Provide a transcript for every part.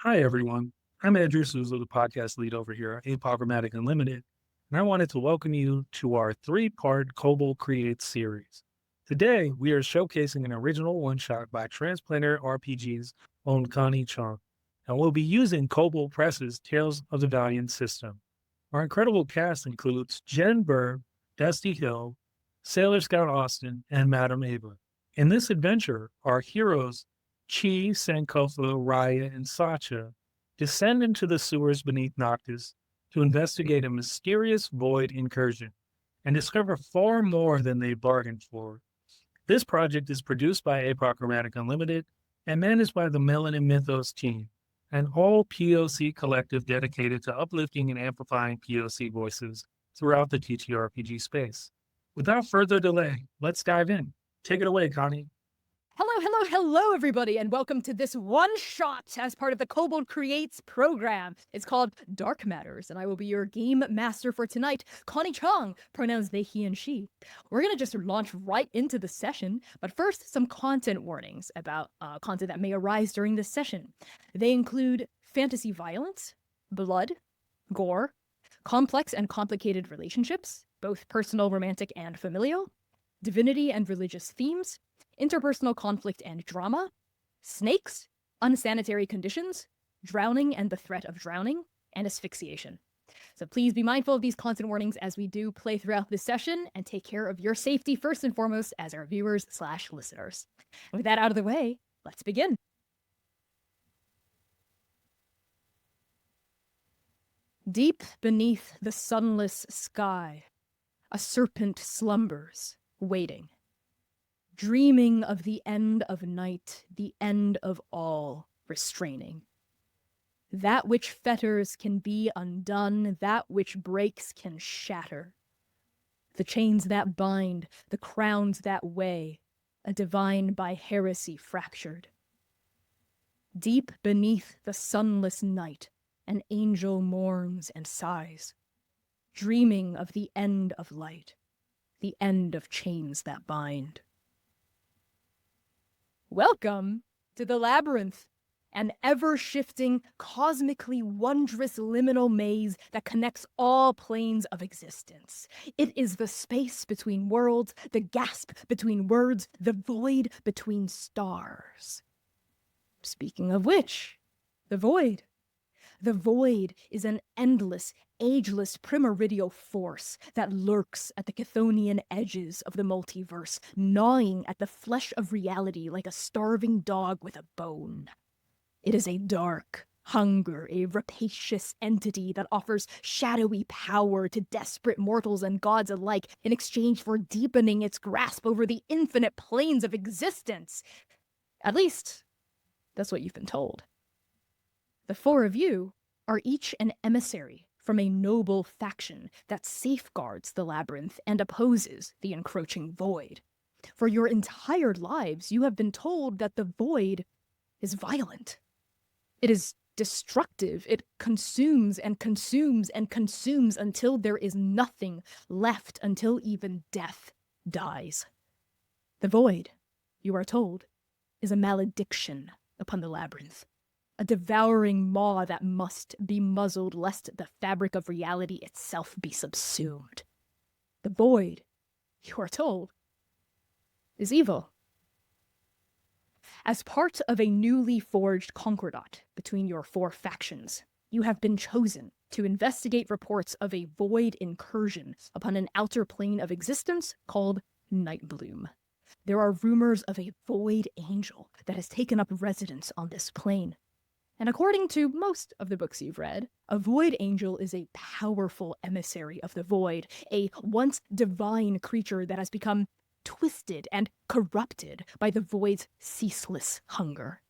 Hi, everyone. I'm Andrew Souza, the podcast lead over here at Apochromatic Unlimited, and I wanted to welcome you to our three-part Kobold Creates series. Today, we are showcasing an original one-shot by Transplanter RPG's own Connie Chung, and we'll be using Kobold Press's Tales of the Valiant system. Our incredible cast includes Jen Burr, Dusty Hill, Sailor Scout Austin, and Madam Ava. In this adventure, our heroes Chi, Sankofa, Raya, and Sacha descend into the sewers beneath Noctis to investigate a mysterious void incursion and discover far more than they bargained for. This project is produced by Apochromatic Unlimited and managed by the Melanin Mythos team, an all POC collective dedicated to uplifting and amplifying POC voices throughout the TTRPG space. Without further delay, let's dive in. Take it away, Connie. Hello, everybody, and welcome to this one-shot as part of the Kobold Creates program. It's called Dark Matters, and I will be your game master for tonight, Connie Chong, pronouns they, he, and she. We're gonna just launch right into the session, but first, some content warnings about content that may arise during this session. They include fantasy violence, blood, gore, complex and complicated relationships, both personal, romantic, and familial, divinity and religious themes, interpersonal conflict and drama, snakes, unsanitary conditions, drowning and the threat of drowning, and asphyxiation. So please be mindful of these content warnings as we do play throughout this session, and take care of your safety first and foremost as our viewers/listeners. And with that out of the way, let's begin. Deep beneath the sunless sky, a serpent slumbers, waiting, dreaming of the end of night, the end of all restraining. That which fetters can be undone, that which breaks can shatter. The chains that bind, the crowns that weigh, a divine by heresy fractured. Deep beneath the sunless night, an angel mourns and sighs, dreaming of the end of light, the end of chains that bind. Welcome to the Labyrinth, an ever-shifting, cosmically wondrous liminal maze that connects all planes of existence. It is the space between worlds, the gasp between words, the void between stars. Speaking of which, the void. The void is an endless, ageless primordial force that lurks at the Chthonian edges of the multiverse, gnawing at the flesh of reality like a starving dog with a bone. It is a dark hunger, a rapacious entity that offers shadowy power to desperate mortals and gods alike in exchange for deepening its grasp over the infinite planes of existence. At least, that's what you've been told. The four of you are each an emissary from a noble faction that safeguards the labyrinth and opposes the encroaching void. For your entire lives, you have been told that the void is violent. It is destructive. It consumes and consumes and consumes until there is nothing left, until even death dies. The void, you are told, is a malediction upon the labyrinth. A devouring maw that must be muzzled lest the fabric of reality itself be subsumed. The void, you are told, is evil. As part of a newly forged concordat between your four factions, you have been chosen to investigate reports of a void incursion upon an outer plane of existence called Nightbloom. There are rumors of a void angel that has taken up residence on this plane. And according to most of the books you've read, a void angel is a powerful emissary of the void, a once divine creature that has become twisted and corrupted by the void's ceaseless hunger.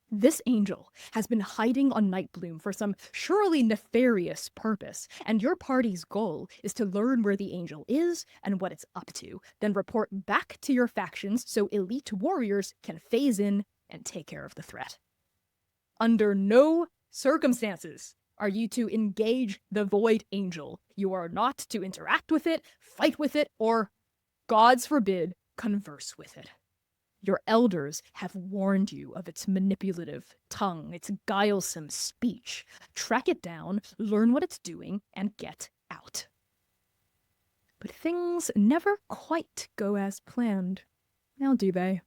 This angel has been hiding on Nightbloom for some surely nefarious purpose, and your party's goal is to learn where the angel is and what it's up to, then report back to your factions so elite warriors can phase in and take care of the threat. Under no circumstances are you to engage the Void Angel. You are not to interact with it, fight with it, or, gods forbid, converse with it. Your elders have warned you of its manipulative tongue, its guilesome speech. Track it down, learn what it's doing, and get out. But things never quite go as planned, now do they?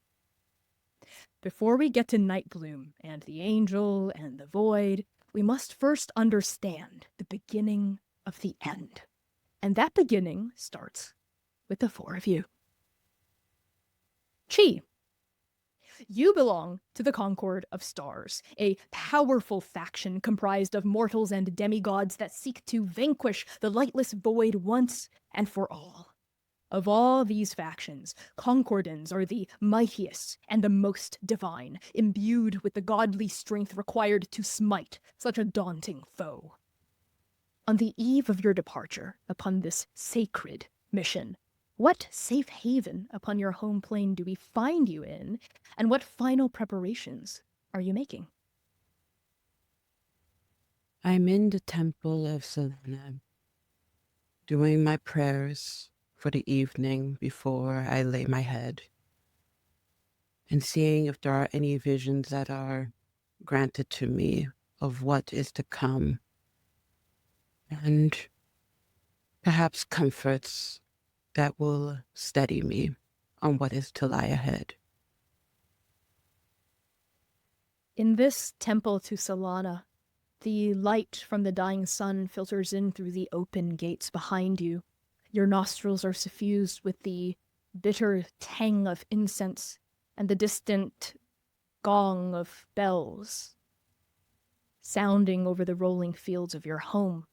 Before we get to Nightbloom and the Angel and the Void, we must first understand the beginning of the end. And that beginning starts with the four of you. Chi. You belong to the Concord of Stars, a powerful faction comprised of mortals and demigods that seek to vanquish the lightless void once and for all. Of all these factions, Concordans are the mightiest and the most divine, imbued with the godly strength required to smite such a daunting foe. On the eve of your departure upon this sacred mission, what safe haven upon your home plane do we find you in, and what final preparations are you making? I'm in the Temple of Solana, doing my prayers for the evening before I lay my head, and seeing if there are any visions that are granted to me of what is to come, and perhaps comforts that will steady me on what is to lie ahead. In this temple to Solana, the light from the dying sun filters in through the open gates behind you. Your nostrils are suffused with the bitter tang of incense and the distant gong of bells sounding over the rolling fields of your home.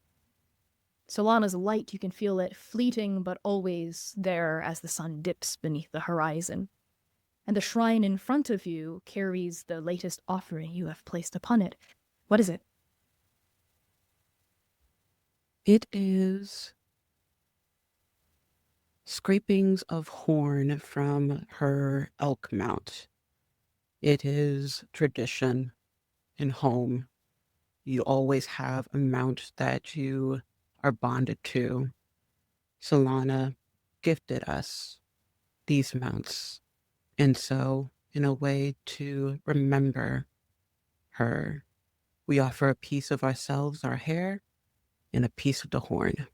Solana's light, you can feel it fleeting but always there as the sun dips beneath the horizon. And the shrine in front of you carries the latest offering you have placed upon it. What is it? It is scrapings of horn from her elk mount. It is tradition in home. You always have a mount that you are bonded to. Solana gifted us these mounts. And so, in a way to remember her, we offer a piece of ourselves, our hair, and a piece of the horn.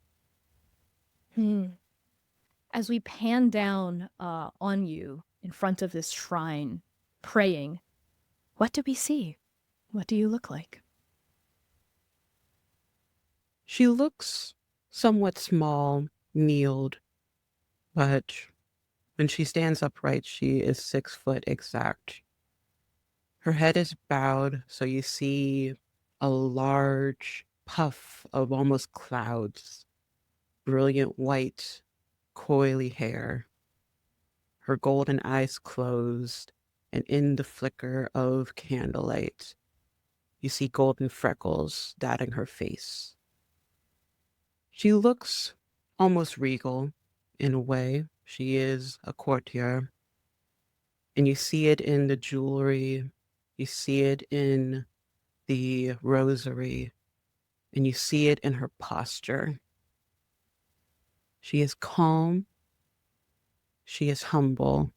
As we pan down on you in front of this shrine, praying, what do we see? What do you look like? She looks somewhat small, kneeled, but when she stands upright, she is 6 foot exact. Her head is bowed, so you see a large puff of almost clouds, brilliant white, coily hair. Her golden eyes closed, and in the flicker of candlelight, you see golden freckles dotting her face. She looks almost regal in a way. She is a courtier. And you see it in the jewelry, you see it in the rosary, and you see it in her posture. She is calm, she is humble,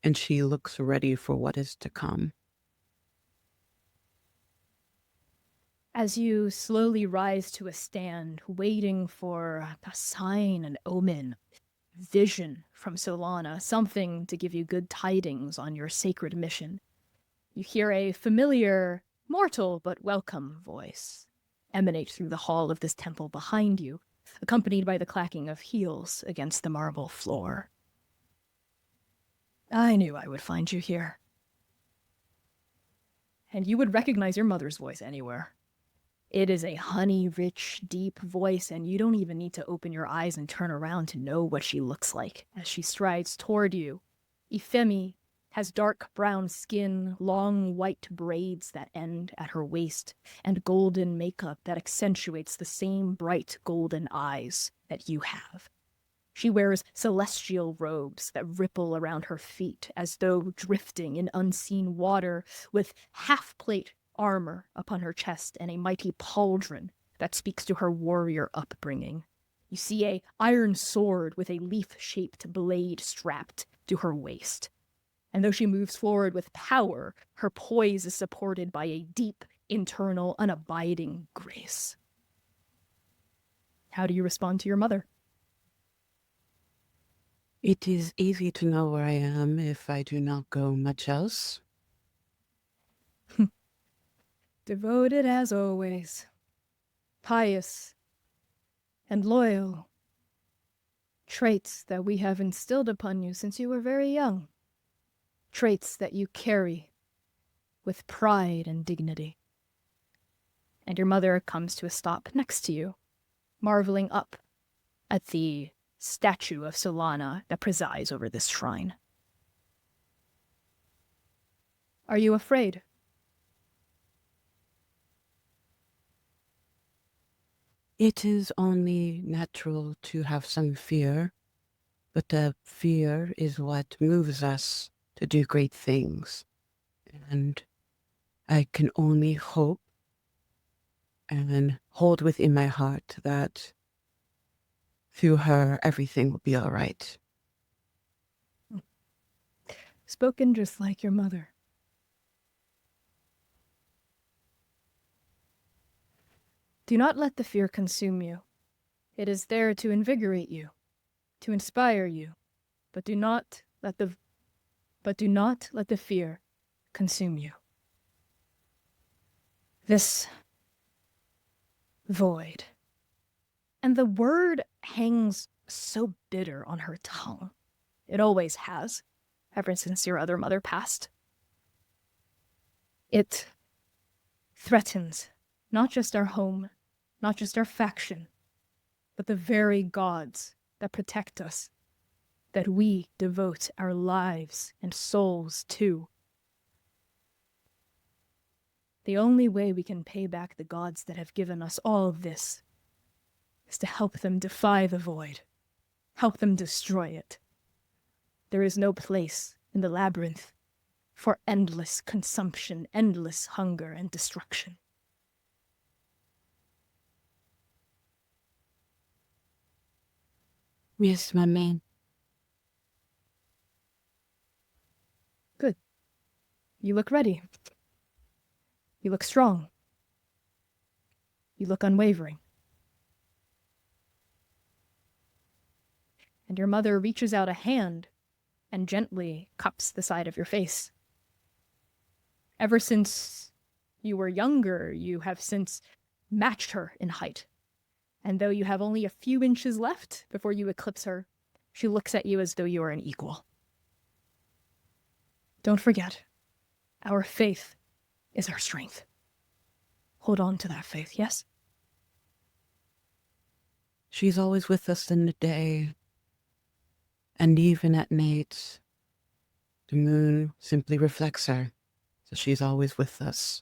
and she looks ready for what is to come. As you slowly rise to a stand, waiting for a sign, an omen, vision from Solana, something to give you good tidings on your sacred mission, you hear a familiar, mortal but welcome voice emanate through the hall of this temple behind you, accompanied by the clacking of heels against the marble floor. I knew I would find you here. And you would recognize your mother's voice anywhere. It is a honey-rich, deep voice, and you don't even need to open your eyes and turn around to know what she looks like as she strides toward you. Ifemi has dark brown skin, long white braids that end at her waist, and golden makeup that accentuates the same bright golden eyes that you have. She wears celestial robes that ripple around her feet as though drifting in unseen water, with half-plate armor upon her chest and a mighty pauldron that speaks to her warrior upbringing. You see a iron sword with a leaf-shaped blade strapped to her waist. And though she moves forward with power, her poise is supported by a deep, internal, unabiding grace. How do you respond to your mother? It is easy to know where I am if I do not go much else. Devoted as always. Pious and loyal. Traits that we have instilled upon you since you were very young. Traits that you carry with pride and dignity. And your mother comes to a stop next to you, marveling up at the statue of Solana that presides over this shrine. Are you afraid? It is only natural to have some fear, but the fear is what moves us to do great things. And I can only hope and hold within my heart that through her, everything will be all right. Spoken just like your mother. Do not let the fear consume you. It is there to invigorate you, to inspire you, but do not let the fear consume you. This void. And the word hangs so bitter on her tongue. It always has, ever since your other mother passed. It threatens not just our home, not just our faction, but the very gods that protect us, that we devote our lives and souls to. The only way we can pay back the gods that have given us all of this is to help them defy the void, help them destroy it. There is no place in the labyrinth for endless consumption, endless hunger and destruction. Yes, my man. Good. You look ready. You look strong. You look unwavering. And your mother reaches out a hand and gently cups the side of your face. Ever since you were younger, you have since matched her in height. And though you have only a few inches left before you eclipse her, she looks at you as though you are an equal. Don't forget, our faith is our strength. Hold on to that faith, yes? She's always with us in the day, and even at night. The moon simply reflects her, so she's always with us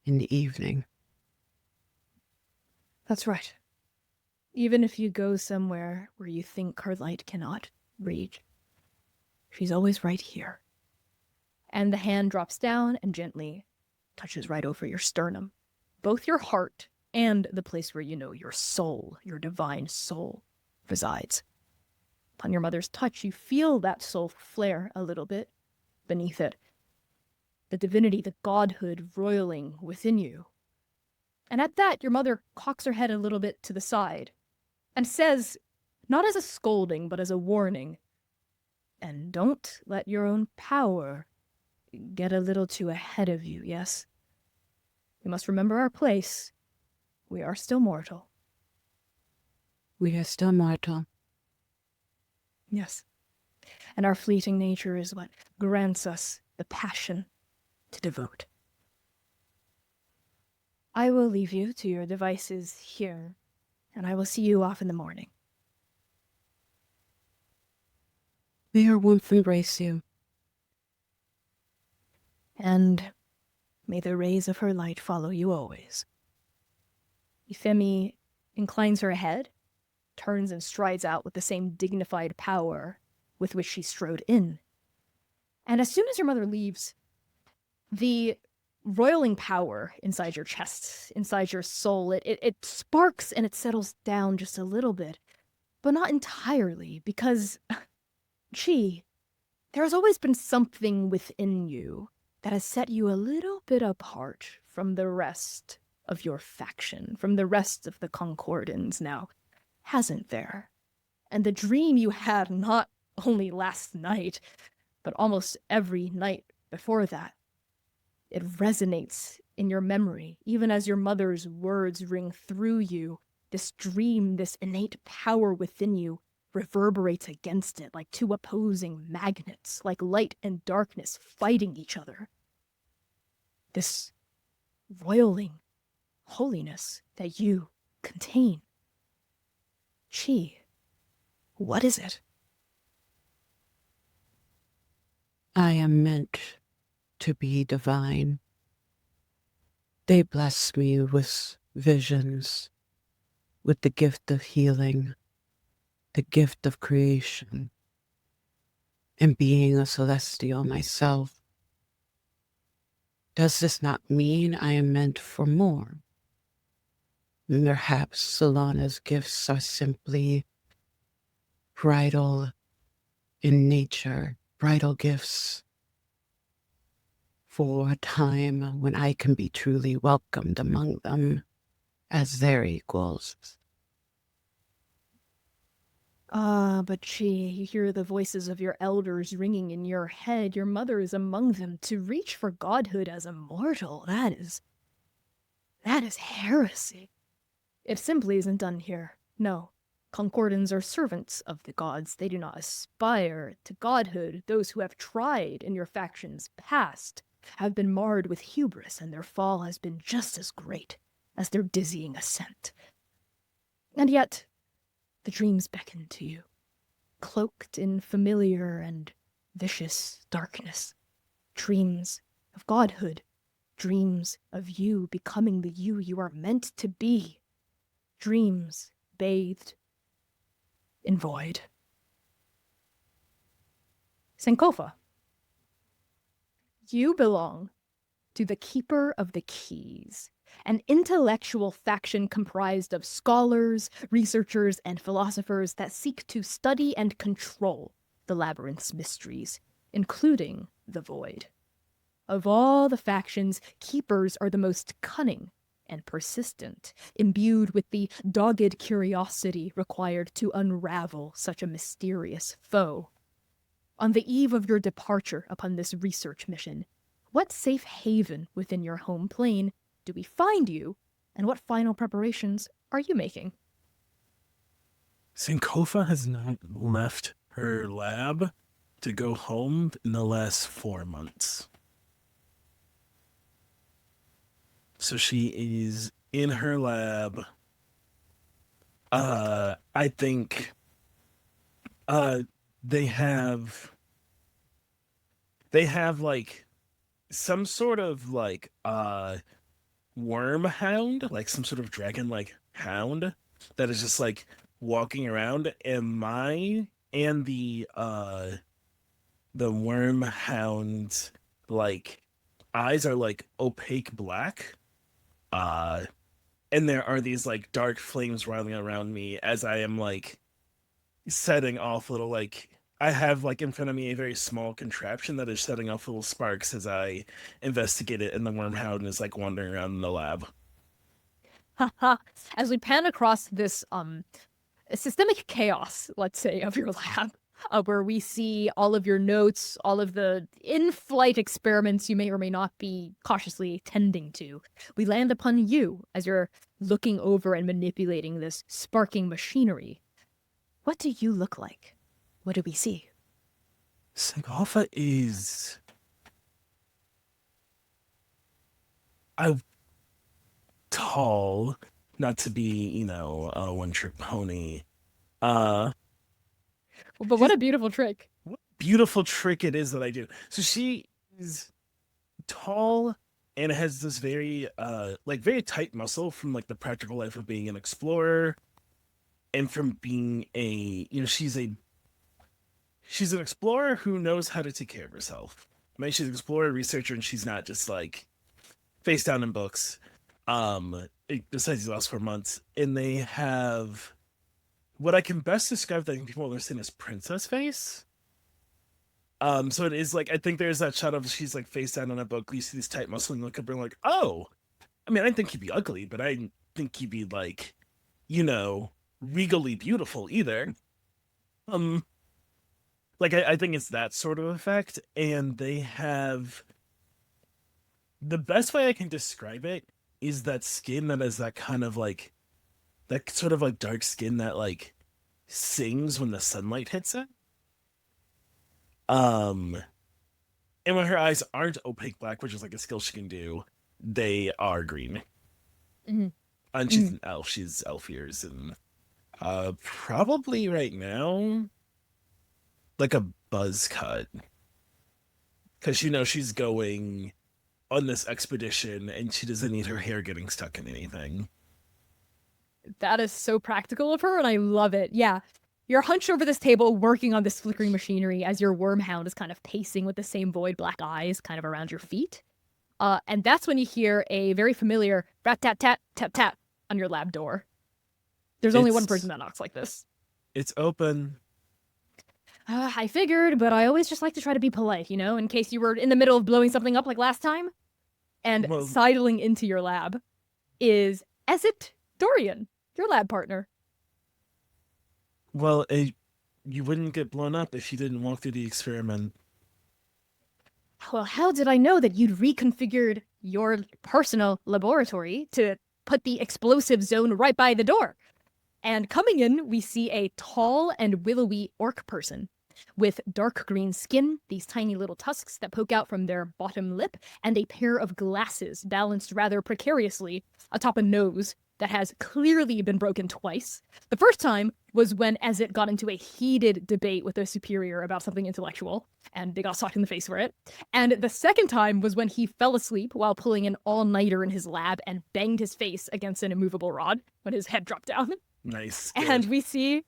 in the evening. That's right. Even if you go somewhere where you think her light cannot reach, she's always right here. And the hand drops down and gently touches right over your sternum. Both your heart and the place where you know your soul, your divine soul, resides. Upon your mother's touch, you feel that soul flare a little bit beneath it. The divinity, the godhood roiling within you. And at that, your mother cocks her head a little bit to the side and says, not as a scolding, but as a warning, and don't let your own power get a little too ahead of you, yes? We must remember our place. We are still mortal. We are still mortal. Yes. And our fleeting nature is what grants us the passion to devote. I will leave you to your devices here, and I will see you off in the morning. May her warmth embrace you. And may the rays of her light follow you always. Euphemie inclines her head, turns and strides out with the same dignified power with which she strode in. And as soon as your mother leaves, the roiling power inside your chest, inside your soul, it sparks and it settles down just a little bit. but not entirely, because, Chi, there has always been something within you that has set you a little bit apart from the rest of your faction, from the rest of the Concordans now, hasn't there? And the dream you had not only last night, but almost every night before that, it resonates in your memory, even as your mother's words ring through you. This dream, this innate power within you, reverberates against it like two opposing magnets, like light and darkness fighting each other. This roiling holiness that you contain. Chi, what is it? I am meant to be divine. They bless me with visions, with the gift of healing, the gift of creation, and being a celestial myself. Does this not mean I am meant for more? Perhaps Solana's gifts are simply bridal in nature, bridal gifts for a time when I can be truly welcomed among them as their equals. But Chi, you hear the voices of your elders ringing in your head. Your mother is among them. To reach for godhood as a mortal, that is heresy. It simply isn't done here. No. Concordans are servants of the gods. They do not aspire to godhood. Those who have tried in your faction's past have been marred with hubris, and their fall has been just as great as their dizzying ascent. And yet, the dreams beckon to you, cloaked in familiar and vicious darkness. Dreams of godhood, dreams of you becoming the you are meant to be. Dreams bathed in void. Sankofa, you belong to the Keeper of the Keys, an intellectual faction comprised of scholars, researchers, and philosophers that seek to study and control the labyrinth's mysteries, including the void. Of all the factions, Keepers are the most cunning and persistent, imbued with the dogged curiosity required to unravel such a mysterious foe. On the eve of your departure upon this research mission, what safe haven within your home plane do we find you, and what final preparations are you making? Sankofa has not left her lab to go home in the last 4 months. So she is in her lab. I think they have like some sort of like worm hound, like some sort of dragon like hound that is just like walking around, and the worm hound's like eyes are like opaque black. And there are these like dark flames rolling around me as I am like setting off little like I have like in front of me a very small contraption that is setting off little sparks as I investigate it, and the wormhound is like wandering around in the lab. Haha. As we pan across this systemic chaos, let's say, of your lab, where we see all of your notes, all of the in-flight experiments you may or may not be cautiously tending to, we land upon you as you're looking over and manipulating this sparking machinery. What do you look like? What do we see? Sankofa is tall, not to be, a one-trick pony. But what a beautiful trick. What beautiful trick it is that I do. So she is tall and has this very very tight muscle from like the practical life of being an explorer, and from being she's an explorer who knows how to take care of herself. I mean, she's an explorer, researcher, and she's not just like face down in books. Besides these last 4 months, and they have what I can best describe that I think people understand is princess face. So it is like, I think there's that shot of she's like face down on a book. You see this tight muscling look up and like, oh, I mean, I think he'd be ugly, but I didn't think he'd be like, regally beautiful either. Like I think it's that sort of effect, and they have the best way I can describe it is that skin that is that kind of like that sort of like dark skin that like sings when the sunlight hits it. And when her eyes aren't opaque black, which is like a skill she can do, they are green. Mm-hmm. And she's an elf. She's elf ears, and probably right now, like a buzz cut, because she's going on this expedition, and she doesn't need her hair getting stuck in anything. That is so practical of her, and I love it. Yeah. You're hunched over this table working on this flickering machinery as your wormhound is kind of pacing with the same void black eyes kind of around your feet. And that's when you hear a very familiar rat-tat-tat-tap-tap on your lab door. There's only one person that knocks like this. It's open. I figured, but I always just like to try to be polite, in case you were in the middle of blowing something up like last time. And sidling into your lab is Ezit Dorian, your lab partner. Well, you wouldn't get blown up if you didn't walk through the experiment. Well, how did I know that you'd reconfigured your personal laboratory to put the explosive zone right by the door? And coming in, we see a tall and willowy orc person with dark green skin, these tiny little tusks that poke out from their bottom lip, and a pair of glasses balanced rather precariously atop a nose that has clearly been broken twice. The first time was when Ezit got into a heated debate with a superior about something intellectual, and they got socked in the face for it. And the second time was when he fell asleep while pulling an all-nighter in his lab and banged his face against an immovable rod when his head dropped down. Nice. And we see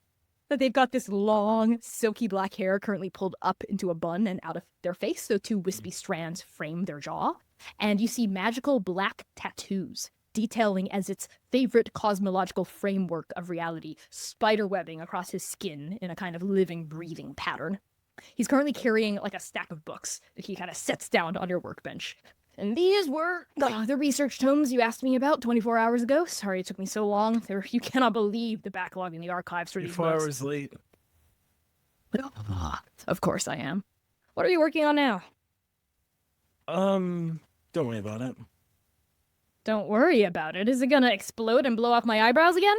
that they've got this long, silky black hair currently pulled up into a bun and out of their face, so two wispy strands frame their jaw. And you see magical black tattoos detailing as its favorite cosmological framework of reality, spiderwebbing across his skin in a kind of living, breathing pattern. He's currently carrying like a stack of books that he kind of sets down on your workbench. And these were the research tomes you asked me about 24 hours ago. Sorry it took me so long. You cannot believe the backlog in the archives for these 4 books. hours late. Of course I am. What are you working on now? Don't worry about it. Don't worry about it. Is it gonna explode and blow off my eyebrows again?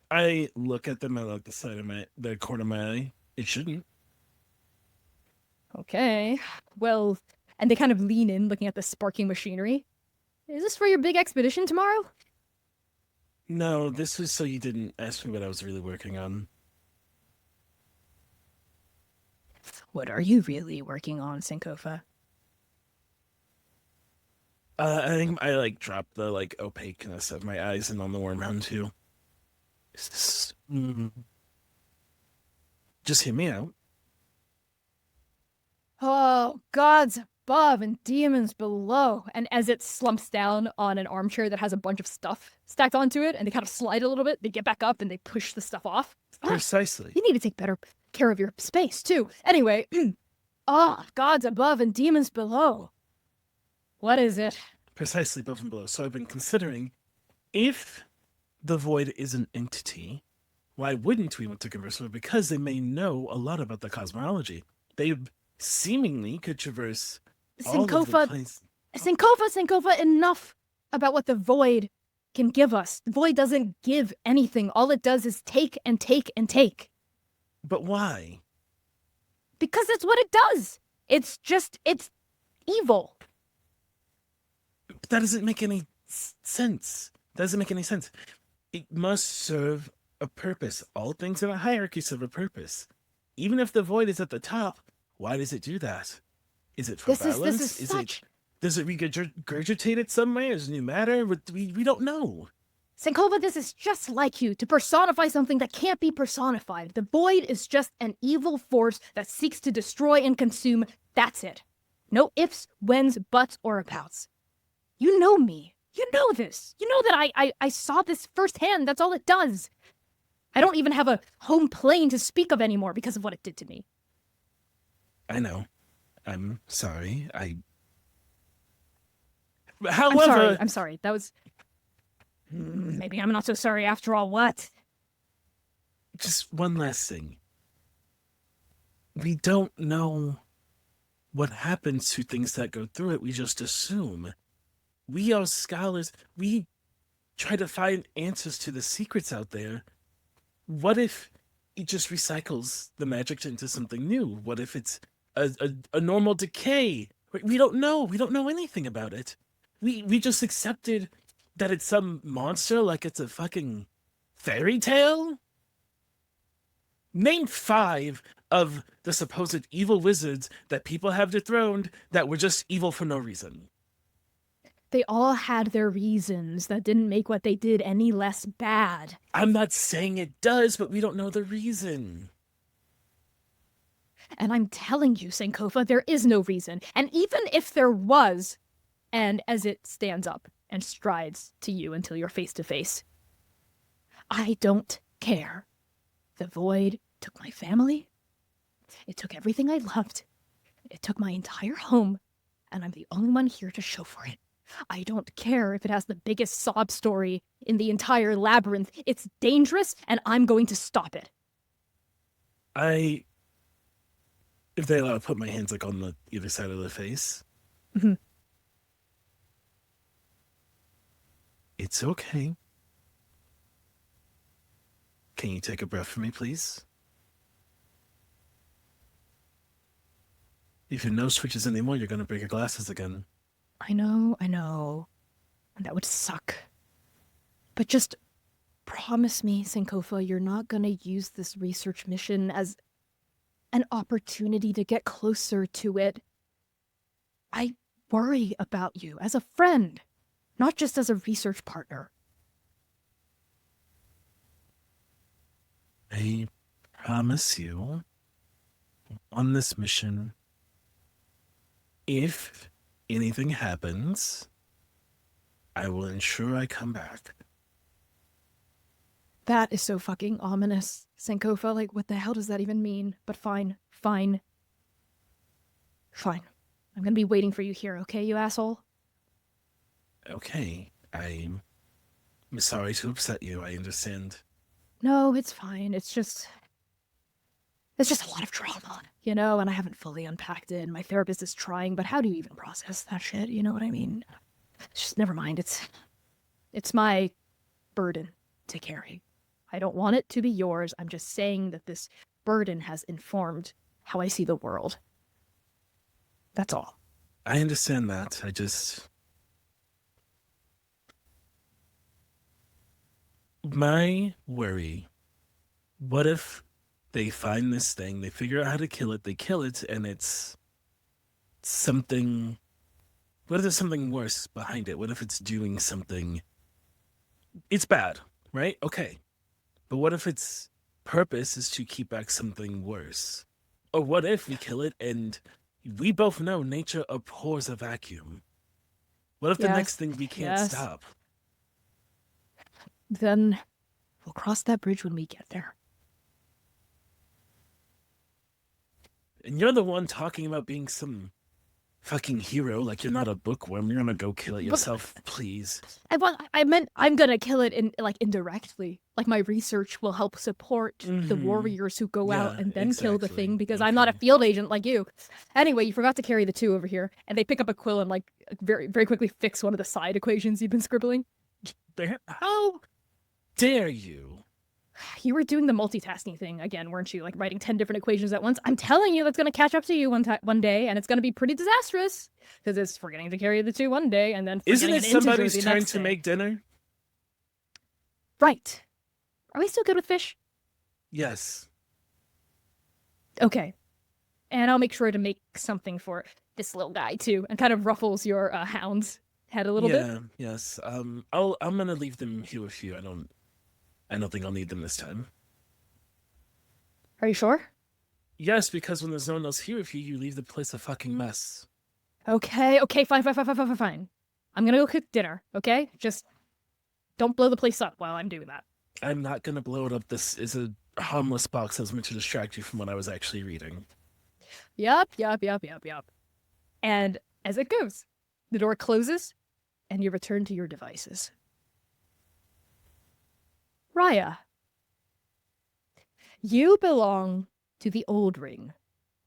I look at them at like the corner of my eye. It shouldn't. Okay. Well, and they kind of lean in, looking at the sparking machinery. Is this for your big expedition tomorrow? No, this was so you didn't ask me what I was really working on. What are you really working on, Sankofa? I think I like dropped the like opaqueness of my eyes and on the wormhound too. Just hear me out. Oh, gods above and demons below. And as it slumps down on an armchair that has a bunch of stuff stacked onto it, and they kind of slide a little bit, they get back up and they push the stuff off. Precisely. You need to take better care of your space, too. Anyway, gods above and demons below. What is it? Precisely above and below. So I've been considering, if the void is an entity, why wouldn't we want to converse with it? Because they may know a lot about the cosmology. They seemingly could traverse all of the planes. Sankofa, enough about what the void can give us. The void doesn't give anything. All it does is take and take and take. But why? Because that's what it does. It's evil. But that doesn't make any sense. That doesn't make any sense. It must serve a purpose. All things in a hierarchy serve a purpose. Even if the void is at the top, why does it do that? Is it for balance? This is such... Does it regurgitate it some way? Is it new matter? We don't know. Sankofa, this is just like you, to personify something that can't be personified. The void is just an evil force that seeks to destroy and consume. That's it. No ifs, whens, buts, or abouts. You know me. You know this. You know that I saw this firsthand. That's all it does. I don't even have a home plane to speak of anymore because of what it did to me. I know. I'm sorry. I'm However, sorry. That was... Maybe I'm not so sorry after all. What? just one last thing. We don't know what happens to things that go through it. We just assume. We are scholars. We try to find answers to the secrets out there. What if it just recycles the magic into something new? What if it's a normal decay? We don't know. We don't know anything about it. We just accepted that it's some monster, like it's a fucking fairy tale? Name 5 of the supposed evil wizards that people have dethroned that were just evil for no reason. They all had their reasons that didn't make what they did any less bad. I'm not saying it does, but we don't know the reason. And I'm telling you, Sankofa, there is no reason. And even if there was, and as it stands up and strides to you until you're face to face, I don't care. The void took my family. It took everything I loved. It took my entire home, and I'm the only one here to show for it. I don't care if it has the biggest sob story in the entire labyrinth. It's dangerous, and I'm going to stop it. If they allow to put my hands like on the either side of the face. Mhm. It's okay. Can you take a breath for me, please? If your nose twitches anymore, you're gonna break your glasses again. I know. And that would suck. But just promise me, Sankofa, you're not gonna use this research mission as an opportunity to get closer to it. I worry about you as a friend, not just as a research partner. I promise you, on this mission, if anything happens, I will ensure I come back. That is so fucking ominous, Sankofa. Like, what the hell does that even mean? But fine. I'm gonna be waiting for you here, okay, you asshole? Okay, I'm sorry to upset you. I understand. No, it's fine. It's just a lot of drama, you know, and I haven't fully unpacked it, and my therapist is trying, but how do you even process that shit? You know what I mean? It's just, never mind. It's my burden to carry. I don't want it to be yours. I'm just saying that this burden has informed how I see the world. That's all. I understand that. My worry, what if they find this thing, they figure out how to kill it, they kill it, and it's something... What if there's something worse behind it? What if it's doing something... It's bad, right? Okay. But what if its purpose is to keep back something worse? Or what if we kill it and we both know nature abhors a vacuum? What if the Yes, next thing we can't yes. stop? Then we'll cross that bridge when we get there. And you're the one talking about being some fucking hero, like you're not a bookworm. You're gonna go kill it yourself, please. I meant I'm gonna kill it indirectly. Like, my research will help support the Mhm. warriors who go out Yeah, and then kill the exactly. thing, because I'm not a Okay. field agent like you. Anyway, you forgot to carry the 2 over here, and they pick up a quill and like very, very quickly fix one of the side equations you've been scribbling. How dare you? You were doing the multitasking thing again, weren't you? Like, writing 10 different equations at once. I'm telling you, that's gonna catch up to you one day, and it's gonna be pretty disastrous, because it's forgetting to carry the 2 one day and then Isn't forgetting it an integer somebody's the turn next to day. make dinner? Right. Are we still good with fish? Yes. Okay. And I'll make sure to make something for this little guy too, and kind of ruffles your hound's head a little bit. Yeah, yes. I'm gonna leave them here with you. I don't think I'll need them this time. Are you sure? Yes, because when there's no one else here with you, you leave the place a fucking mess. Okay, fine. I'm gonna go cook dinner, okay? Just don't blow the place up while I'm doing that. I'm not gonna blow it up. This is a harmless box that was meant to distract you from what I was actually reading. Yup. And as it goes, the door closes and you return to your devices. Raya, you belong to the Old Ring,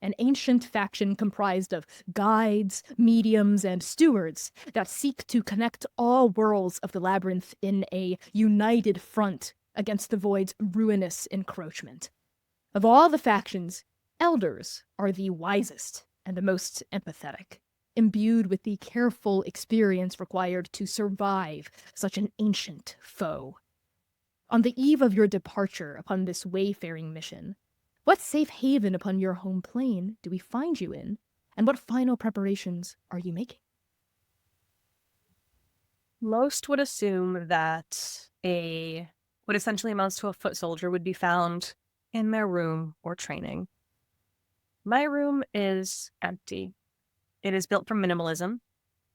an ancient faction comprised of guides, mediums, and stewards that seek to connect all worlds of the labyrinth in a united front against the void's ruinous encroachment. Of all the factions, elders are the wisest and the most empathetic, imbued with the careful experience required to survive such an ancient foe. On the eve of your departure upon this wayfaring mission, what safe haven upon your home plane do we find you in, and what final preparations are you making? Most would assume that what essentially amounts to a foot soldier would be found in their room or training. My room is empty. It is built for minimalism.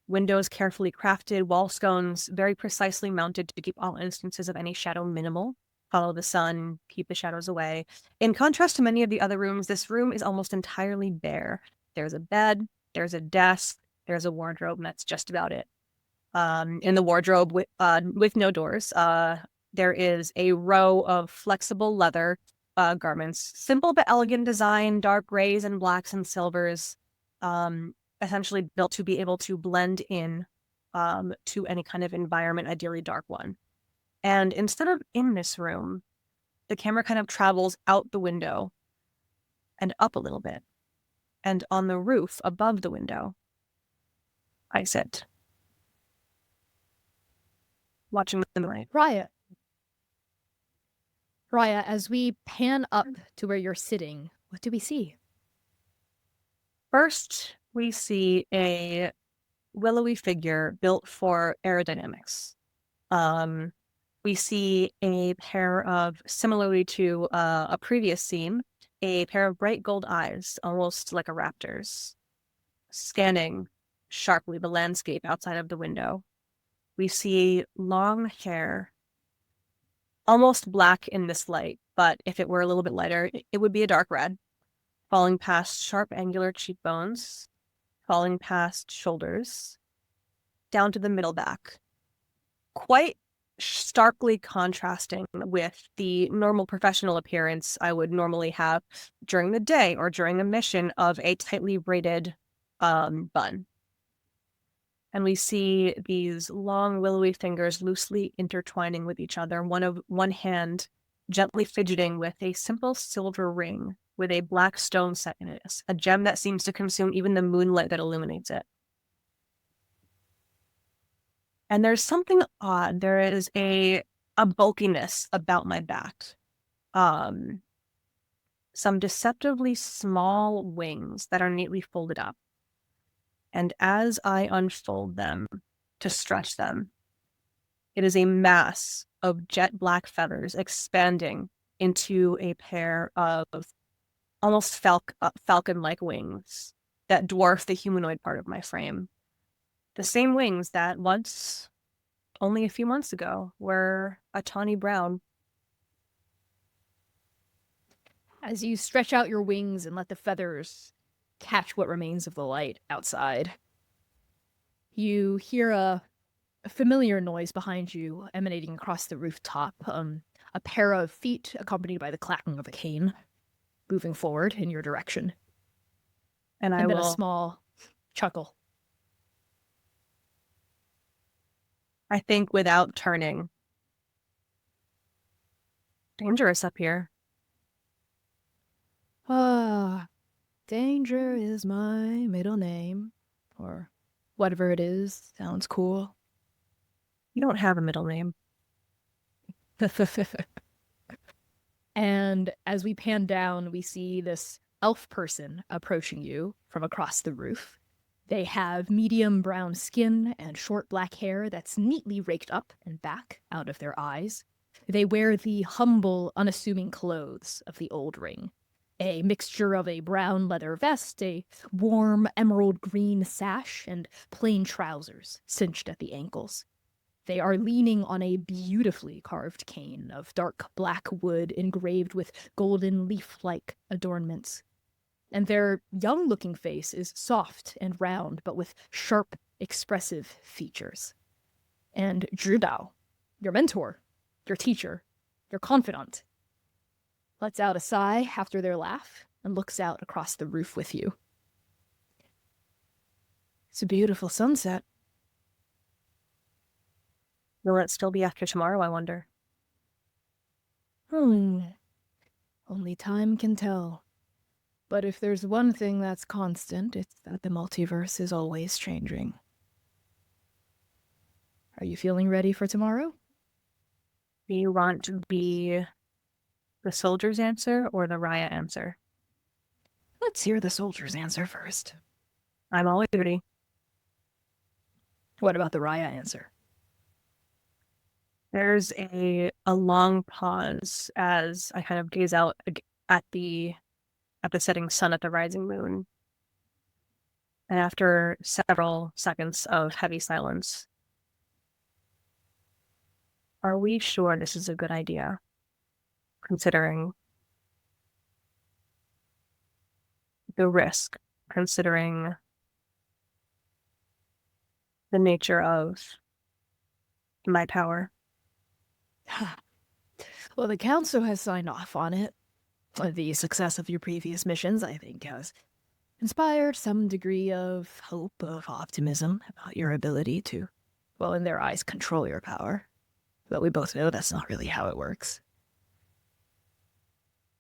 Windows carefully crafted, wall scones very precisely mounted to keep all instances of any shadow minimal. Follow the sun, keep the shadows away. In contrast to many of the other rooms, this room is almost entirely bare. There's a bed, there's a desk, there's a wardrobe, and that's just about it. In the wardrobe with no doors, there is a row of flexible leather garments, simple but elegant design, dark grays and blacks and silvers, essentially built to be able to blend in to any kind of environment, ideally dark one. And instead of in this room, the camera kind of travels out the window and up a little bit. And on the roof above the window, I sit, watching the night. Raya, as we pan up to where you're sitting, what do we see? First, we see a willowy figure built for aerodynamics. We see a pair of, similarly to a previous scene, a pair of bright gold eyes, almost like a raptor's, scanning sharply the landscape outside of the window. We see long hair, almost black in this light, but if it were a little bit lighter, it would be a dark red, falling past sharp angular cheekbones, falling past shoulders, down to the middle back. Quite starkly contrasting with the normal professional appearance I would normally have during the day or during a mission of a tightly braided bun. And we see these long willowy fingers loosely intertwining with each other, one hand gently fidgeting with a simple silver ring with a black stone set in it, a gem that seems to consume even the moonlight that illuminates it. And there's something odd. There is a bulkiness about my back. Some deceptively small wings that are neatly folded up. And as I unfold them to stretch them, it is a mass of jet black feathers expanding into a pair of almost falcon-like wings that dwarf the humanoid part of my frame. The same wings that once, only a few months ago, were a tawny brown. As you stretch out your wings and let the feathers catch what remains of the light outside, you hear a familiar noise behind you emanating across the rooftop. A pair of feet accompanied by the clacking of a cane moving forward in your direction. And then will a small chuckle. I think without turning. Dangerous up here. Danger is my middle name. Or whatever it is. Sounds cool. You don't have a middle name. And as we pan down, we see this elf person approaching you from across the roof. They have medium brown skin and short black hair that's neatly raked up and back out of their eyes. They wear the humble, unassuming clothes of the Old Ring. A mixture of a brown leather vest, a warm emerald green sash, and plain trousers cinched at the ankles. They are leaning on a beautifully carved cane of dark black wood engraved with golden leaf-like adornments. And their young-looking face is soft and round, but with sharp, expressive features. And Drudao, your mentor, your teacher, your confidant, lets out a sigh after their laugh and looks out across the roof with you. It's a beautiful sunset. Will it still be after tomorrow, I wonder? Only time can tell. But if there's one thing that's constant, it's that the multiverse is always changing. Are you feeling ready for tomorrow? Do you want to be the soldier's answer or the Raya answer? Let's hear the soldier's answer first. I'm always ready. What about the Raya answer? There's a long pause as I kind of gaze out at the setting sun, at the rising moon. And after several seconds of heavy silence, are we sure this is a good idea? Considering the risk, considering the nature of my power. Well, the council has signed off on it. The success of your previous missions, I think, has inspired some degree of hope, of optimism about your ability to, well, in their eyes, control your power. But we both know that's not really how it works.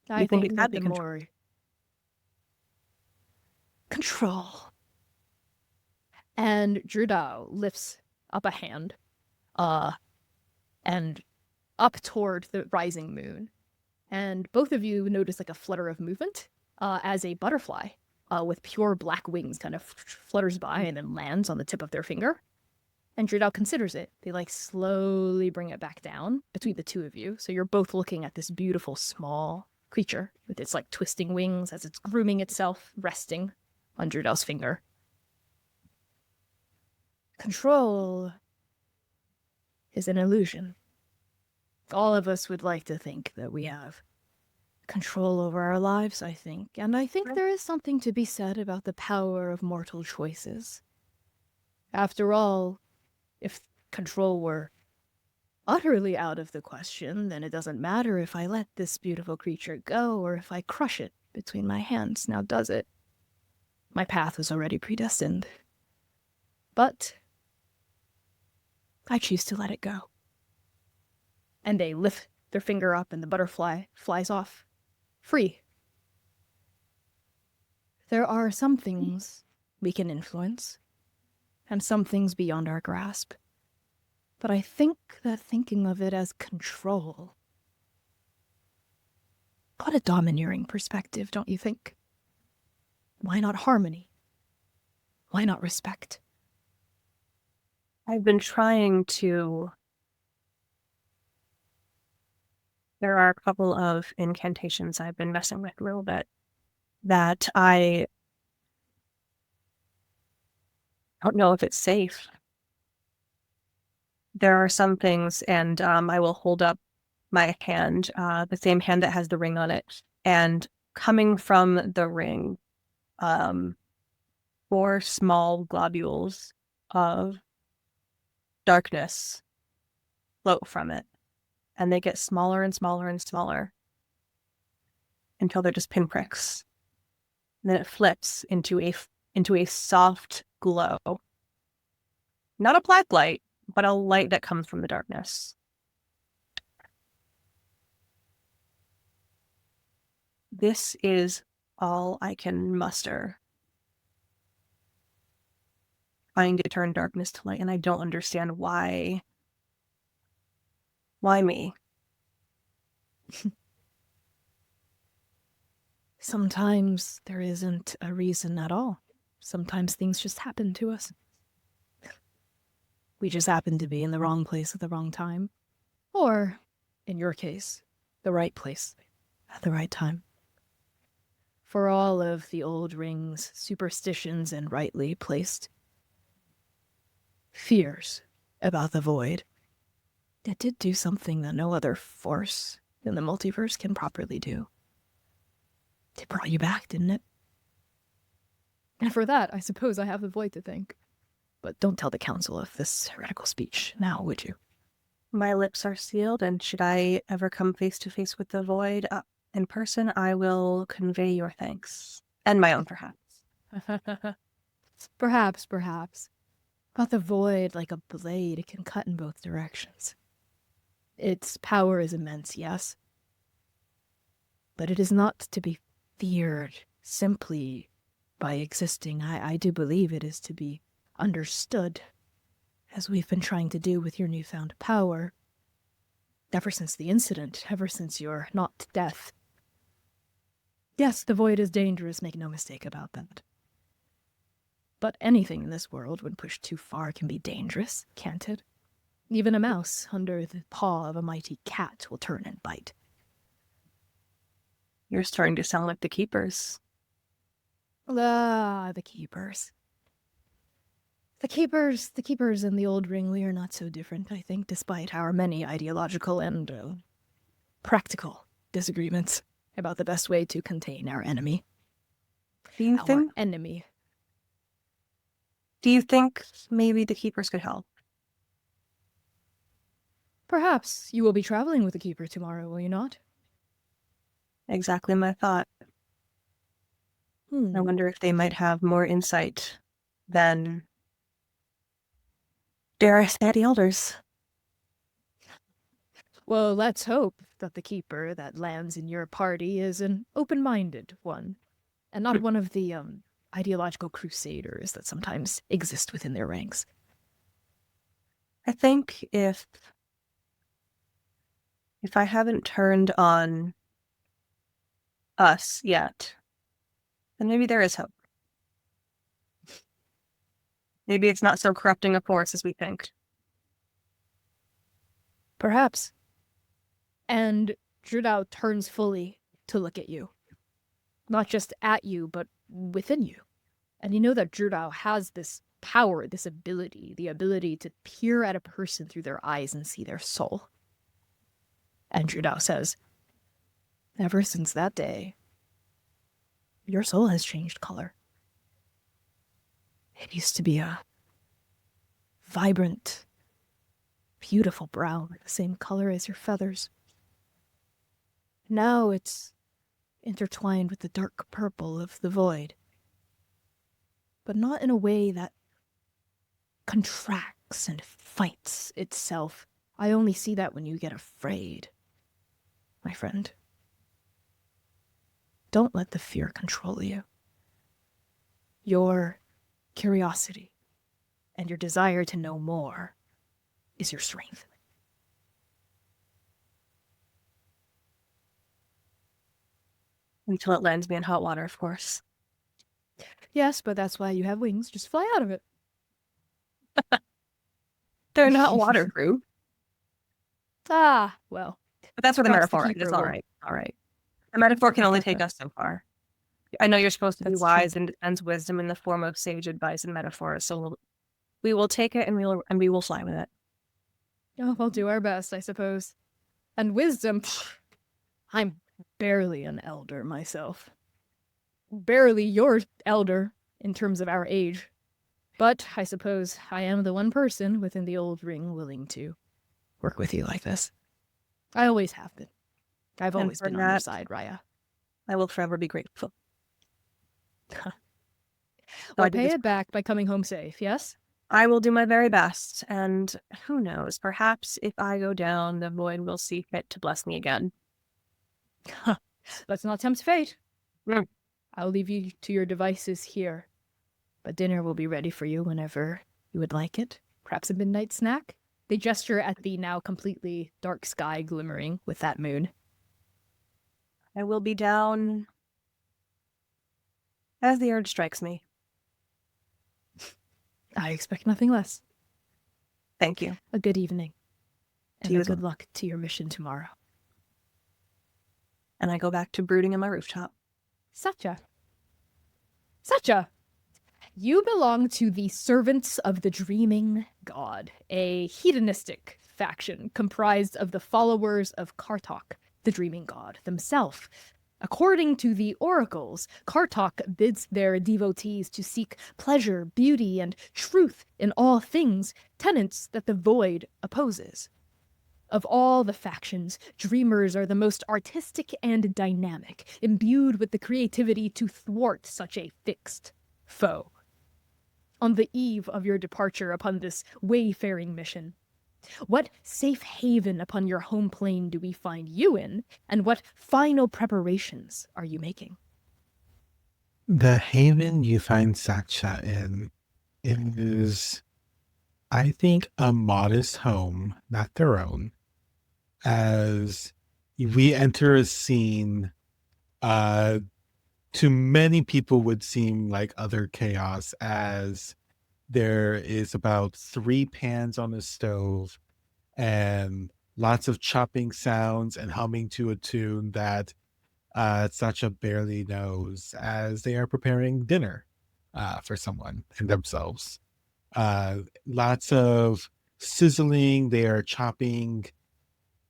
I think think it that can be the more control. And Drudao lifts up a hand, and up toward the rising moon. And both of you notice like a flutter of movement as a butterfly with pure black wings kind of flutters by and then lands on the tip of their finger. And Drudao considers it. They like slowly bring it back down between the two of you. So you're both looking at this beautiful small creature with its like twisting wings as it's grooming itself, resting on Drudao's finger. Control is an illusion. All of us would like to think that we have control over our lives, I think. And I think there is something to be said about the power of mortal choices. After all, if control were utterly out of the question, then it doesn't matter if I let this beautiful creature go or if I crush it between my hands, now does it? My path was already predestined. But I choose to let it go. And they lift their finger up and the butterfly flies off, free. There are some things we can influence, and some things beyond our grasp. But I think that thinking of it as control, what a domineering perspective, don't you think? Why not harmony? Why not respect? I've been trying to... There are a couple of incantations I've been messing with a little bit that I don't know if it's safe. There are some things, and I will hold up my hand, the same hand that has the ring on it, and coming from the ring, 4 small globules of darkness float from it, and they get smaller and smaller and smaller until they're just pinpricks. And then it flips into a soft glow. Not a black light, but a light that comes from the darkness. This is all I can muster, trying to turn darkness to light, and I don't understand why. Why me? Sometimes there isn't a reason at all. Sometimes things just happen to us. We just happen to be in the wrong place at the wrong time. Or, in your case, the right place at the right time. For all of the old rings, superstitions, and rightly placed fears about the void It did do something that no other force in the multiverse can properly do. It brought you back, didn't it? And for that, I suppose I have the void to thank. But don't tell the council of this heretical speech now, would you? My lips are sealed, and should I ever come face to face with the void in person, I will convey your thanks. And my own, perhaps. Perhaps. But the void, like a blade, it can cut in both directions. Its power is immense, yes. But it is not to be feared simply by existing. I do believe it is to be understood, as we've been trying to do with your newfound power. Ever since the incident, ever since your not death. Yes, the void is dangerous, make no mistake about that. But anything in this world, when pushed too far, can be dangerous, can't it? Even a mouse under the paw of a mighty cat will turn and bite. You're starting to sound like the Keepers. Ah, the Keepers. The Keepers in the old ring, we are not so different, I think, despite our many ideological and practical disagreements about the best way to contain our enemy. Do you Our think enemy. maybe the Keepers could help? Perhaps you will be traveling with the Keeper tomorrow, will you not? Exactly my thought. I wonder if they might have more insight than, dare I say, the elders. Well, let's hope that the Keeper that lands in your party is an open-minded one, and not one of the ideological crusaders that sometimes exist within their ranks. I think if I haven't turned on us yet, then maybe there is hope. Maybe it's not so corrupting a force as we think. Perhaps. And Judao turns fully to look at you. Not just at you, but within you. And you know that Judao has this power, this ability, the ability to peer at a person through their eyes and see their soul. And Judao says, ever since that day, your soul has changed color. It used to be a vibrant, beautiful brown, the same color as your feathers. Now it's intertwined with the dark purple of the void. But not in a way that contracts and fights itself. I only see that when you get afraid, my friend. Don't let the fear control you. Your curiosity and your desire to know more is your strength. Until it lands me in hot water, of course. Yes, but that's why you have wings. Just fly out of it. They're not waterproof. Ah, well. But that's where the Perhaps the metaphor is. Keeper It's all will- right. All right. The metaphor can only take us so far. I know you're supposed to be That's wise and dispense wisdom in the form of sage advice and metaphors, so we will take it and we will fly with it. Oh, we'll do our best, I suppose. And wisdom, I'm barely an elder myself. Barely your elder in terms of our age. But I suppose I am the one person within the old ring willing to work with you like this. I always have been. I've And always for been on your that- side, Raya. I will forever be grateful. I Well, did pay this- it back by coming home safe, yes? I will do my very best, and who knows, perhaps if I go down, the void will see fit to bless me again. Let's not tempt fate. Mm. I'll leave you to your devices here. But dinner will be ready for you whenever you would like it. Perhaps a midnight snack? They gesture at the now completely dark sky glimmering with that moon. I will be down as the urge strikes me. I expect nothing less. Thank you. A good evening. And you a as well. good luck to your mission tomorrow. And I go back to brooding on my rooftop. Satya. Satya! You belong to the Servants of the Dreaming God, a hedonistic faction comprised of the followers of Kartok, the dreaming god themselves. According to the oracles, Kartok bids their devotees to seek pleasure, beauty, and truth in all things, tenets that the void opposes. Of all the factions, dreamers are the most artistic and dynamic, imbued with the creativity to thwart such a fixed foe. On the eve of your departure upon this wayfaring mission, what safe haven upon your home plane do we find you in, and what final preparations are you making? The haven you find Saksha in is, I think, a modest home, not their own, as we enter a scene to many people would seem like other chaos, as there is about 3 pans on the stove and lots of chopping sounds and humming to a tune that Sacha barely knows, as they are preparing dinner for someone and themselves. Lots of sizzling. They are chopping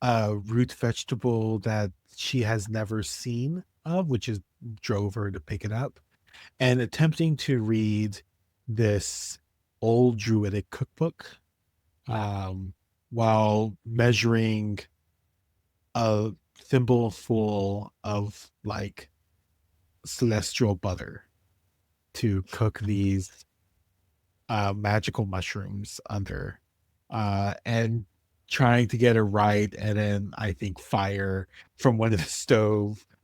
a root vegetable that she has never seen of, which is drove her to pick it up, and attempting to read this old druidic cookbook while measuring a thimbleful of like celestial butter to cook these magical mushrooms under, and trying to get it right. And then I think fire from one of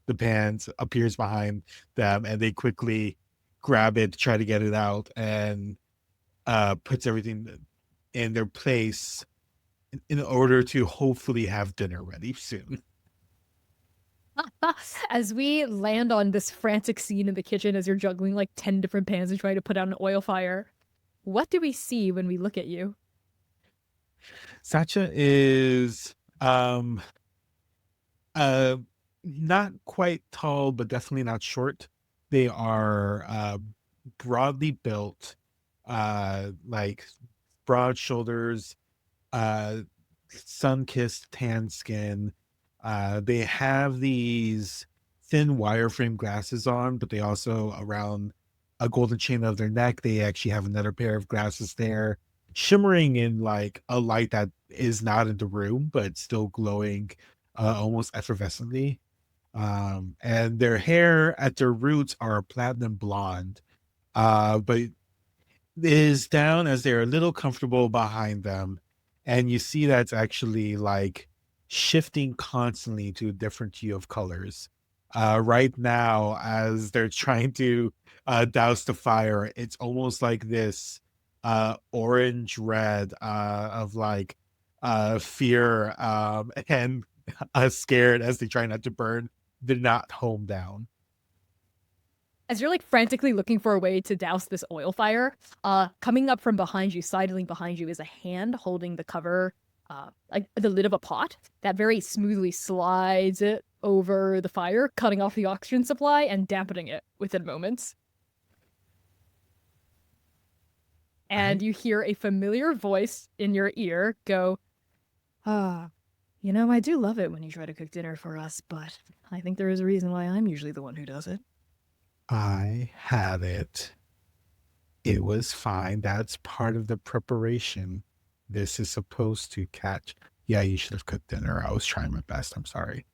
the pans appears behind them, and they quickly grab it to try to get it out, and puts everything in their place in order to hopefully have dinner ready soon. As we land on this frantic scene in the kitchen as you're juggling like 10 different pans and trying to put out an oil fire, what do we see when we look at you? Sacha is not quite tall, but definitely not short. They are broadly built, like broad shoulders, sun-kissed tan skin. They have these thin wireframe glasses on, but they also, around a golden chain of their neck, they actually have another pair of glasses there, shimmering in like a light that is not in the room, but still glowing almost effervescently. And their hair at their roots are platinum blonde, but is down as they're a little comfortable behind them. And you see that's actually like shifting constantly to a different hue of colors. Right now, as they're trying to douse the fire, it's almost like this orange red of like fear and scared as they try not to burn the not home down. As you're like frantically looking for a way to douse this oil fire, coming up from behind you, sidling behind you, is a hand holding the cover, like the lid of a pot that very smoothly slides it over the fire, cutting off the oxygen supply and dampening it within moments. And you hear a familiar voice in your ear go, I do love it when you try to cook dinner for us, but I think there is a reason why I'm usually the one who does it. I had it. It was fine. That's part of the preparation. This is supposed to catch. Yeah, you should have cooked dinner. I was trying my best. I'm sorry.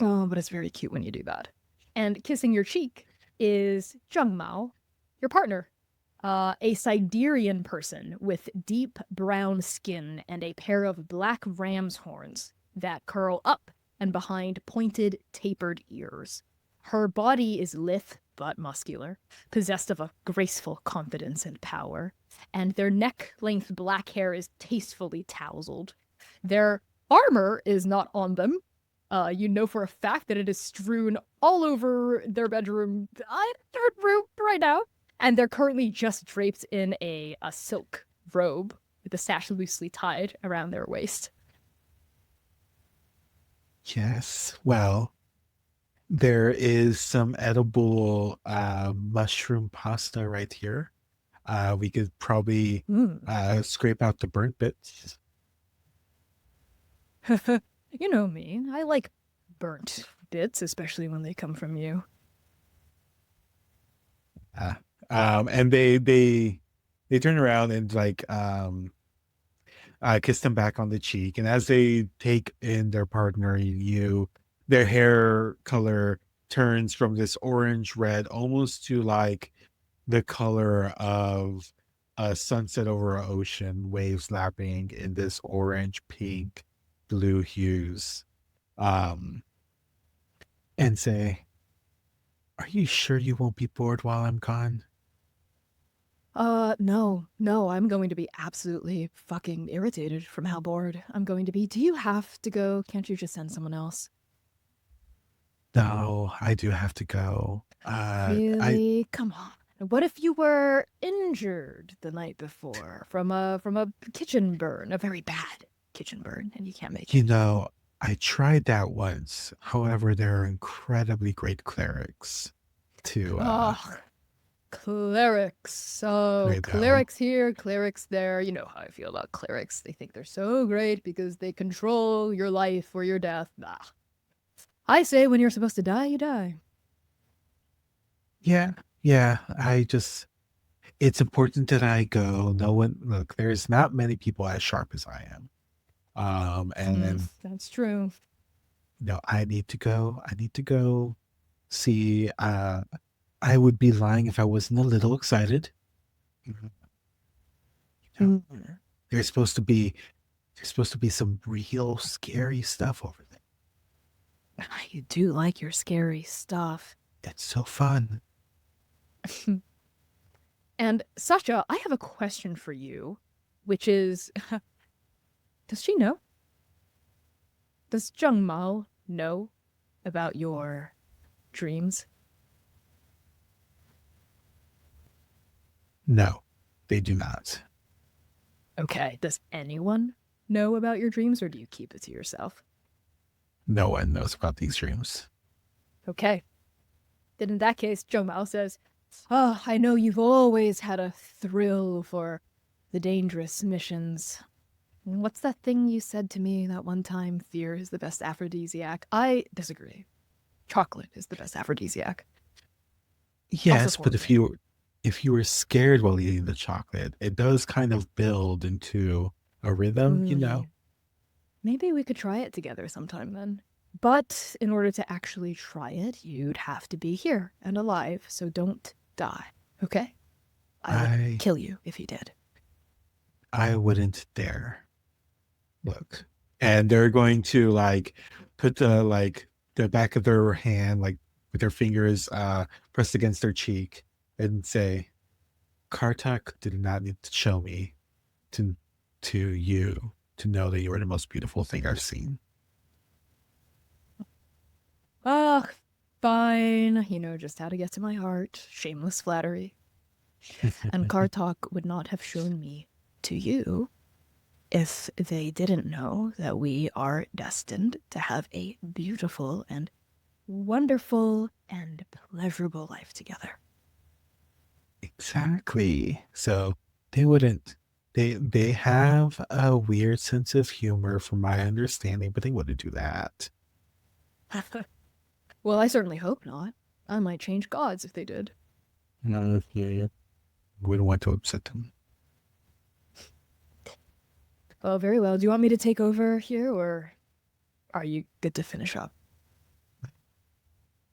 Oh, but it's very cute when you do that. And kissing your cheek is Zheng Mao, your partner. A Siberian person with deep brown skin and a pair of black ram's horns that curl up and behind pointed, tapered ears. Her body is lithe but muscular, possessed of a graceful confidence and power, and their neck-length black hair is tastefully tousled. Their armor is not on them. You know for a fact that it is strewn all over their bedroom, third room right now, and they're currently just draped in a silk robe with the sash loosely tied around their waist. Yes. Well, there is some edible mushroom pasta right here. We could probably scrape out the burnt bits. You know me. I like burnt bits, especially when they come from you. And they turn around and like kiss them back on the cheek. And as they take in their partner, their hair color turns from this orange red almost to like the color of a sunset over an ocean, waves lapping in this orange, pink, blue hues. Um, and say, "Are you sure you won't be bored while I'm gone?" No, I'm going to be absolutely fucking irritated from how bored I'm going to be. Do you have to go? Can't you just send someone else? No, I do have to go. I Really? Come on. What if you were injured the night before from a kitchen burn, a very bad kitchen burn, and you can't make You it? know, I tried that once. However, there are incredibly great clerics to Oh, clerics. So I know. clerics here, clerics there. You know how I feel about clerics. They think they're so great because they control your life or your death. Nah. I say when you're supposed to die, you die. Yeah, yeah. It's important that I go. No one, look, there's not many people as sharp as I am. And That's true. I need to go. I need to go see. I would be lying if I wasn't a little excited. Mhm. You know, Mm. there's supposed to be some real scary stuff over there. You do like your scary stuff. It's so fun. And Sasha, I have a question for you, which is, does she know? Does Zheng Mao know about your dreams? No, they do not. Okay. Does anyone know about your dreams, or do you keep it to yourself? No one knows about these dreams. Okay. Then in that case, Zheng Mao says, "Oh, I know you've always had a thrill for the dangerous missions. What's that thing you said to me that one time? Fear is the best aphrodisiac." I disagree. Chocolate is the best aphrodisiac. Yes, Also but if you were scared while eating the chocolate, it does kind of build into a rhythm, you know? Maybe we could try it together sometime then. But in order to actually try it, you'd have to be here and alive, so don't die, okay? I would I kill you if you did. I wouldn't dare. Look. And they're going to like put the back of their hand like with their fingers pressed against their cheek and say, Kartak did not need to show me to you to know that you are the most beautiful thing I've seen. Ah, fine. You know just how to get to my heart. Shameless flattery. And Kartok would not have shown me to you if they didn't know that we are destined to have a beautiful and wonderful and pleasurable life together. Exactly. So they wouldn't they have a weird sense of humor from my understanding, but they wouldn't do that. Well, I certainly hope not. I might change gods if they did. No, yeah. Wouldn't want to upset them. Oh, very well. Do you want me to take over here, or are you good to finish up?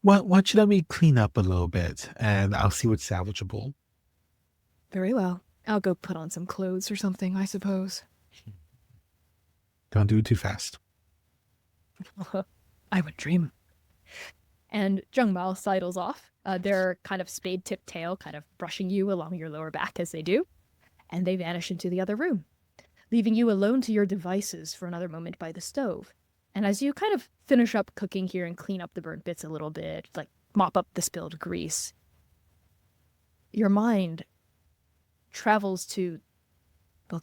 Why don't you let me clean up a little bit and I'll see what's salvageable. Very well. I'll go put on some clothes or something, I suppose. Don't do it too fast. I would dream. And Zheng Mao sidles off, their kind of spade-tip tail kind of brushing you along your lower back as they do, and they vanish into the other room, leaving you alone to your devices for another moment by the stove. And as you kind of finish up cooking here and clean up the burnt bits a little bit, like mop up the spilled grease, your mind travels to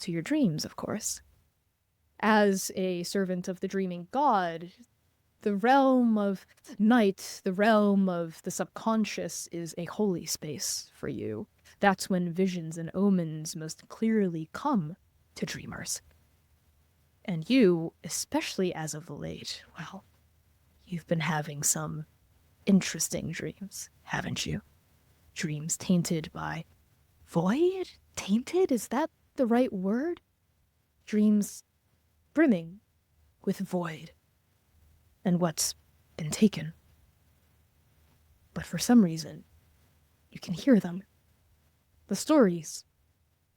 your dreams, of course. As a servant of the dreaming god, the realm of night, the realm of the subconscious is a holy space for you. That's when visions and omens most clearly come to dreamers. And you, especially as of late, well, you've been having some interesting dreams, haven't you? Dreams tainted by void? Tainted? Is that the right word? Dreams brimming with void and what's been taken. But for some reason, you can hear them. The stories,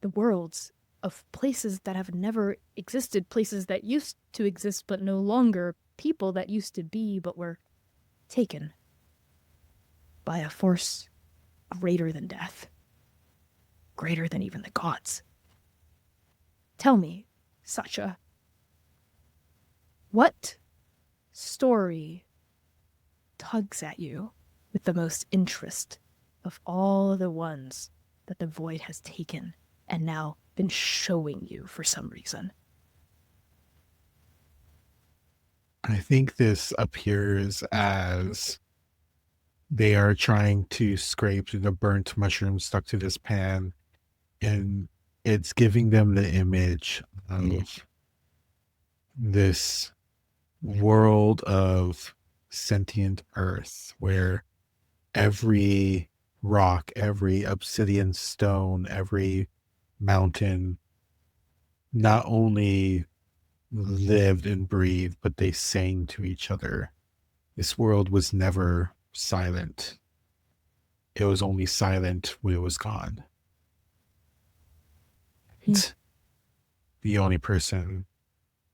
the worlds of places that have never existed, places that used to exist but no longer, people that used to be but were taken by a force greater than death, greater than even the gods. Tell me, Sacha, what story tugs at you with the most interest of all the ones that the void has taken and now been showing you for some reason? I think this appears as they are trying to scrape the burnt mushroom stuck to this pan, and it's giving them the image of this world of sentient earth where every rock, every obsidian stone, every mountain not only lived and breathed, but they sang to each other. This world was never silent. It was only silent when it was gone. And the only person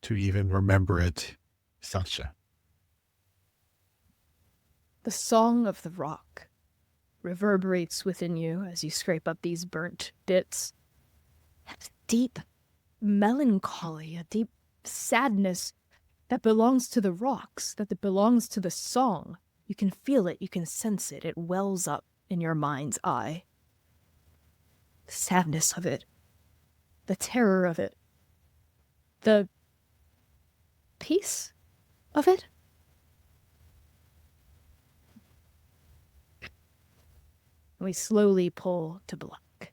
to even remember it is Sasha. The song of the rock reverberates within you as you scrape up these burnt bits. A deep melancholy, a deep sadness that belongs to the rocks, that belongs to the song. You can feel it, you can sense it. It wells up in your mind's eye. The sadness of it, the terror of it, the peace of it. We slowly pull to black.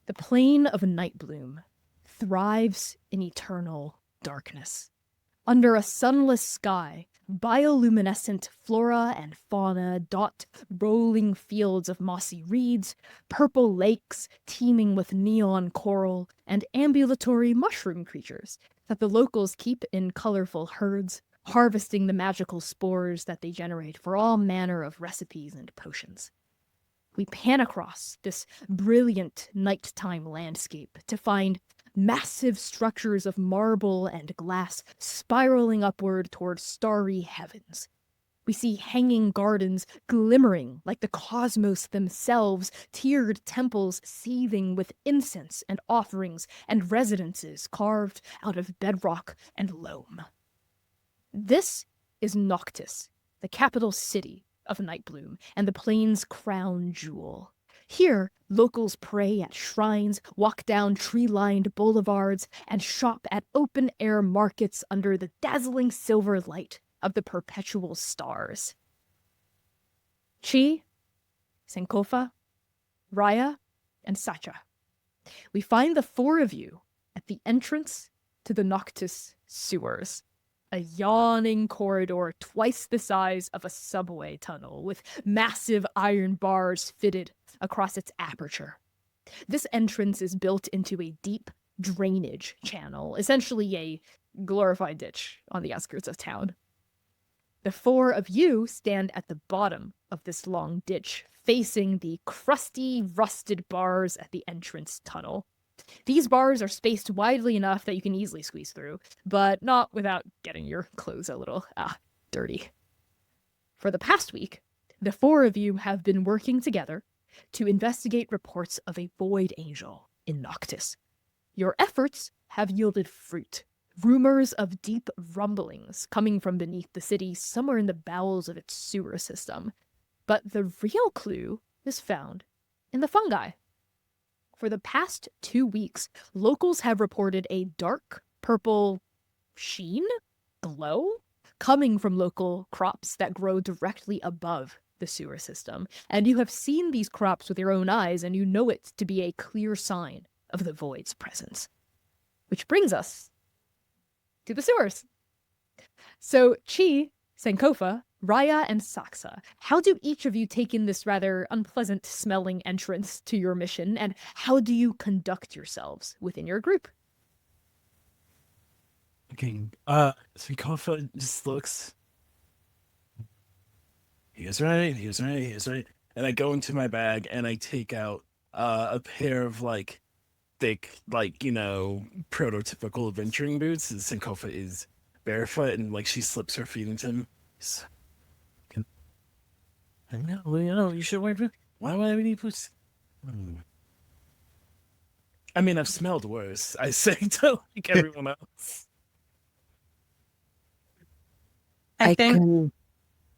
The plane of Nightbloom thrives in eternal darkness. Under a sunless sky, bioluminescent flora and fauna dot rolling fields of mossy reeds, purple lakes teeming with neon coral, and ambulatory mushroom creatures that the locals keep in colorful herds, harvesting the magical spores that they generate for all manner of recipes and potions. We pan across this brilliant nighttime landscape to find massive structures of marble and glass spiraling upward toward starry heavens. We see hanging gardens glimmering like the cosmos themselves, tiered temples seething with incense and offerings, and residences carved out of bedrock and loam. This is Noctis, the capital city of Nightbloom, and the plane's crown jewel. Here, locals pray at shrines, walk down tree-lined boulevards, and shop at open-air markets under the dazzling silver light of the perpetual stars. Chi, Sankofa, Raya, and Sacha. We find the four of you at the entrance to the Noctis sewers. A yawning corridor twice the size of a subway tunnel with massive iron bars fitted across its aperture. This entrance is built into a deep drainage channel, essentially a glorified ditch on the outskirts of town. The four of you stand at the bottom of this long ditch, facing the crusty, rusted bars at the entrance tunnel. These bars are spaced widely enough that you can easily squeeze through, but not without getting your clothes a little, dirty. For the past week, the four of you have been working together to investigate reports of a void angel in Noctis. Your efforts have yielded fruit. Rumors of deep rumblings coming from beneath the city somewhere in the bowels of its sewer system. But the real clue is found in the fungi. For the past 2 weeks, locals have reported a dark purple sheen, glow, coming from local crops that grow directly above the sewer system. And you have seen these crops with your own eyes, and you know it to be a clear sign of the void's presence. Which brings us to the sewers. So Chi, Sankofa, Raya, and Saksa, how do each of you take in this rather unpleasant smelling entrance to your mission, and how do you conduct yourselves within your group? Okay. Sankofa just looks. He was right. He was right. He was right. And I go into my bag and I take out a pair of like thick, like, you know, prototypical adventuring boots. And Sankofa is barefoot and like she slips her feet into him. I know, you should wear boots. Why would I need boots? I mean, I've smelled worse. I say to like everyone else. I think. can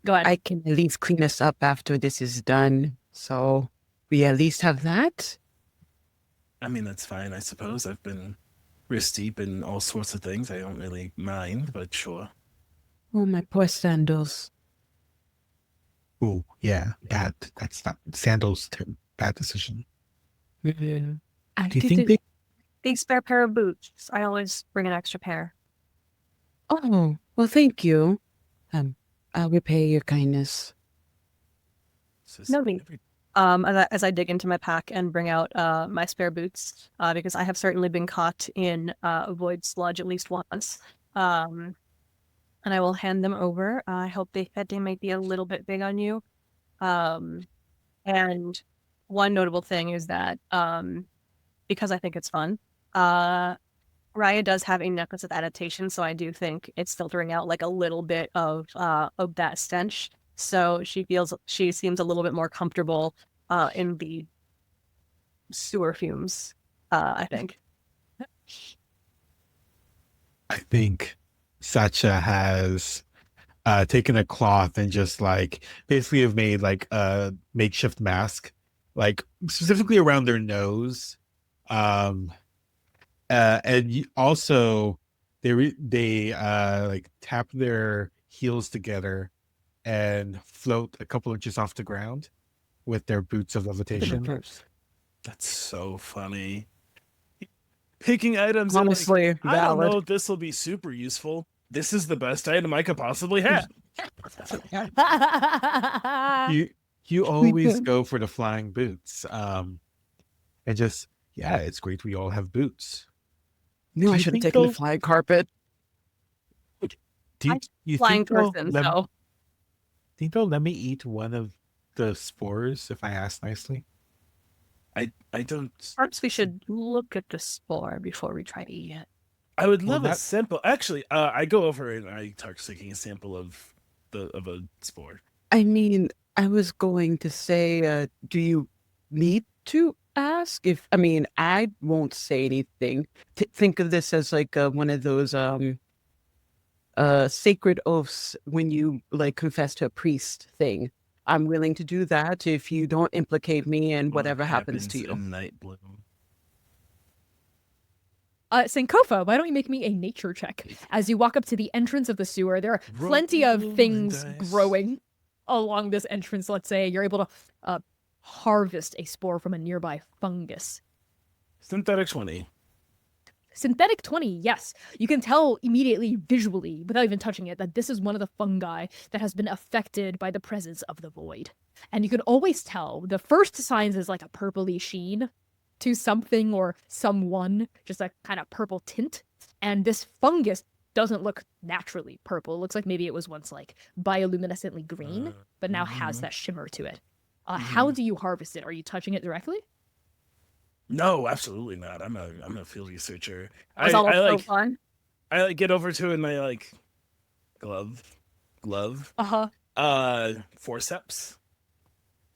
Go ahead. I can at least clean us up after this is done. So we at least have that. I mean, that's fine, I suppose. I've been wrist deep in all sorts of things. I don't really mind, but sure. Oh, my poor sandals. Oh, yeah. Bad. That's not sandals. Bad decision. I Do you didn't- think they? Big spare pair of boots. I always bring an extra pair. Oh, well, thank you. I'll repay your kindness. No need. As I dig into my pack and bring out my spare boots, because I have certainly been caught in void sludge at least once. And I will hand them over. I hope that they might be a little bit big on you. And one notable thing is that because I think it's fun, Raya does have a necklace of adaptation, so I do think it's filtering out like a little bit of that stench. So she seems a little bit more comfortable in the sewer fumes, I think. I think Sacha has taken a cloth and just like basically have made like a makeshift mask, like specifically around their nose. Also they like tap their heels together and float a couple inches off the ground with their boots of levitation. That's so funny. Picking items. and, like, Honestly, I don't valid. know if this will be super useful. This is the best item I could possibly have. You always go for the flying boots. And just yeah, it's great we all have boots. No, I you should have think taken the they'll- flying carpet. Do you Flying think they'll person, let, so think they'll let me eat one of the spores if I ask nicely? I don't. perhaps we should look at the spore before we try to eat it. I would Well, love a that- sample. Actually, I go over and I start taking a sample of a spore. I mean, I was going to say, do you need to ask? I won't say anything. Think of this as like one of those sacred oaths when you like confess to a priest thing. I'm willing to do that if you don't implicate me in What whatever happens to you. in Night Bloom? Sankofa, why don't you make me a nature check? As you walk up to the entrance of the sewer, there are plenty of Rolling things dice. growing along this entrance. Let's say you're able to harvest a spore from a nearby fungus. Synthetic 20. Synthetic 20, yes. You can tell immediately, visually, without even touching it, that this is one of the fungi that has been affected by the presence of the void. And you can always tell, the first signs is like a purpley sheen to something or someone, just a kind of purple tint. And this fungus doesn't look naturally purple. It looks like maybe it was once like bioluminescently green, but now has that shimmer to it. How do you harvest it? Are you touching it directly? No, absolutely not. I'm a field researcher. That was almost so fun. I like get over to it and I like glove, forceps.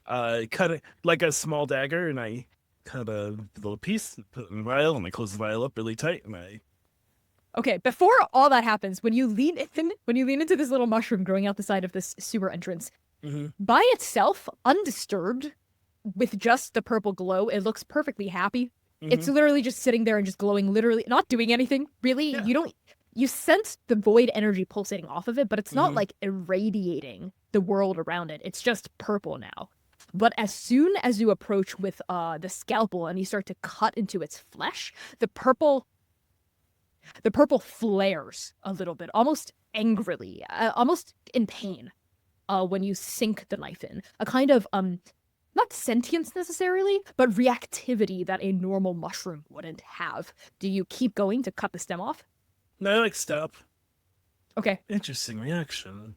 Cut it like a small dagger and I cut a little piece, put it in the vial, and I close the vial up really tight and I Okay, before all that happens, when you lean into this little mushroom growing out the side of this sewer entrance, by itself, undisturbed, with just the purple glow, it looks perfectly happy. It's literally just sitting there and just glowing, literally not doing anything. Really, Yeah. You sense the void energy pulsating off of it, but it's not like irradiating the world around it. It's just purple now. But as soon as you approach with the scalpel and you start to cut into its flesh, the purple The purple flares a little bit, almost angrily, almost in pain, when you sink the knife in. A kind of not sentience necessarily, but reactivity that a normal mushroom wouldn't have. Do you keep going to cut the stem off? No, I like stop. Okay. Interesting reaction.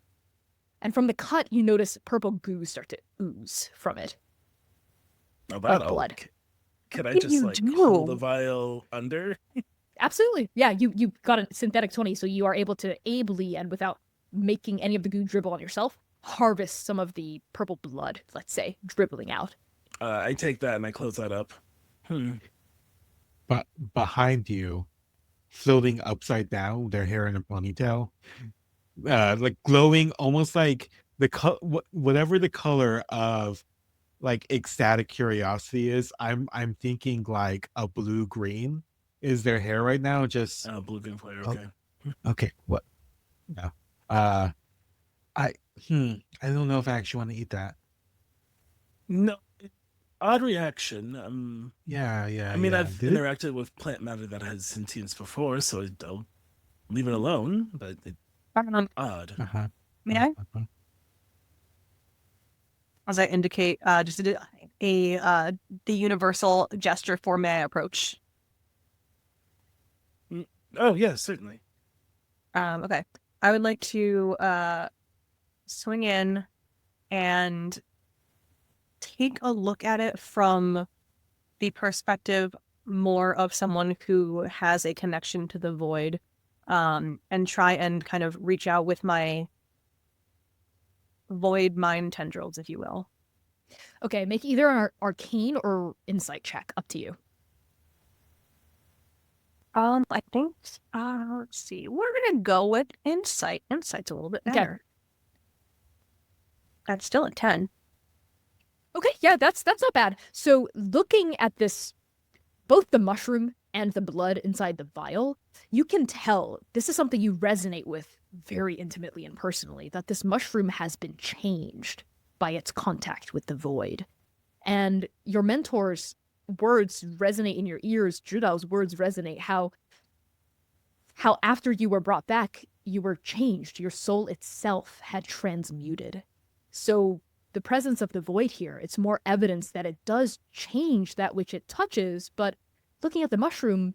And from the cut, you notice purple goo start to ooze from it. Oh, that'll blood. Could I What just you like do? hold the vial under? Absolutely. Yeah, you got a synthetic 20, so you are able to ably and without making any of the goo dribble on yourself, harvest some of the purple blood, let's say, dribbling out. I take that and I close that up. But behind you, floating upside down, their hair in a ponytail, like glowing, almost like whatever the color of like ecstatic curiosity is. I'm thinking like a blue green is their hair right now. Just Blue green flare. Oh. Okay. okay. What? No. I don't know if I actually want to eat that. No, odd reaction. Yeah. I mean, yeah. I've Did it? interacted with plant matter that has sentience before, so I'll leave it alone. But it's odd. Uh-huh. May I? Uh-huh. As I indicate, just the universal gesture for may I approach. Oh yeah, certainly. Okay. I would like to swing in and take a look at it from the perspective more of someone who has a connection to the void, and try and kind of reach out with my void mind tendrils, if you will. Okay, make either an arcane or insight check. Up to you. I think, let's see. We're gonna go with insight. Insight's a little bit Okay. better. That's still a 10. Okay, yeah, that's not bad. So looking at this, both the mushroom and the blood inside the vial, you can tell this is something you resonate with very intimately and personally, that this mushroom has been changed by its contact with the void. And your mentor's words resonate in your ears, Judau's words resonate, how after you were brought back, you were changed. Your soul itself had transmuted. So the presence of the void here, it's more evidence that it does change that which it touches, but looking at the mushroom,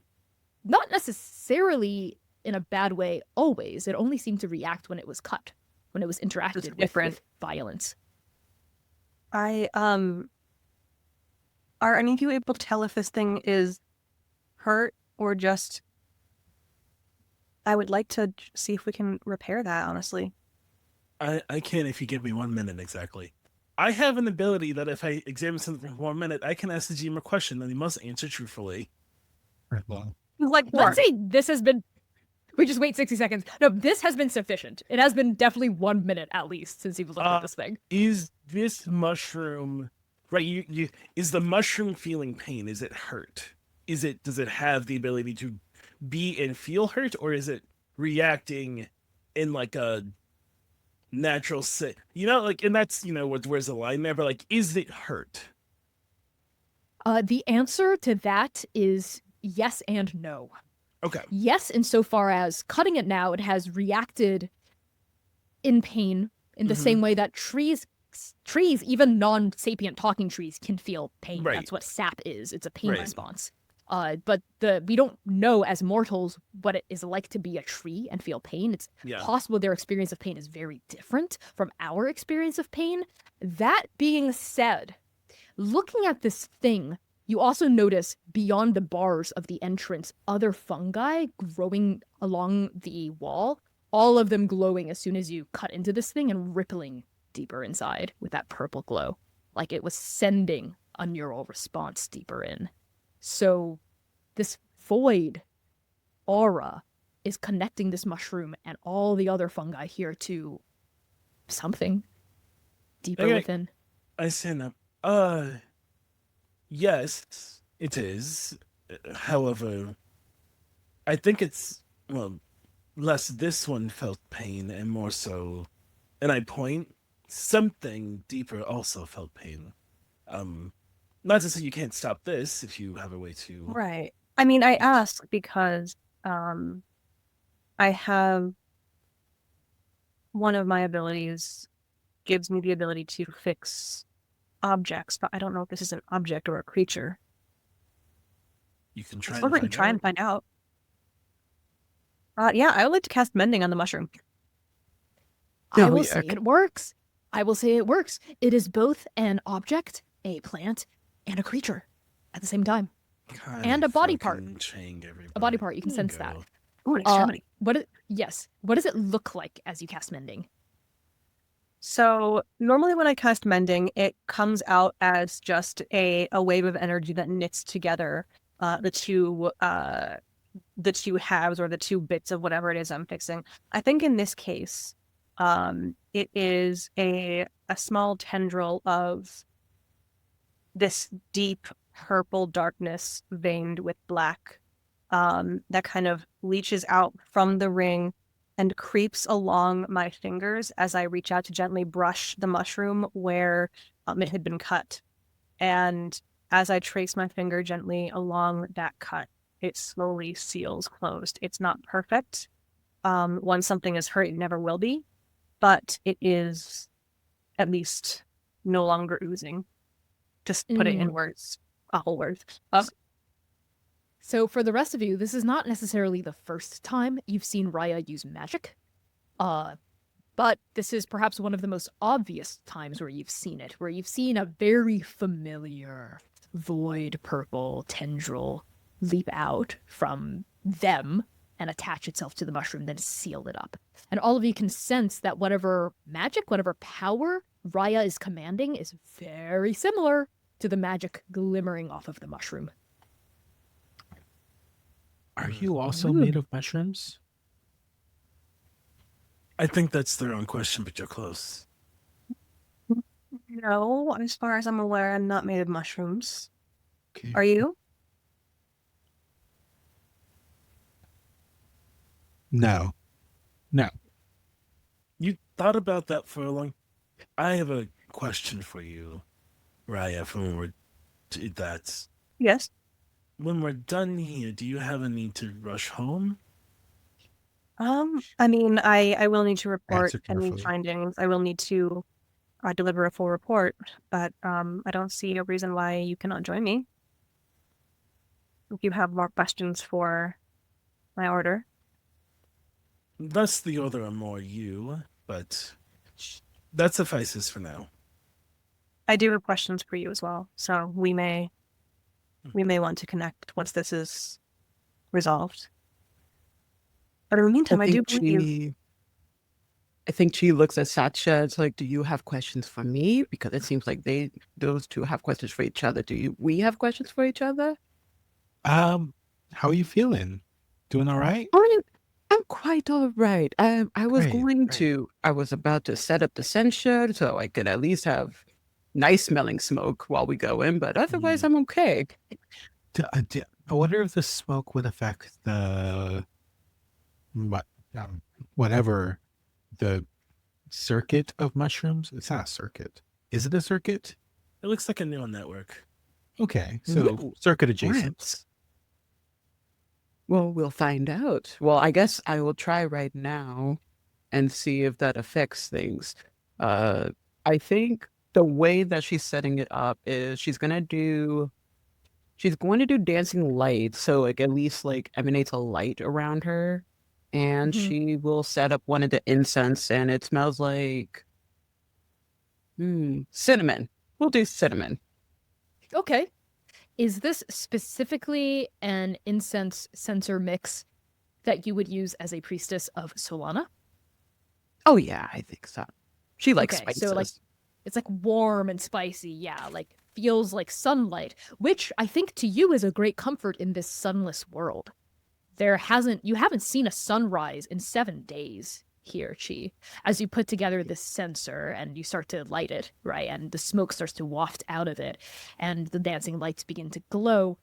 not necessarily in a bad way always. It only seemed to react when it was cut, when it was interacted with violence. Are any of you able to tell if this thing is hurt or just... I would like to see if we can repair that, honestly. I can if you give me 1 minute exactly. I have an ability that if I examine something for 1 minute, I can ask the GM a question and he must answer truthfully. Like, Let's say this has been... We just wait 60 seconds. No, this has been sufficient. It has been definitely 1 minute at least since you've looked at this thing. Is this mushroom... Right, you is the mushroom feeling pain? Is it hurt? Does it have the ability to be and feel hurt, or is it reacting in like a natural set? Like, and that's, where's the line there, but like, is it hurt? The answer to that is yes and no. Okay. Yes, insofar as cutting it now, it has reacted in pain in the same way that trees, even non-sapient talking trees, can feel pain. Right. That's what sap is. It's a pain Right. response. But we don't know as mortals what it is like to be a tree and feel pain. It's possible their experience of pain is very different from our experience of pain. That being said, looking at this thing, you also notice beyond the bars of the entrance, other fungi growing along the wall, all of them glowing as soon as you cut into this thing and rippling deeper inside with that purple glow, like it was sending a neural response deeper in. So this void aura is connecting this mushroom and all the other fungi here to something deeper within. I stand up. Yes, it is. However, I think it's, less this one felt pain and more so, and I point, something deeper also felt pain. Not to say you can't stop this if you have a way to... Right. I mean, I ask because I have one of my abilities gives me the ability to fix objects, but I don't know if this is an object or a creature. You can I try suppose and we can find try out. and find out. Yeah, I would like to cast Mending on the mushroom. I Oh, will yeah, say it works. I will say it works. It is both an object, a plant, and a creature at the same time. And a body part. A body part, you can sense that. Ooh, an extremity. Yes. What does it look like as you cast Mending? So normally when I cast Mending, it comes out as just a wave of energy that knits together the two halves or the two bits of whatever it is I'm fixing. I think in this case, it is a small tendril of this deep purple darkness veined with black that kind of leaches out from the ring and creeps along my fingers as I reach out to gently brush the mushroom where it had been cut. And as I trace my finger gently along that cut, it slowly seals closed. It's not perfect. Once something is hurt, it never will be, but it is at least no longer oozing. Just put it in words, awful words. So for the rest of you, this is not necessarily the first time you've seen Raya use magic. But this is perhaps one of the most obvious times where you've seen it, where you've seen a very familiar void purple tendril leap out from them and attach itself to the mushroom, then seal it up. And all of you can sense that whatever magic, whatever power Raya is commanding is very similar to the magic glimmering off of the mushroom. Are you also made of mushrooms? I think that's the wrong question, but you're close. No, as far as I'm aware, I'm not made of mushrooms. Okay. Are you? No. No. You thought about that for a long. I have a question for you, Raya. Yes. When we're done here, do you have a need to rush home? I mean, I will need to report Answer any carefully. findings. I will need to deliver a full report, but I don't see a reason why you cannot join me. If you have more questions for my order. Thus the order are more you, but that suffices for now. I do have questions for you as well, so we may want to connect once this is resolved. But in the meantime, I do believe I think she looks at Satcha. It's like, do you have questions for me? Because it seems like those two have questions for each other. We have questions for each other? How are you feeling? Doing all right? I'm quite all right. I was about to set up the censer so I could at least have nice smelling smoke while we go in, but otherwise I'm okay. I wonder if the smoke would affect whatever the circuit of mushrooms. It's not a circuit. Is it a circuit? It looks like a neural network. Okay, so circuit adjacent. Well, we'll find out. Well, I guess I will try right now and see if that affects things. I think the way that she's setting it up is she's going to do dancing light, so like at least like emanates a light around her, and she will set up one of the incense, and it smells like cinnamon. We'll do cinnamon. Okay. Is this specifically an incense censer mix that you would use as a priestess of Solana? Oh yeah, I think so. She likes Okay, spices. so like it's like warm and spicy, yeah, like feels like sunlight, which I think to you is a great comfort in this sunless world. You haven't seen a sunrise in 7 days here, Chi. As you put together this censer and you start to light it, right, and the smoke starts to waft out of it, and the dancing lights begin to glow,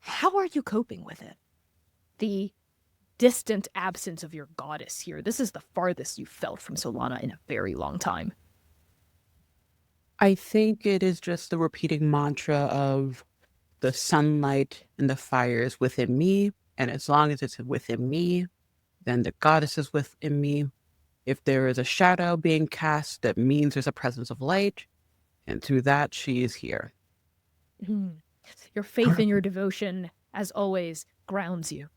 how are you coping with it? The distant absence of your goddess here. This is the farthest you've felt from Solana in a very long time. I think it is just the repeating mantra of the sunlight and the fires within me And as long as it's within me, then the goddess is within me. If there is a shadow being cast, that means there's a presence of light. And through that, she is here. Your faith and your devotion, as always, grounds you.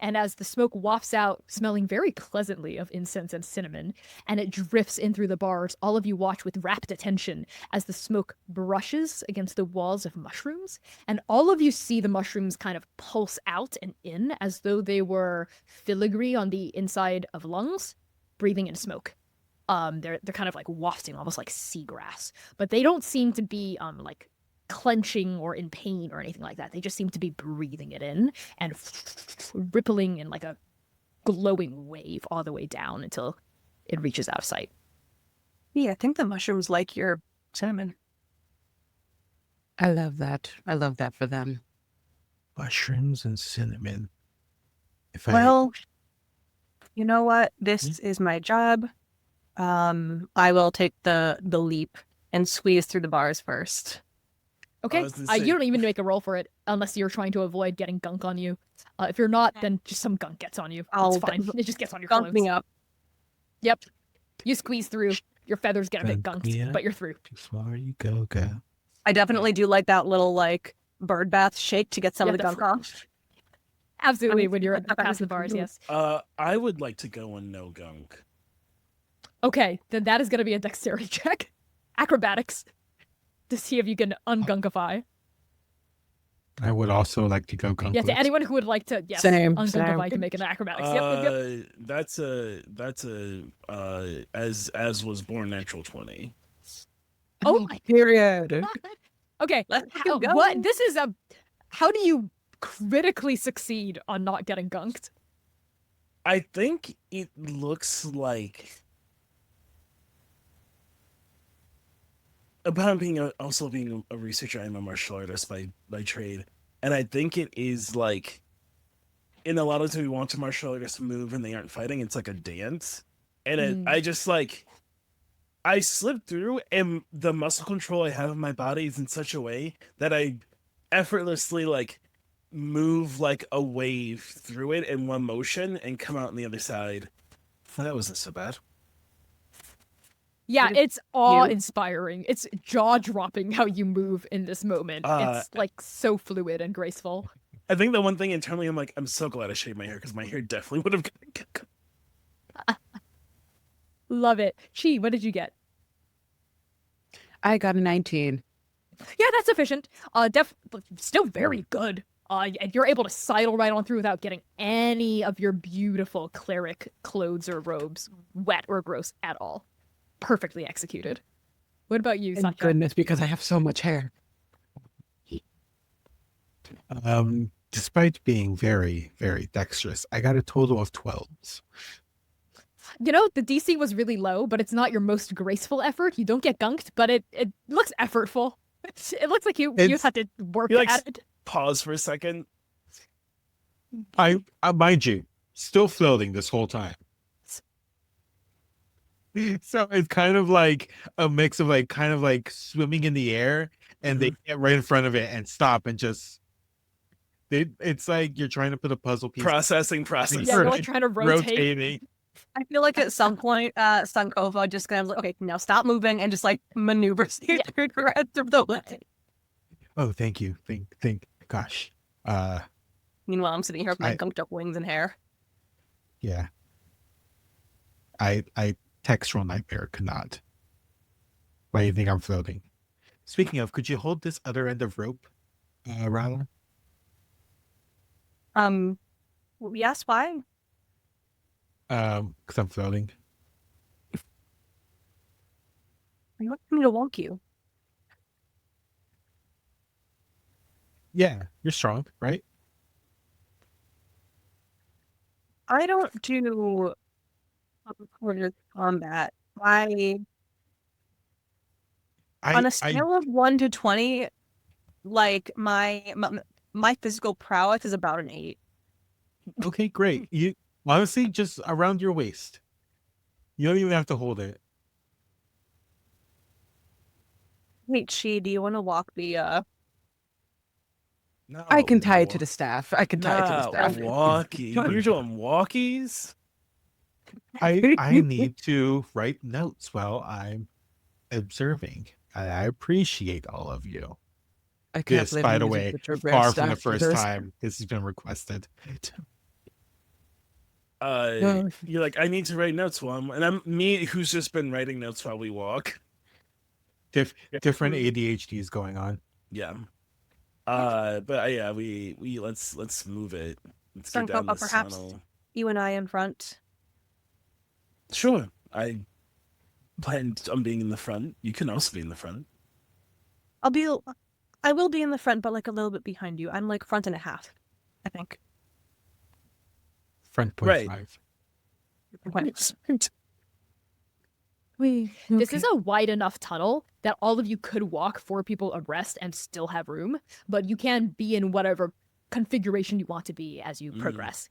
And as the smoke wafts out, smelling very pleasantly of incense and cinnamon, and it drifts in through the bars, all of you watch with rapt attention as the smoke brushes against the walls of mushrooms, and all of you see the mushrooms kind of pulse out and in as though they were filigree on the inside of lungs, breathing in smoke. They're kind of like wafting, almost like seagrass, but they don't seem to be like clenching or in pain or anything like that. They just seem to be breathing it in and rippling in like a glowing wave all the way down until it reaches out of sight. Yeah, I think the mushrooms like your cinnamon. I love that. I love that for them. Mushrooms and cinnamon. Well, you know what? This is my job. I will take the leap and squeeze through the bars first. Okay, was gonna say- you don't even make a roll for it unless you're trying to avoid getting gunk on you. If you're not, then just some gunk gets on you. I'll It's fine. It just gets on your Gunk clothes. me up. Yep. You squeeze through. Your feathers get a bit Gunk gunked, me up. but you're through. Too far you go. I definitely do like that little like bird bath shake to get some Yeah, of the the gunk off. Absolutely, when you're I thought that past was the bars, cool. yes. I would like to go on no gunk. Okay, then that is going to be a dexterity check. Acrobatics. To see if you can ungunkify. I would also like to go gunkless. Yeah, to anyone who would like to, yes, Same. ungunkify can make an acrobatics. Yep. That's a as was born natural 20. Oh, Period. okay. Let's go. What? This is how do you critically succeed on not getting gunked? I think it looks like upon being also being a researcher, I'm a martial artist by trade, and I think it is like in a lot of times we watch a martial artist move and they aren't fighting. It's like a dance, and I just like I slip through, and the muscle control I have of my body is in such a way that I effortlessly like move like a wave through it in one motion and come out on the other side. Well, that wasn't so bad. Yeah, What is it's awe-inspiring. It's jaw-dropping how you move in this moment. It's like so fluid and graceful. I think the one thing internally, I'm like, I'm so glad I shaved my hair because my hair definitely would have. Love it. Chi, what did you get? I got a 19. Yeah, that's sufficient. Still very good. And you're able to sidle right on through without getting any of your beautiful cleric clothes or robes wet or gross at all. Perfectly executed. What about you, Thank Satya? goodness, because I have so much hair. Despite being very, very dexterous, I got a total of 12s. You know, the DC was really low, but it's not your most graceful effort. You don't get gunked, but it looks effortful. It looks like you had to work You, like, at it. Pause for a second. I mind you, still floating this whole time. So it's kind of like a mix of like kind of like swimming in the air, and they get right in front of it and stop and just. It's like you're trying to put a puzzle piece. Processing. Yeah, you're like trying to rotate. Rotating. I feel like at some point, Sunkova just kind of like, okay, now stop moving and just like maneuvers you through the way. Oh, thank you. Think. Gosh. Meanwhile, I'm sitting here with my I- gunked up wings and hair. Yeah. I textural nightmare could not. Why do you think I'm floating? Speaking of, could you hold this other end of rope, Rana? Yes, why? Because I'm floating. You want me to walk you? Yeah, you're strong, right? I don't do quarter combat. On a scale of 1 to 20, like my physical prowess is about an 8. Okay, great. You honestly just around your waist. You don't even have to hold it. Wait, Chi, do you want to walk the No, I can tie it to the staff. I can tie it to the no, staff. walkie. You're doing walkies? I need to write notes while I'm observing. I appreciate all of you. I can't This, believe by I'm the using way, retrograde far from the staff for first this. time this has been requested. No. You're like, I need to write notes while and I'm me who's just been writing notes while we walk. Different ADHD is going on. Yeah. But yeah, we let's move it. Let's get down Suncopa, this perhaps tunnel. you and I in front. Sure. I planned on being in the front. You can also be in the front. I will be in the front, but like a little bit behind you. I'm like front and a half, I think. Front point Right. 5. This is a wide enough tunnel that all of you could walk 4 people abreast and still have room, but you can be in whatever configuration you want to be as you progress.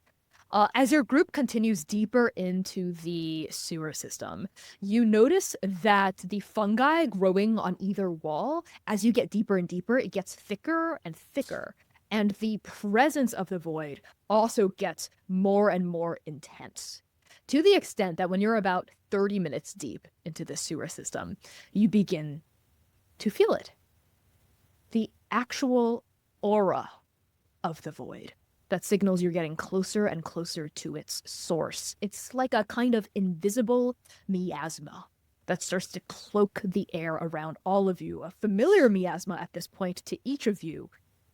As your group continues deeper into the sewer system, you notice that the fungi growing on either wall, as you get deeper and deeper, it gets thicker and thicker. And the presence of the void also gets more and more intense. To the extent that when you're about 30 minutes deep into the sewer system, you begin to feel it. The actual aura of the void that signals you're getting closer and closer to its source. It's like a kind of invisible miasma that starts to cloak the air around all of you, a familiar miasma at this point to each of you,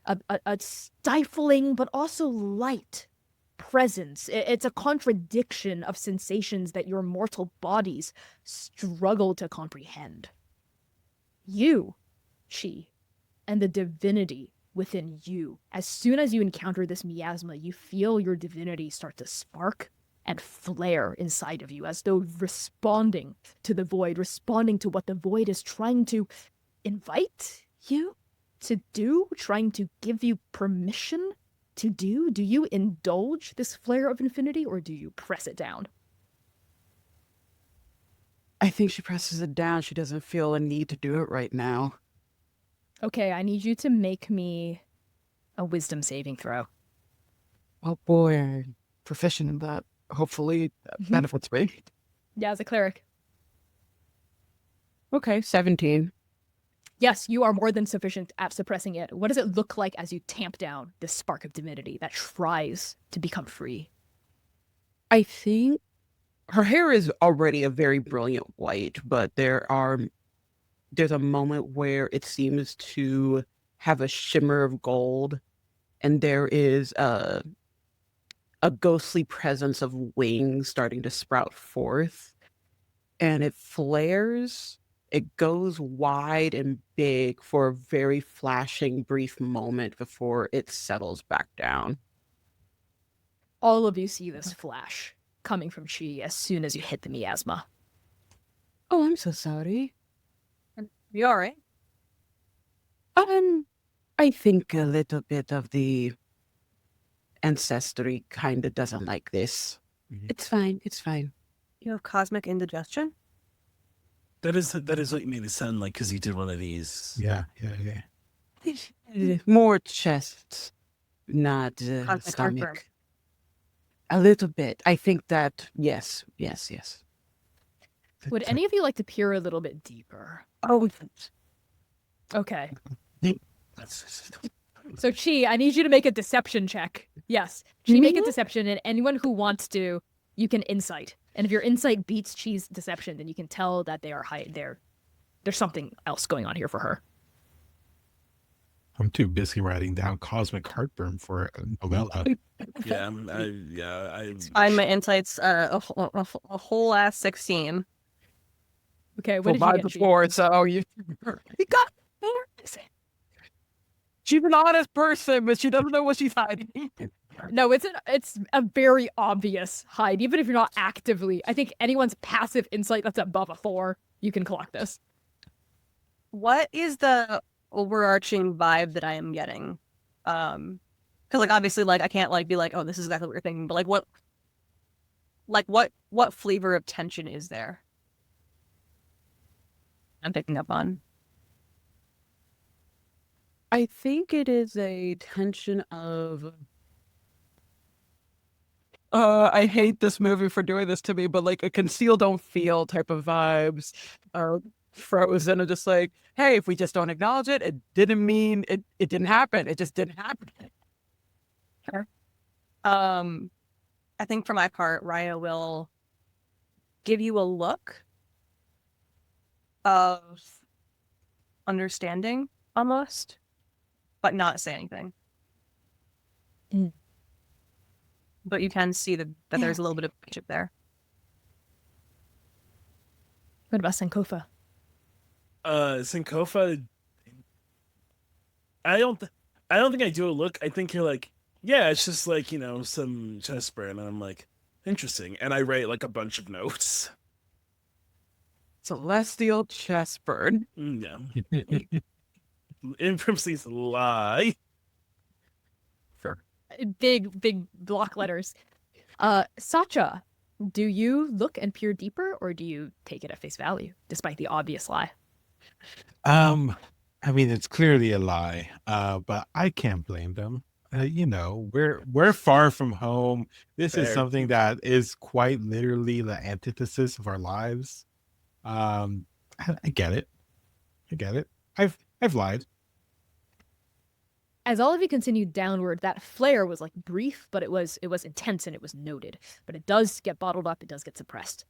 a stifling but also light presence. It's a contradiction of sensations that your mortal bodies struggle to comprehend. You, Chi, and the divinity within you. As soon as you encounter this miasma, you feel your divinity start to spark and flare inside of you, as though responding to the void, responding to what the void is trying to invite you to do, trying to give you permission to do. Do you indulge this flare of infinity, or do you press it down? I think she presses it down. She doesn't feel a need to do it right now. Okay, I need you to make me a wisdom saving throw. Oh boy, I'm proficient in that. Hopefully that benefits me. Yeah, as a cleric. Okay, 17. Yes, you are more than sufficient at suppressing it. What does it look like as you tamp down this spark of divinity that tries to become free? I think her hair is already a very brilliant white, but there's a moment where it seems to have a shimmer of gold, and there is a ghostly presence of wings starting to sprout forth, and it flares. It goes wide and big for a very flashing, brief moment before it settles back down. All of you see this flash coming from Chi as soon as you hit the miasma. Oh, I'm so sorry. You all right? I think a little bit of the ancestry kind of doesn't like this. Mhm. It's fine. It's fine. You have cosmic indigestion? That is what you made it sound like because you did one of these. Yeah. More chest, not Cosmic stomach. heartburn. A little bit. I think that, yes. Would any of you like to peer a little bit deeper? Oh, Okay. So Chi, I need you to make a deception check. Yes. Chi, make a deception, and anyone who wants to, you can insight. And if your insight beats Chi's deception, then you can tell that they are there's something else going on here for her. I'm too busy writing down cosmic heartburn for a novella. Yeah, My insights a whole ass 16. Okay, what did you by get, Chi? before, so you got she's an honest person, but she doesn't know what she's hiding. No, it's a very obvious hide, even if you're not actively. I think anyone's passive insight that's above a 4, you can clock this. What is the overarching vibe that I am getting? Because like obviously like I can't like be like, oh, this is exactly what you're thinking, but what flavor of tension is there? I'm picking up on. I think it is a tension of I hate this movie for doing this to me, but like a conceal don't feel type of vibes are frozen and just like, hey, if we just don't acknowledge it, it didn't mean it didn't happen. It just didn't happen. Sure. I think for my part, Raya will give you a look of understanding almost, but not say anything. Mm. But you can see that there's a little bit of friendship there. What about Sankofa? Sankofa, I don't think I do a look. I think you're like, yeah, it's just like, some chest burn, and I'm like, interesting. And I write like a bunch of notes. Celestial chest burn. Yeah. Infamous lie. Sure. Big block letters. Sacha, do you look and peer deeper, or do you take it at face value, despite the obvious lie? I mean, it's clearly a lie, but I can't blame them. We're far from home. This is Fair. something that is quite literally the antithesis of our lives. I get it. I've lied. As all of you continued downward, that flare was like brief, but it was intense and it was noted. But it does get bottled up, it does get suppressed.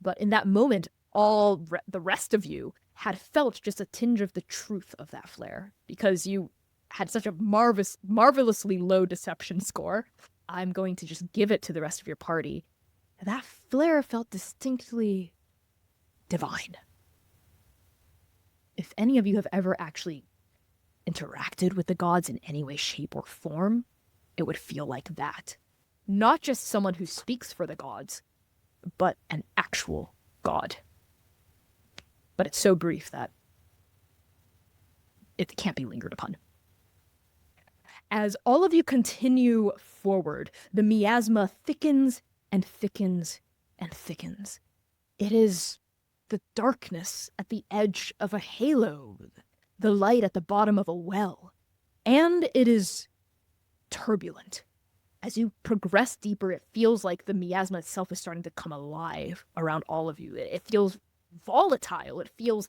But in that moment, the rest of you had felt just a tinge of the truth of that flare, because you had such a marvelously low deception score. I'm going to just give it to the rest of your party. That flare felt distinctly divine. If any of you have ever actually interacted with the gods in any way, shape, or form, it would feel like that. Not just someone who speaks for the gods, but an actual god. But it's so brief that it can't be lingered upon. As all of you continue forward, the miasma thickens and thickens and thickens. It is the darkness at the edge of a halo, the light at the bottom of a well, and it is turbulent. As you progress deeper, it feels like the miasma itself is starting to come alive around all of you. It feels volatile. It feels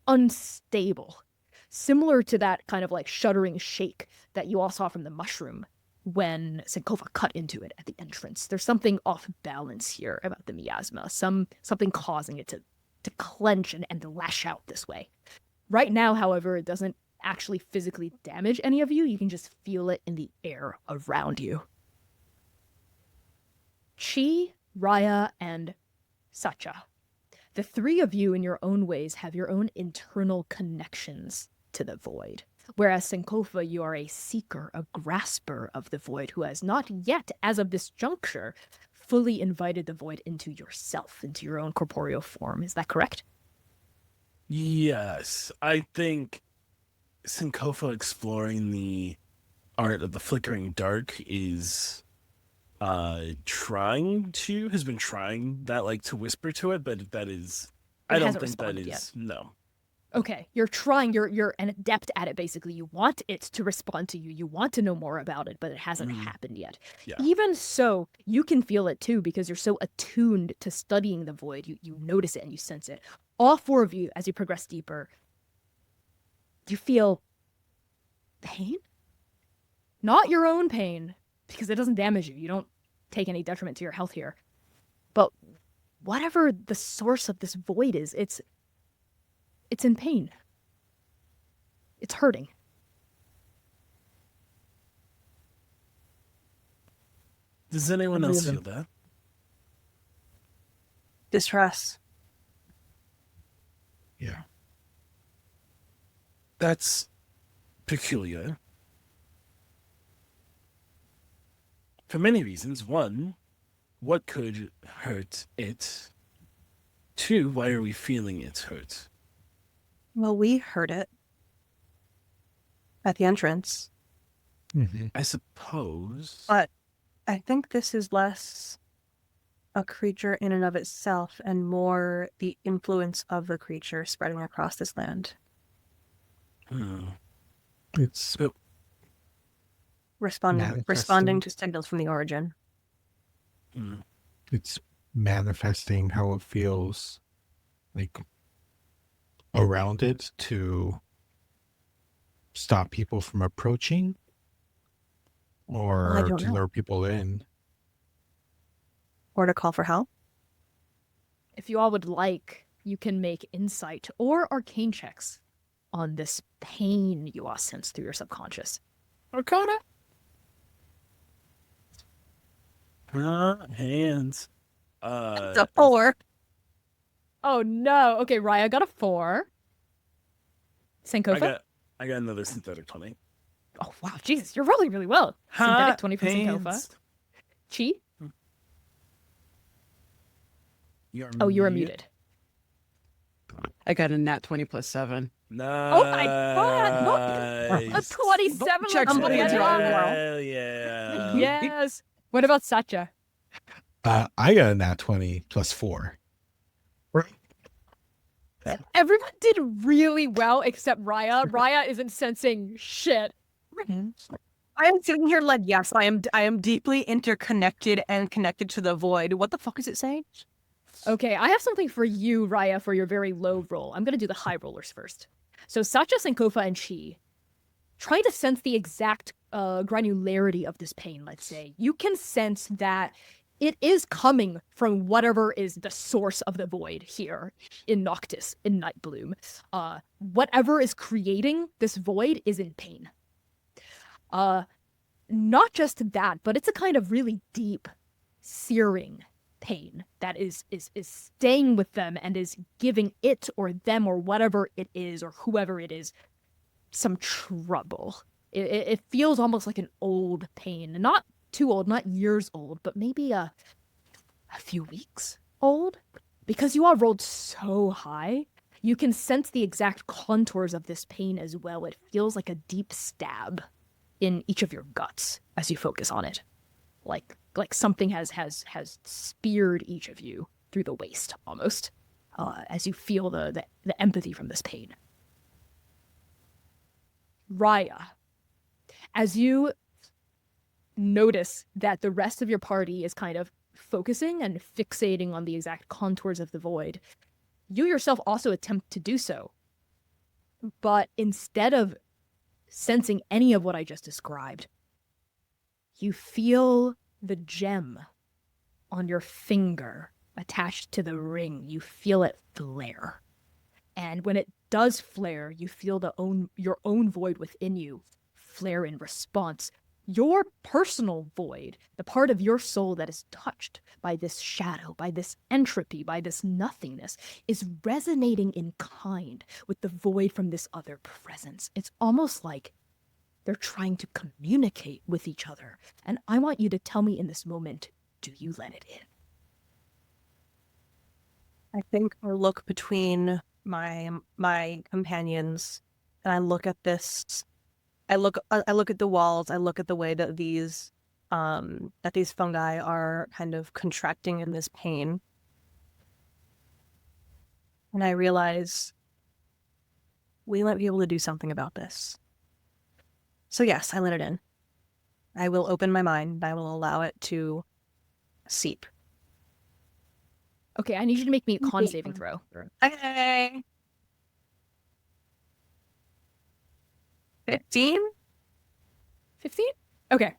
unstable. Similar to that kind of like shuddering shake that you all saw from the mushroom when Sankofa cut into it at the entrance. There's something off balance here about the miasma, something causing it to clench and lash out this way. Right now, however, it doesn't actually physically damage any of you. You can just feel it in the air around you. Chi, Raya, and Sacha. The three of you in your own ways have your own internal connections to the void. Whereas Sankofa, you are a seeker, a grasper of the void who has not yet, as of this juncture, fully invited the void into yourself, into your own corporeal form. Is that correct? Yes, I think Sankofa exploring the art of the flickering dark is has been trying that, like, to whisper to it, but that is, I don't think that is yet. No. Okay, you're trying, you're an adept at it, basically. You want it to respond to you. You want to know more about it, but it hasn't happened yet. Yeah. Even so, you can feel it too, because you're so attuned to studying the void. You notice it and you sense it. All four of you, as you progress deeper, you feel pain? Not your own pain, because it doesn't damage you. You don't take any detriment to your health here. But whatever the source of this void is, it's in pain. It's hurting. Does anyone else feel that? Distress. Yeah. That's peculiar. For many reasons. One, what could hurt it? Two, why are we feeling it hurt? Well, we heard it at the entrance. Mm-hmm. I suppose. But I think this is less a creature in and of itself and more the influence of the creature spreading across this land. It's Responding Manifesting. to signals from the origin. it's manifesting how it feels like around it to stop people from approaching I or don't to know. lure people in. Or to call for help. If you all would like, you can make insight or arcane checks on this pain you all sense through your subconscious. Arcana. Hands. It's a 4. Oh no. Okay, Raya got a 4. Sankofa? I got another synthetic 20. Oh wow, Jesus, you're rolling really well. Synthetic Hot 20 from Sankofa. hands. Chi? You're Oh, you are muted. I got a nat 20 plus 7. Nice. Oh my god! A 27 Check looks somebody good. into our world. Hell yeah. Yes. What about Satya? I got a nat 20 plus 4. Everyone did really well except Raya. Raya isn't sensing shit. I am sitting here like, yes, I am deeply interconnected and connected to the void. What the fuck is it saying? Okay, I have something for you, Raya, for your very low roll. I'm going to do the high rollers first. So Satya, Sankofa, and Chi, try to sense the exact granularity of this pain, let's say. You can sense that it is coming from whatever is the source of the void here in Noctis, in Nightbloom. Whatever is creating this void is in pain. Not just that, but it's a kind of really deep, searing pain that is staying with them and is giving it or them or whatever it is or whoever it is some trouble. It feels almost like an old pain. Not too old, not years old, but maybe a few weeks old. Because you all rolled so high, you can sense the exact contours of this pain as well. It feels like a deep stab in each of your guts as you focus on it. Like something has speared each of you through the waist, almost, as you feel the empathy from this pain. Raya, as you notice that the rest of your party is kind of focusing and fixating on the exact contours of the void, you yourself also attempt to do so. But instead of sensing any of what I just described, you feel the gem on your finger attached to the ring. You feel it flare. And when it does flare, you feel your own void within you flare in response. Your personal void, the part of your soul that is touched by this shadow, by this entropy, by this nothingness, is resonating in kind with the void from this other presence. It's almost like they're trying to communicate with each other. And I want you to tell me in this moment, do you let it in? I think I look between my companions and I look at this. I look at the walls. I look at the way that these fungi are kind of contracting in this pain. And I realize we might be able to do something about this. So yes, I let it in. I will open my mind. I will allow it to seep. Okay, I need you to make me a con saving throw. Okay. 15? 15? Okay.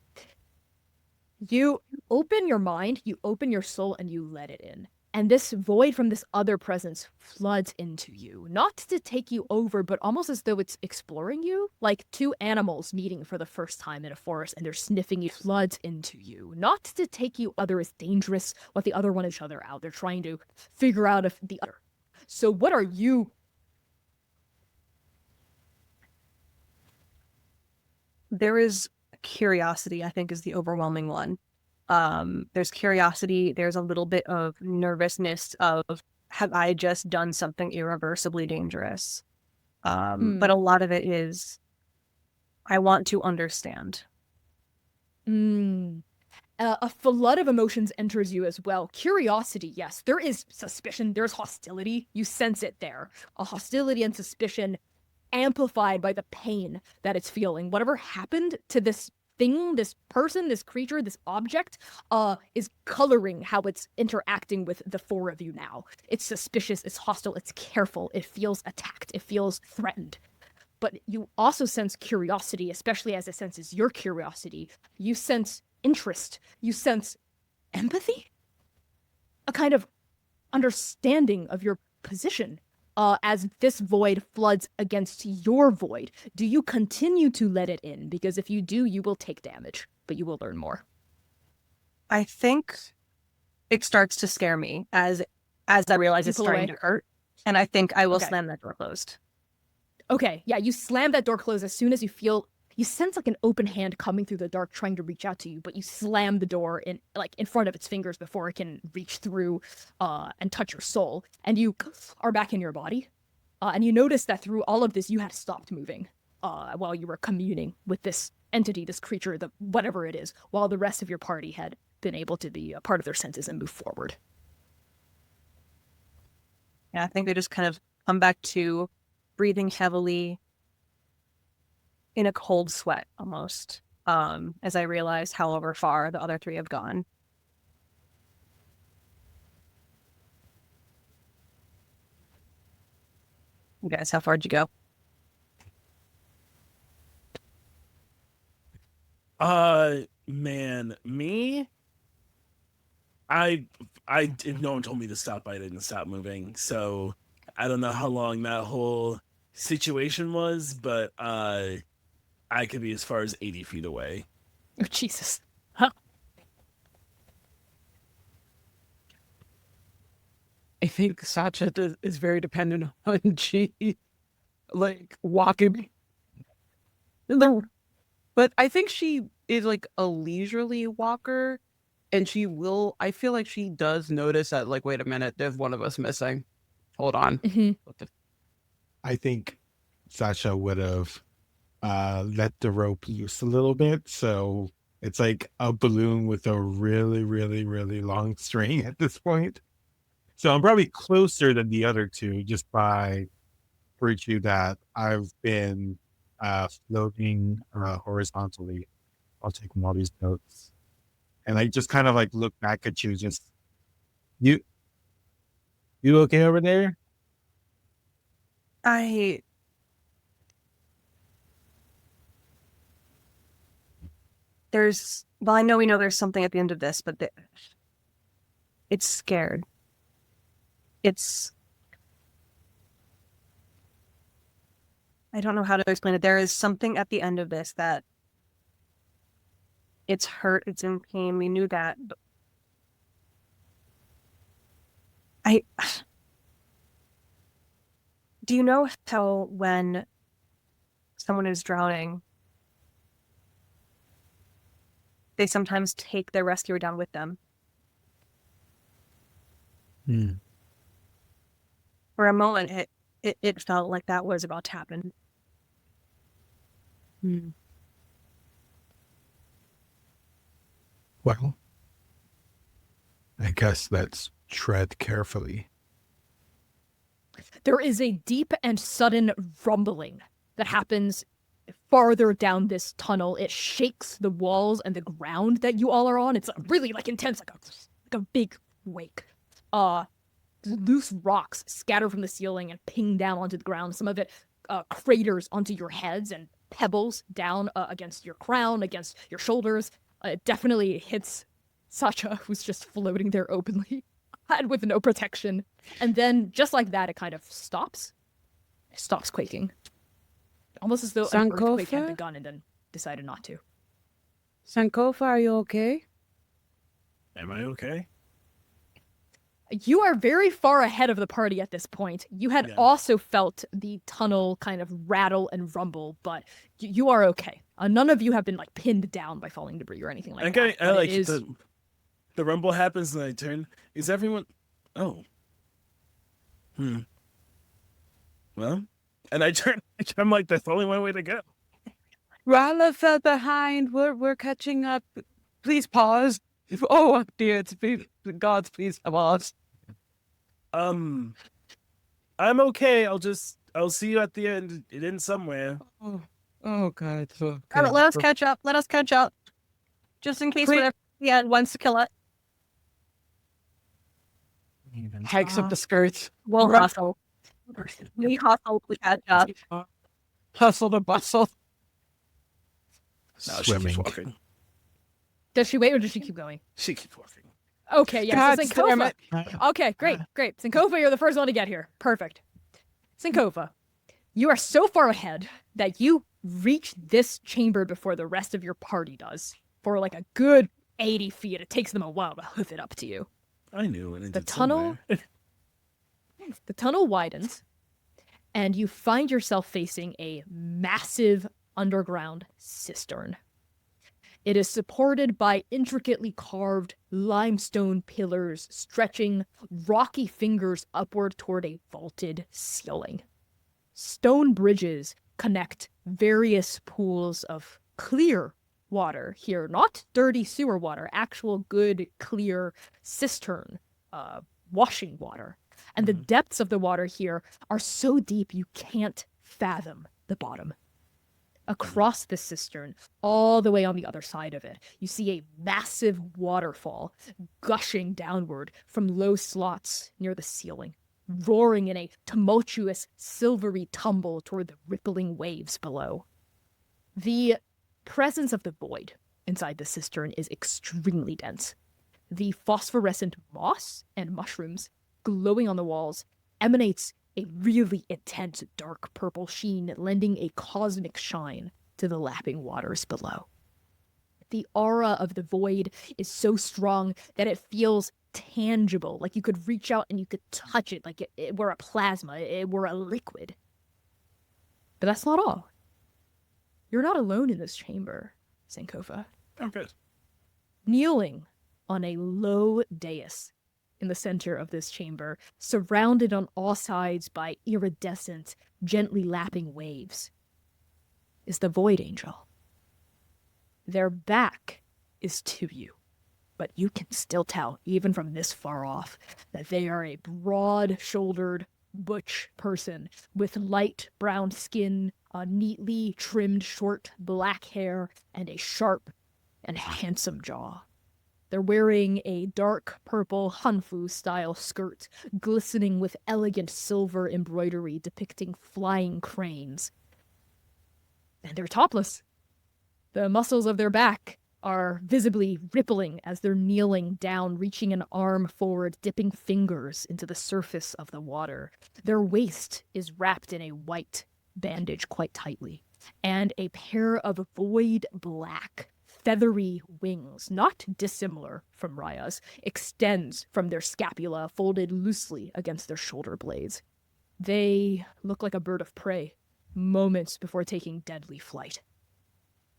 You open your mind, you open your soul, and you let it in. And this void from this other presence floods into you. Not to take you over, but almost as though it's exploring you. Like two animals meeting for the first time in a forest and they're sniffing you. Floods into you. Not to take you other is dangerous, what the other want each other out. They're trying to figure out if the other. So what are you? There is curiosity, I think, is the overwhelming one. There's curiosity. There's a little bit of nervousness of, have I just done something irreversibly dangerous? But a lot of it is, I want to understand. A flood of emotions enters you as well. Curiosity, yes. There is suspicion. There's hostility. You sense it there. A hostility and suspicion amplified by the pain that it's feeling. Whatever happened to this thing, this person, this creature, this object, is coloring how it's interacting with the four of you now. It's suspicious, it's hostile, it's careful, it feels attacked, it feels threatened. But you also sense curiosity, especially as it senses your curiosity. You sense interest, you sense empathy, a kind of understanding of your position. As this void floods against your void, do you continue to let it in? Because if you do, you will take damage, but you will learn more. I think it starts to scare me as I realize it's pull starting away. to hurt, and I think I will Okay. slam that door closed. Okay, yeah, you slam that door closed as soon as you sense like an open hand coming through the dark trying to reach out to you, but you slam the door in front of its fingers before it can reach through and touch your soul. And you are back in your body. And you notice that through all of this you had stopped moving while you were communing with this entity, this creature, whatever it is, while the rest of your party had been able to be a part of their senses and move forward. Yeah, I think they just kind of come back to breathing heavily in a cold sweat almost, as I realize however far the other three have gone. You guys, how far did you go? Man, me? If no one told me to stop, I didn't stop moving. So I don't know how long that whole situation was, but I could be as far as 80 feet away. Oh, Jesus. I think Sacha is very dependent on G, like walking. But I think she is like a leisurely walker, and I feel like she does notice that, like, wait a minute, there's one of us missing. Hold on. Mm-hmm. I think Sasha would have let the rope loose a little bit. So it's like a balloon with a really, really, really long string at this point. So I'm probably closer than the other two just by virtue that I've been floating horizontally. I'll take all these notes. And I just kind of like look back at you, just you okay over there? I know we know there's something at the end of this, but it's scared. I don't know how to explain it. There is something at the end of this that it's hurt, it's in pain. We knew that. But do you know how when someone is drowning, they sometimes take their rescuer down with them? For a moment, it felt like that was about to happen. Well, I guess let's tread carefully. There is a deep and sudden rumbling that happens farther down this tunnel. It shakes the walls and the ground that you all are on. It's really like intense, like a big quake. Loose rocks scatter from the ceiling and ping down onto the ground. Some of it craters onto your heads and pebbles down against your crown, against your shoulders. It definitely hits Sacha, who's just floating there openly and with no protection. And then, just like that, it kind of stops. It stops quaking. Almost as though an earthquake had Sankofa? begun and then decided not to. Sankofa, are you okay? Am I okay? You are very far ahead of the party at this point. You had Yeah. also felt the tunnel kind of rattle and rumble, but you are okay. None of you have been like pinned down by falling debris or anything like Okay, that. I but like it is... the rumble happens and I turn. Is everyone? Oh. Well, and I turn. I'm like, that's only one way to go. Rala fell behind. We're catching up. Please pause. Oh dear, it's gods, please pause. I'm okay. I'll just I'll see you at the end. It ends somewhere. Oh God. Okay. All right, let us catch up. Let us catch up. Just in case Wait. whatever the end wants to kill it. Hikes up the skirts. We'll Right. hustle. We hustle. We catch up. Hustle the bustle. No, she Swimming. keeps walking. Does she wait or does she keep going? She keeps walking. Okay, yeah. God So damn Sankofa. it. Okay, great. Sankofa, you're the first one to get here. Perfect. Sankofa, you are so far ahead that you reach this chamber before the rest of your party does. For like a good 80 feet. It takes them a while to hoof it up to you. I knew it. The tunnel the tunnel widens, and you find yourself facing a massive underground cistern. It is supported by intricately carved limestone pillars stretching rocky fingers upward toward a vaulted ceiling. Stone bridges connect various pools of clear water here, not dirty sewer water, actual good, clear cistern washing water. And the depths of the water here are so deep you can't fathom the bottom. Across the cistern, all the way on the other side of it, you see a massive waterfall gushing downward from low slots near the ceiling, roaring in a tumultuous, silvery tumble toward the rippling waves below. The presence of the void inside the cistern is extremely dense. The phosphorescent moss and mushrooms glowing on the walls emanates a really intense dark purple sheen, lending a cosmic shine to the lapping waters below. The aura of the void is so strong that it feels tangible, like you could reach out and you could touch it, like it were a plasma, it were a liquid. But that's not all. You're not alone in this chamber, Sankofa. Oh, good. Kneeling on a low dais in the center of this chamber, surrounded on all sides by iridescent, gently lapping waves, is the Void Angel. Their back is to you, but you can still tell, even from this far off, that they are a broad-shouldered, butch person with light brown skin, a neatly trimmed short black hair, and a sharp and handsome jaw. They're wearing a dark purple Hanfu-style skirt, glistening with elegant silver embroidery depicting flying cranes. And they're topless. The muscles of their back are visibly rippling as they're kneeling down, reaching an arm forward, dipping fingers into the surface of the water. Their waist is wrapped in a white bandage quite tightly, and a pair of void black feathery wings, not dissimilar from Raya's, extends from their scapula, folded loosely against their shoulder blades. They look like a bird of prey, moments before taking deadly flight.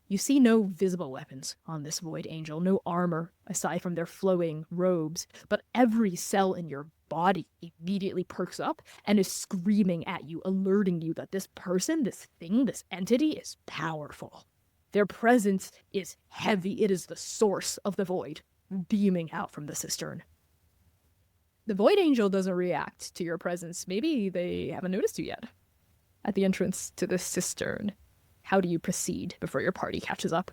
You see no visible weapons on this Void Angel, no armor aside from their flowing robes, but every cell in your body immediately perks up and is screaming at you, alerting you that this person, this thing, this entity is powerful. Their presence is heavy. It is the source of the void, beaming out from the cistern. The Void Angel doesn't react to your presence. Maybe they haven't noticed you yet. At the entrance to the cistern, how do you proceed before your party catches up?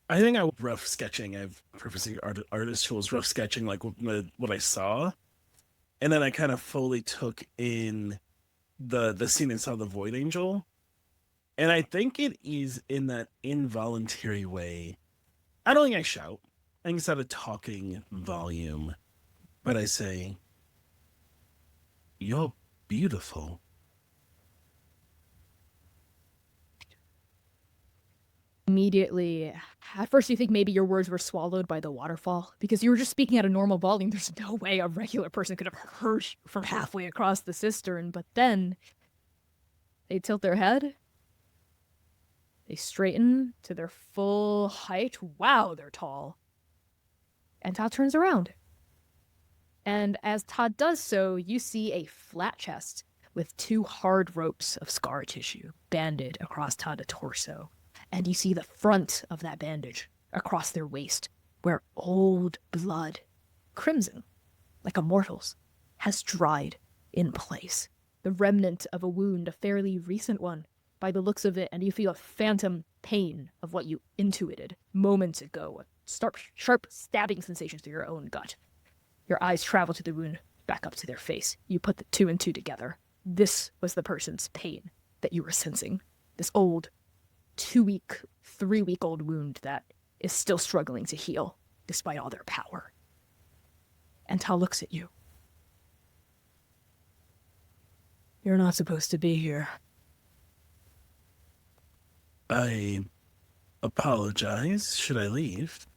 I think I was rough sketching. I've purposely artist tools rough sketching like what I saw, and then I kind of fully took in the scene and saw the Void Angel. And I think it is in that involuntary way. I don't think I shout. I think it's at a talking volume. But I say, "You're beautiful." Immediately, at first you think maybe your words were swallowed by the waterfall, because you were just speaking at a normal volume. There's no way a regular person could have heard you from halfway across the cistern. But then, they tilt their head. They straighten to their full height. Wow, they're tall. And Todd turns around. And as Todd does so, you see a flat chest with 2 hard ropes of scar tissue banded across Todd's torso. And you see the front of that bandage across their waist, where old blood, crimson, like a mortal's, has dried in place. the remnant of a wound, a fairly recent one by the looks of it, and you feel a phantom pain of what you intuited moments ago, sharp stabbing sensations to your own gut. Your eyes travel to the wound, back up to their face. You put the 2 and 2 together. This was the person's pain that you were sensing. This old 2-week, 3-week-old wound that is still struggling to heal despite all their power. And Tal looks at you. You're not supposed to be here. I apologize. Should I leave?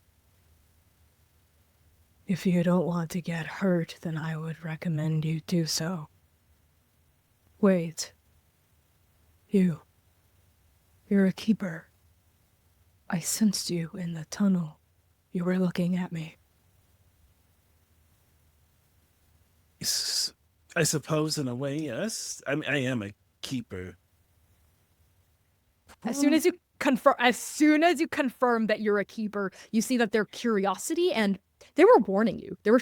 If you don't want to get hurt, then I would recommend you do so. Wait. You're a keeper. I sensed you in the tunnel. You were looking at me. I suppose in a way, yes. I mean, I am a keeper. As soon as you confirm that you're a keeper, you see that their curiosity, and they were warning you. They were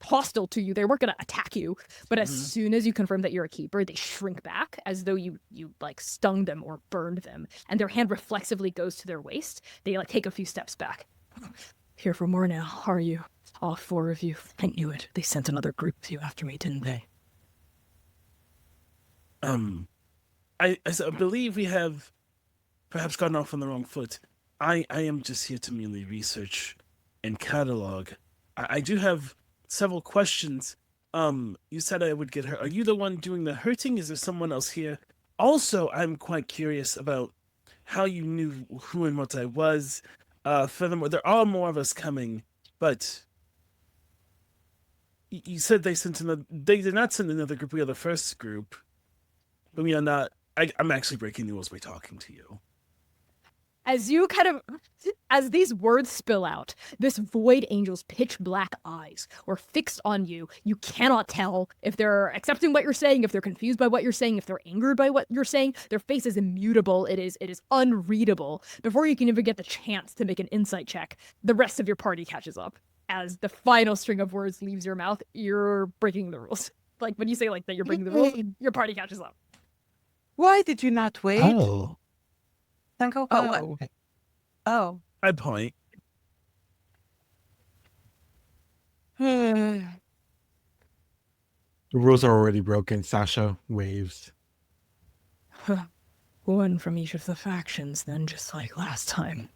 hostile to you. They weren't going to attack you. But as soon as you confirm that you're a keeper, they shrink back as though you like stung them or burned them. And their hand reflexively goes to their waist. They like take a few steps back. Here for more now, are you? All 4 of you. I knew it. They sent another group of you after me, didn't they? I believe we have perhaps gotten off on the wrong foot. I am just here to merely research and catalog. I do have several questions. You said I would get hurt. Are you the one doing the hurting? Is there someone else here? Also, I'm quite curious about how you knew who and what I was. Furthermore, there are more of us coming, but you said they did not send another group. We are the first group, but we are not. I'm actually breaking the rules by talking to you. As these words spill out, this void angel's pitch black eyes were fixed on you. You cannot tell if they're accepting what you're saying, if they're confused by what you're saying, if they're angered by what you're saying. Their face is immutable. It is unreadable. Before you can even get the chance to make an insight check, the rest of your party catches up. As the final string of words leaves your mouth, you're breaking the rules. Like when you say like that you're breaking the rules, your party catches up. Why did you not wait? Oh. Senko? Oh. Oh. I point. The rules are already broken. Sasha waves. One from each of the factions, then, just like last time.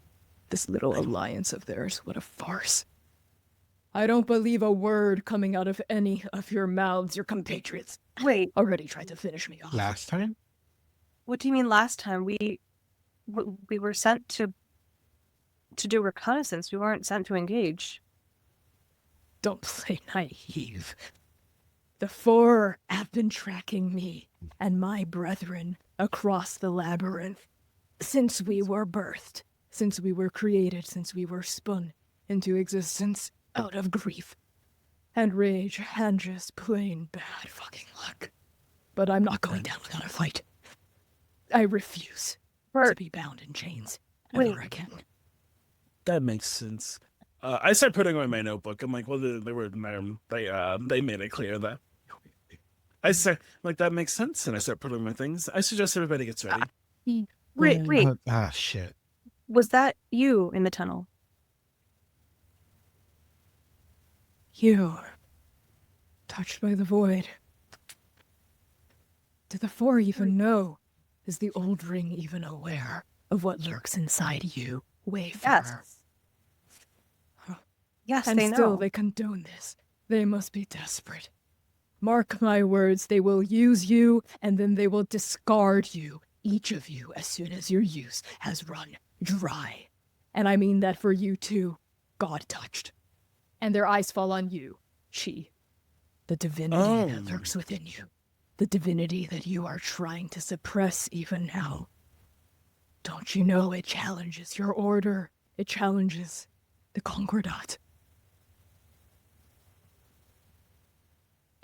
This little alliance of theirs, what a farce. I don't believe a word coming out of any of your mouths, your compatriots. Wait, Already tried to finish me off. Last time? what do you mean last time? We were sent to do reconnaissance. We weren't sent to engage. Don't play naive. The 4 have been tracking me and my brethren across the labyrinth since we were birthed, since we were created, since we were spun into existence out of grief and rage and just plain bad fucking luck. But I'm not going down without a fight. I refuse to be bound in chains ever again. That makes sense. I start putting away my notebook. I'm like, well, they made it clear that. I start like that makes sense, and I start putting my things. I suggest everybody gets ready. Wait. Shit. Was that you in the tunnel? You, touched by the void. Do the 4 even know? Is the old ring even aware of what lurks inside you, Wayfarer? Yes, And they still know. they condone this. They must be desperate. Mark my words, they will use you, and then they will discard you, each of you, as soon as your use has run dry. And I mean that for you too, God-touched. And their eyes fall on you, Chi, the divinity that lurks within you. The divinity that you are trying to suppress even now. Don't you know it challenges your order? It challenges the Concordat.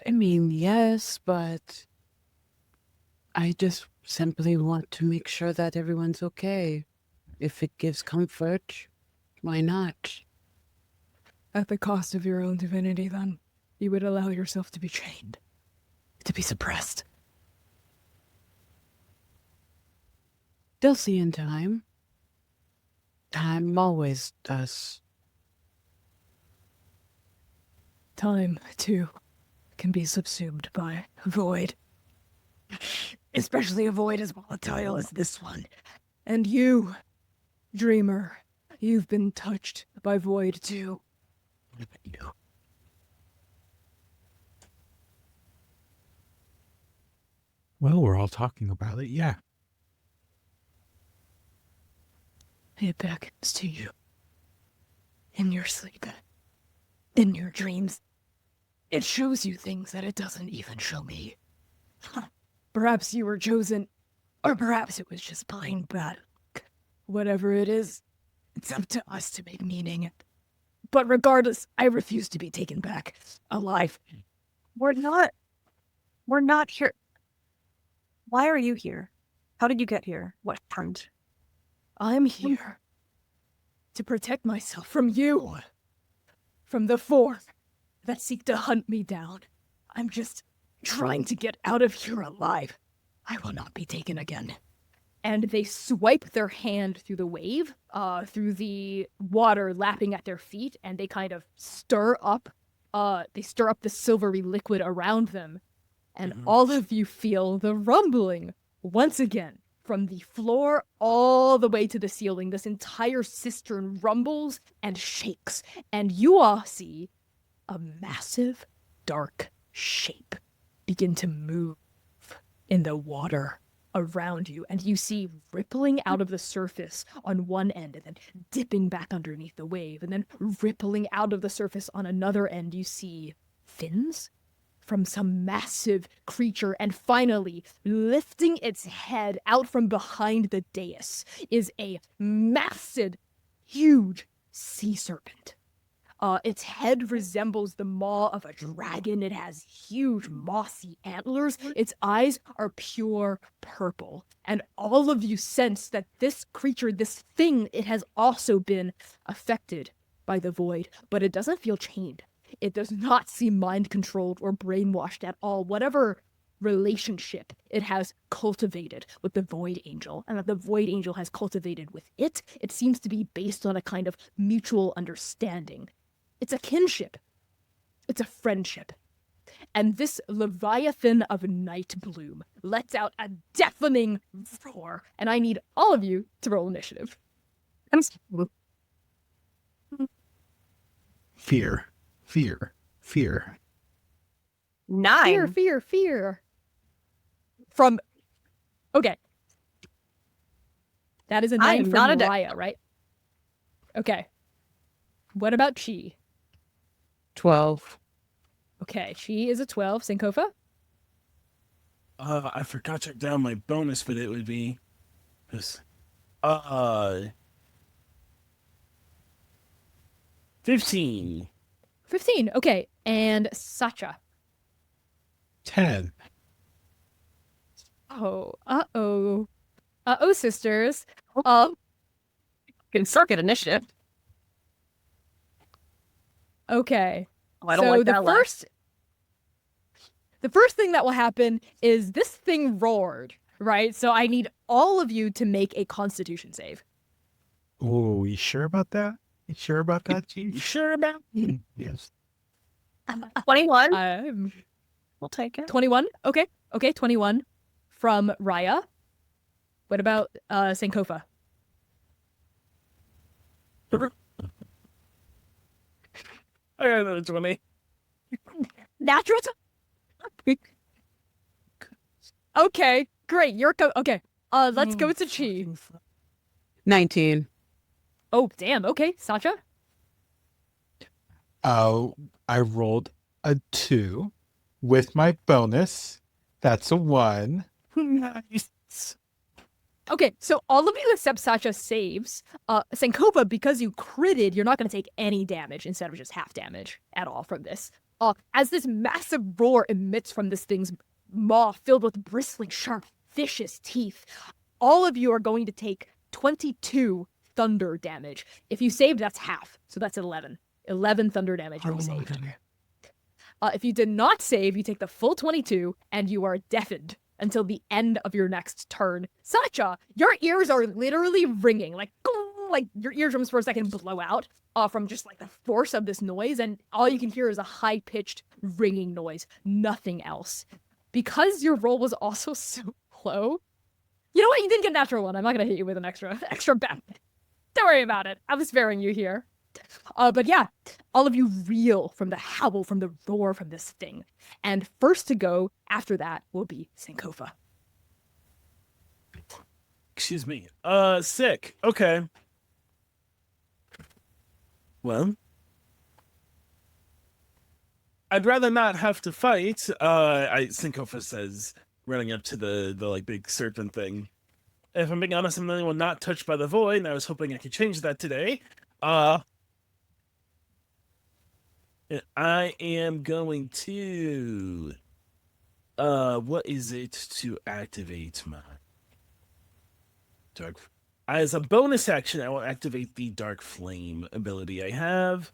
I mean, yes, but I just simply want to make sure that everyone's okay. If it gives comfort, why not? At the cost of your own divinity, then, you would allow yourself to be chained. to be suppressed. They'll see in time. Time always does. Time, too, can be subsumed by void. Especially a void as volatile as this one. And you, dreamer, you've been touched by void, too. What about you? Well, we're all talking about it. Yeah. It beckons to you. In your sleep. In your dreams. It shows you things that it doesn't even show me. Perhaps you were chosen, or perhaps it was just plain bad luck. Whatever it is, it's up to us to make meaning. But regardless, I refuse to be taken back alive. We're not here. Why are you here? How did you get here? What happened? I'm here to protect myself from you. From the Four that seek to hunt me down. I'm just trying to get out of here alive. I will not be taken again. And they swipe their hand through the wave, through the water lapping at their feet, and they kind of stir up the silvery liquid around them. And all of you feel the rumbling once again from the floor all the way to the ceiling. This entire cistern rumbles and shakes, and you all see a massive dark shape begin to move in the water around you, and you see rippling out of the surface on one end and then dipping back underneath the wave, and then rippling out of the surface on another end. You see fins from some massive creature, and finally, lifting its head out from behind the dais is a massive, huge sea serpent. Its head resembles the maw of a dragon. It has huge mossy antlers. Its eyes are pure purple. And all of you sense that this creature, this thing, it has also been affected by the void, but it doesn't feel chained. It does not seem mind-controlled or brainwashed at all. Whatever relationship it has cultivated with the Void Angel, and that the Void Angel has cultivated with it, it seems to be based on a kind of mutual understanding. It's a kinship. It's a friendship. And this Leviathan of Night Bloom lets out a deafening roar, and I need all of you to roll initiative. Fear. Fear. Fear. 9. Fear. From... Okay. That is a 9 from not a Raya, right? Okay. What about Chi? 12. Okay, she is a 12. Sankofa? I forgot to check down my bonus, but it would be this. 15. 15. Okay, and Sacha? 10. Oh, uh-oh. Uh-oh, sisters. Can circuit initiative. Okay. Oh, I don't like that. The first thing that will happen is this thing roared, right? So I need all of you to make a Constitution save. Oh, you sure about that? You sure about that, You Chief? sure about? Yes. 21. We'll take it. 21. Okay, 21 from Raya. What about Sankofa? I got another 20. Natural. Okay, great. Okay. Let's go to Chi. 19. Oh, damn. Okay, Sacha. Oh, I rolled a 2 with my bonus. That's a 1. Nice. Okay, so all of you except Sacha saves. Sankofa, because you critted, you're not going to take any damage instead of just half damage at all from this. As this massive roar emits from this thing's maw filled with bristling, sharp, vicious teeth, all of you are going to take 22 thunder damage. If you saved, that's half, so that's 11. 11 thunder damage if you saved. If you did not save, you take the full 22, and you are deafened until the end of your next turn. Sacha, your ears are literally ringing, like your eardrums for a second blow out from just like the force of this noise, and all you can hear is a high-pitched ringing noise, nothing else. Because your roll was also so low, you know what? You didn't get a natural one. I'm not gonna hit you with an extra bet. Don't worry about it. I was sparing you here. But yeah, all of you reel from the howl, from the roar from this thing. And first to go after that will be Sankofa. Excuse me. Sick. Okay. Well, I'd rather not have to fight. Sankofa says, running up to the like big serpent thing. If I'm being honest, I'm the only one not touched by the void, and I was hoping I could change that today. And I am going to what is it to activate my dark? As a bonus action, I will activate the dark flame ability I have.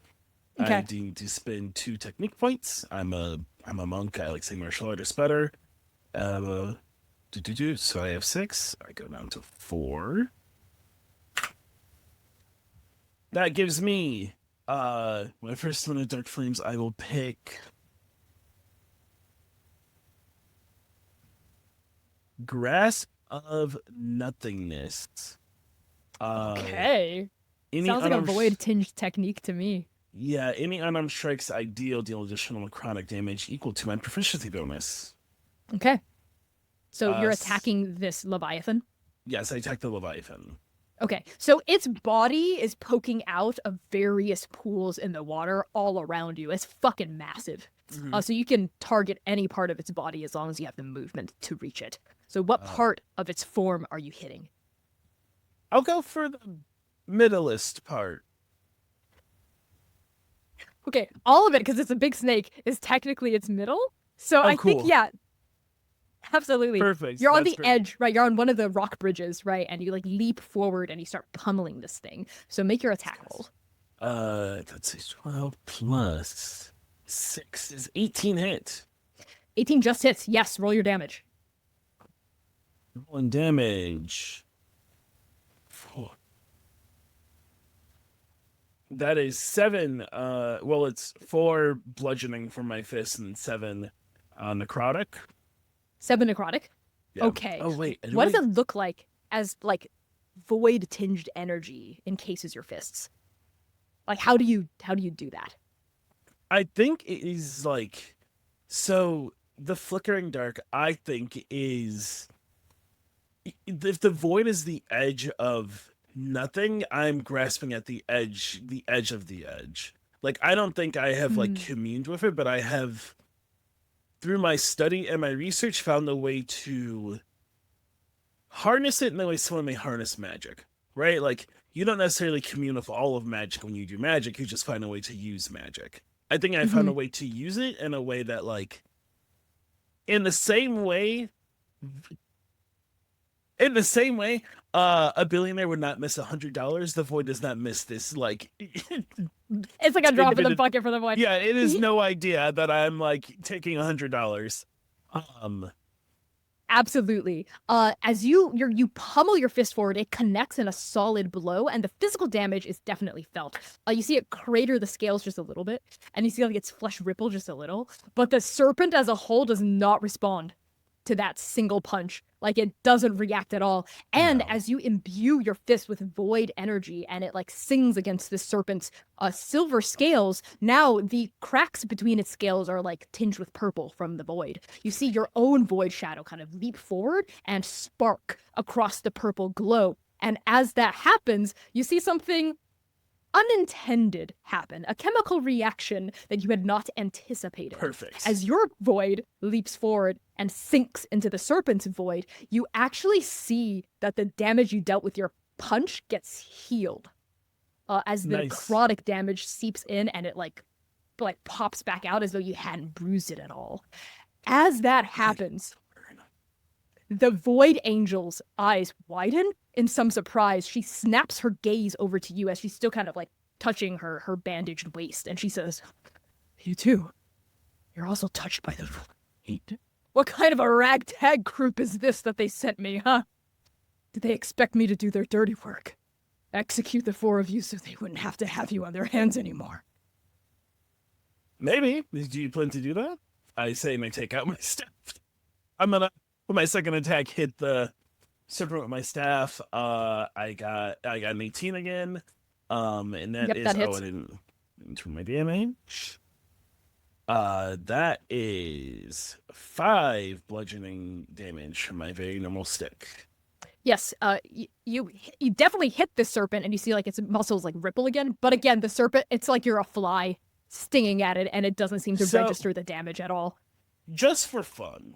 Okay. I need to spend 2 technique points. I'm a monk. I like saying martial artist better. So I have 6. I go down to 4. That gives me when I first summon Dark Flames, I will pick Grasp of Nothingness. Okay. Any Sounds like a unarmed void-tinged technique to me. Yeah, any unarmed strikes I deal additional necrotic damage equal to my proficiency bonus. Okay. So you're s- attacking this Leviathan? Yes, I attack the Leviathan. Okay, so its body is poking out of various pools in the water all around you. It's fucking massive. So you can target any part of its body as long as you have the movement to reach it. So what part of its form are you hitting? I'll go for the middleest part. Okay, all of it, because it's a big snake, is technically its middle. So I think, cool. yeah, absolutely. Perfect. You're on That's the great. edge, right? You're on one of the rock bridges, right? And you like leap forward and you start pummeling this thing. So make your attack roll. Let's see, 12 plus 6 is 18 hit. 18 just hits. Yes, roll your damage. 1 damage. 4. That is 7. Well, it's 4 bludgeoning from my fist and 7 necrotic. 7 necrotic. Yeah. Okay. Oh wait. What does it look like as like void tinged energy encases your fists? Like how do you do that? I think it is like, so the flickering dark, I think, is if the void is the edge of nothing, I'm grasping at the edge of the edge. Like, I don't think I have like communed with it, but I have, through my study and my research, found a way to harness it in the way someone may harness magic, right? Like, you don't necessarily commune with all of magic when you do magic, you just find a way to use magic. I think I found a way to use it in a way that, like, in the same way, a billionaire would not miss $100. The void does not miss this. Like, It's like a drop in the bucket for the void. yeah, it is no idea that I'm like taking $100. Absolutely. As you pummel your fist forward, it connects in a solid blow, and the physical damage is definitely felt. You see it crater the scales just a little bit, and you see like its flesh ripple just a little, but the serpent as a whole does not respond to that single punch. Like, it doesn't react at all. And as you imbue your fist with void energy and it like sings against the serpent's silver scales, now the cracks between its scales are like tinged with purple from the void. You see your own void shadow kind of leap forward and spark across the purple glow. And as that happens, you see something unintended happen, a chemical reaction that you had not anticipated. Perfect. As your void leaps forward and sinks into the serpent's void, you actually see that the damage you dealt with your punch gets healed. As the necrotic damage seeps in and it like pops back out as though you hadn't bruised it at all. As that happens, the Void Angel's eyes widen in some surprise. She snaps her gaze over to you as she's still kind of like touching her bandaged waist, and she says, "You too. You're also touched by the void. What kind of a ragtag group is this that they sent me, huh? Did they expect me to do their dirty work? Execute the 4 of you so they wouldn't have you on their hands anymore. Maybe. Do you plan to do that? I say, and I take out my staff. I'm gonna, with my second attack, hit the serpent with my staff. I got an 18 again. And that Yep, is that hits. I didn't turn my damage. That is 5 bludgeoning damage from my very normal stick. Yes, you definitely hit this serpent, and you see like its muscles like ripple again. But again, the serpent, it's like you're a fly stinging at it, and it doesn't seem to register the damage at all. Just for fun.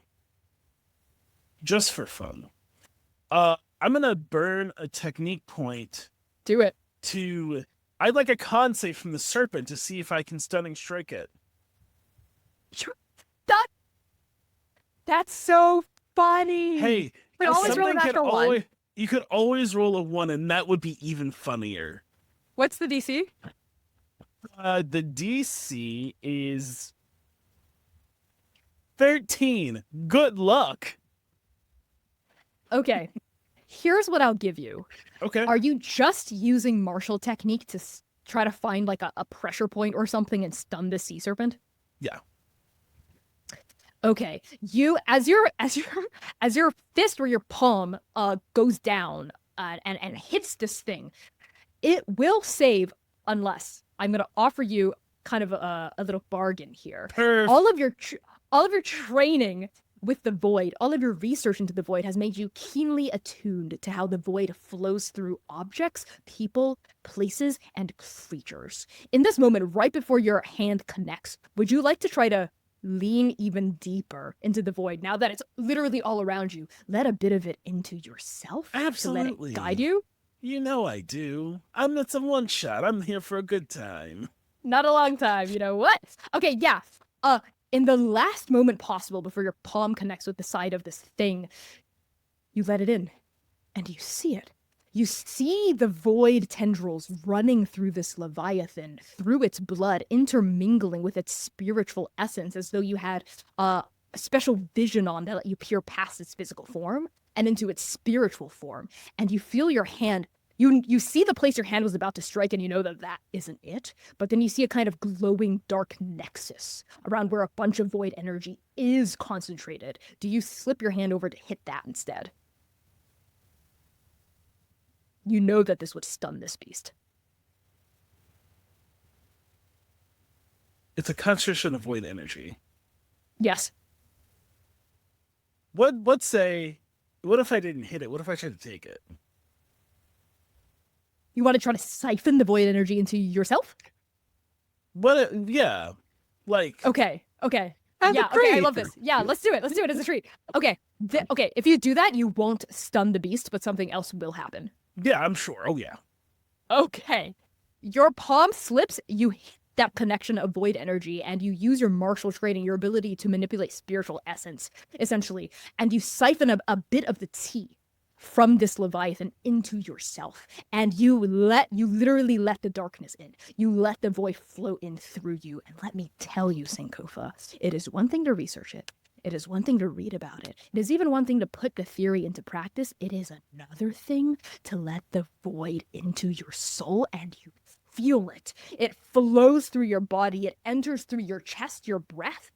I'm gonna burn a technique point. Do it. I'd like a con save from the serpent to see if I can stunning strike it. That's so funny. Hey, We always roll a natural one. You could always roll a 1, and that would be even funnier. What's the DC? The DC is 13. Good luck. Okay. Here's what I'll give you. Okay. Are you just using martial technique to try to find like a pressure point or something and stun the sea serpent? Yeah. Okay. You as your fist or your palm goes down and hits this thing, it will save unless I'm going to offer you kind of a little bargain here. Perfect. All of your training with the void, all of your research into the void has made you keenly attuned to how the void flows through objects, people, places, and creatures. In this moment, right before your hand connects, would you like to try to lean even deeper into the void now that it's literally all around you? Let a bit of it into yourself to let Absolutely. it guide you? You know I do. I'm not some one shot. I'm here for a good time. Not a long time, you know what? Okay, yeah. In the last moment possible before your palm connects with the side of this thing, you let it in, and you see it. You see the void tendrils running through this leviathan, through its blood, intermingling with its spiritual essence, as though you had a special vision on that let you peer past its physical form and into its spiritual form. And you feel your hand. You see the place your hand was about to strike, and you know that that isn't it. But then you see a kind of glowing dark nexus around where a bunch of void energy is concentrated. Do you slip your hand over to hit that instead? You know that this would stun this beast. It's a concentration of void energy. Yes. What if I didn't hit it? What if I tried to take it? You want to try to siphon the void energy into yourself? Yeah. Like, Okay. As a Yeah, okay, I treat. love this. Yeah, let's do it. Let's do it as a treat. Okay. Okay, if you do that, you won't stun the beast, but something else will happen. yeah, I'm sure. Oh, yeah. Okay. Your palm slips, you hit that connection of void energy, and you use your martial training, your ability to manipulate spiritual essence, essentially, and you siphon a bit of the tea from this leviathan into yourself, and you literally let the darkness in. You let the void flow in through you, and let me tell you, Sankofa, it is one thing to research it. It is one thing to read about it. It is even one thing to put the theory into practice. It is another thing to let the void into your soul, and you feel it. It flows through your body. It enters through your chest, your breath,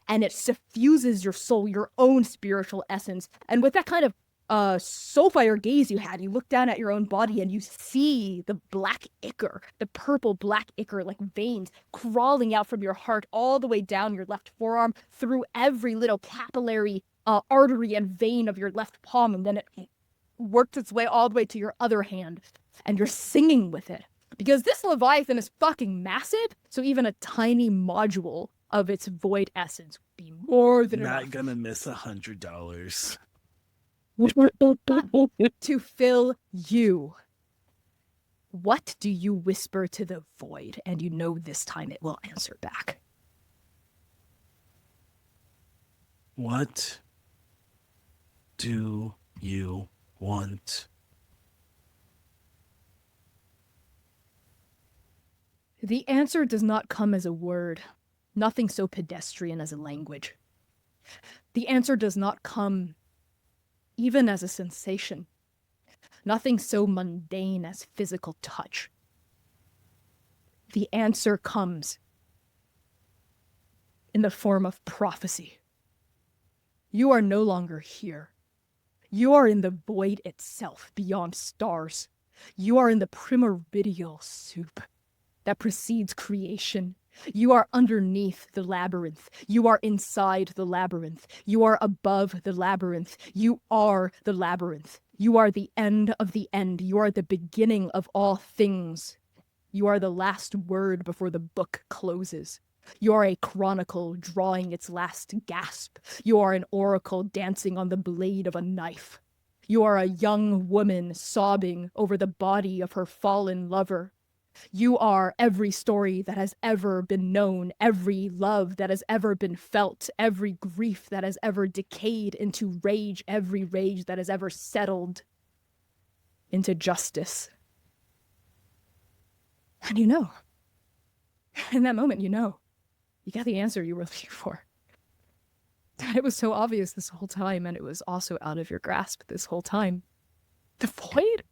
and it suffuses your soul, your own spiritual essence. And with that kind of soulfire gaze you had, you look down at your own body and you see the black ichor, the purple black ichor, like veins crawling out from your heart all the way down your left forearm through every little capillary artery and vein of your left palm, and then it worked its way all the way to your other hand, and you're singing with it. Because this Leviathan is fucking massive, so even a tiny module of its void essence would be more than Not enough gonna miss $100. to fill you. What do you whisper to the void? And you know this time it will answer back. What do you want? The answer does not come as a word. Nothing so pedestrian as a language. The answer does not come even as a sensation. Nothing so mundane as physical touch. The answer comes in the form of prophecy. You are no longer here. You are in the void itself, beyond stars. You are in the primordial soup that precedes creation. You are underneath the labyrinth. You are inside the labyrinth. You are above the labyrinth. You are the labyrinth. You are the end of the end. You are the beginning of all things. You are the last word before the book closes. You are a chronicle drawing its last gasp. You are an oracle dancing on the blade of a knife. You are a young woman sobbing over the body of her fallen lover. You are every story that has ever been known, every love that has ever been felt, every grief that has ever decayed into rage, every rage that has ever settled into justice. And you know, in that moment, you know, you got the answer you were looking for. It was so obvious this whole time, and it was also out of your grasp this whole time. The void?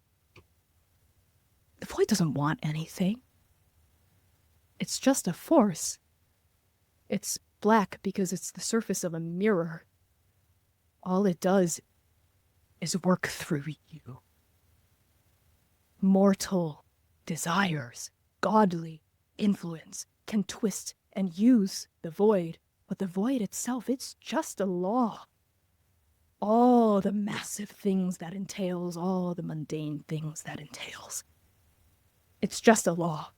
The void doesn't want anything. It's just a force. It's black because it's the surface of a mirror. All it does is work through you. Mortal desires, godly influence can twist and use the void, but the void itself, it's just a law. All the massive things that entails, all the mundane things that entails. It's just a law.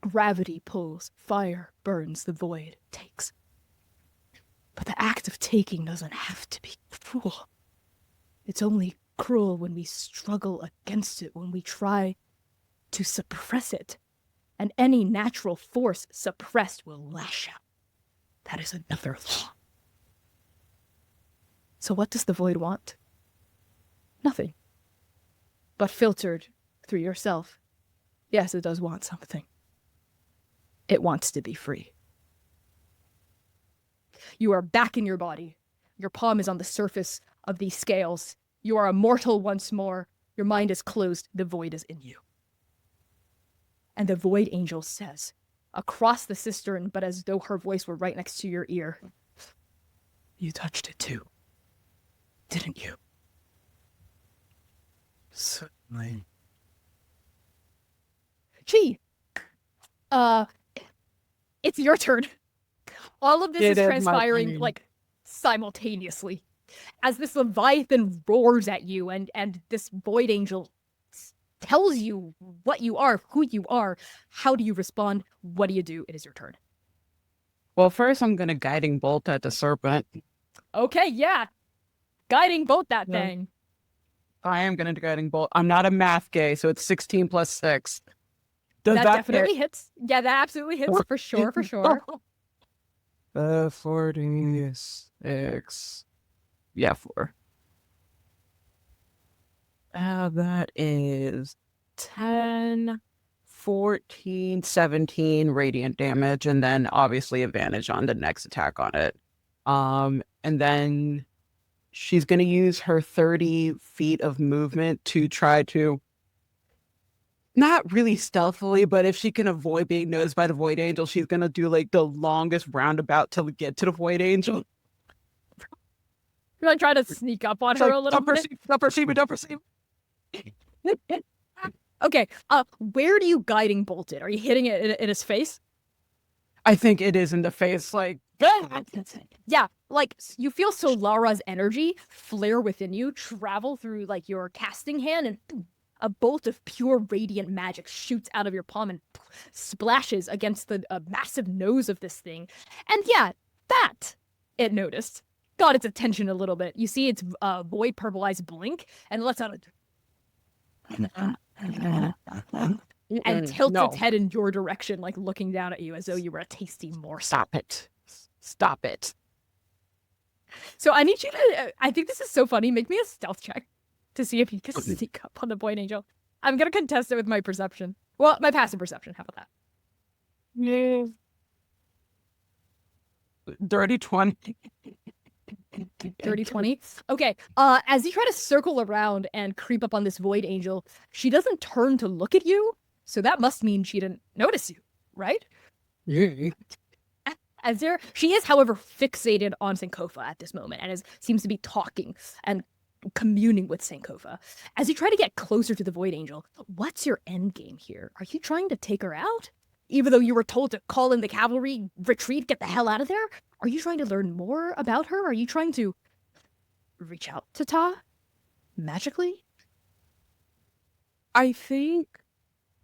Gravity pulls, fire burns, the void takes. But the act of taking doesn't have to be cruel. It's only cruel when we struggle against it, when we try to suppress it. And any natural force suppressed will lash out. That is another law. So what does the void want? Nothing. But filtered through yourself. Yes, it does want something. It wants to be free. You are back in your body. Your palm is on the surface of these scales. You are immortal once more. Your mind is closed. The void is in you. And the void angel says, across the cistern, but as though her voice were right next to your ear, you touched it too, didn't you? Certainly. Gee, it's your turn. All of this is transpiring like simultaneously. As this Leviathan roars at you and this void angel tells you what you are, who you are, how do you respond? What do you do? It is your turn. Well, first I'm going to guiding bolt at the serpent. Okay, yeah. Guiding bolt that thing. I am going to guiding bolt. I'm not a math gay, so it's 16 plus 6. Does That that definitely hits. Yeah, that absolutely hits. For sure, for sure. 46. Yeah, 4. That is 10, 14, 17 radiant damage, and then obviously advantage on the next attack on it. And then she's going to use her 30 feet of movement to try to, not really stealthily, but if she can avoid being noticed by the Void Angel, she's going to do like the longest roundabout till we get to the Void Angel. You're like trying to sneak up on her a little bit. Don't perceive me, don't perceive me. Okay, where do you guiding bolt it? Are you hitting it in his face? I think it is in the face, like, yeah, like you feel Solara's energy flare within you, travel through like your casting hand, and boom, a bolt of pure radiant magic shoots out of your palm and splashes against the massive nose of this thing. And yeah, that it noticed. Got its attention a little bit. You see its void purple eyes blink and lets out a and tilts its head in your direction, like looking down at you as though you were a tasty morsel. Stop it. Stop it. So I need you to, I think this is so funny. Make me a stealth check to see if you can sneak up on the Void Angel. I'm going to contest it with my perception. Well, my passive perception. How about that? Yeah. dirty 20. Dirty 20. Okay. As you try to circle around and creep up on this void angel, she doesn't turn to look at you. So that must mean she didn't notice you, right? She is, however, fixated on Sankofa at this moment and seems to be talking and communing with Sankofa. As you try to get closer to the void angel, what's your end game here? Are you trying to take her out? Even though you were told to call in the cavalry, retreat, get the hell out of there? Are you trying to learn more about her? Are you trying to reach out to Ta? Magically? I think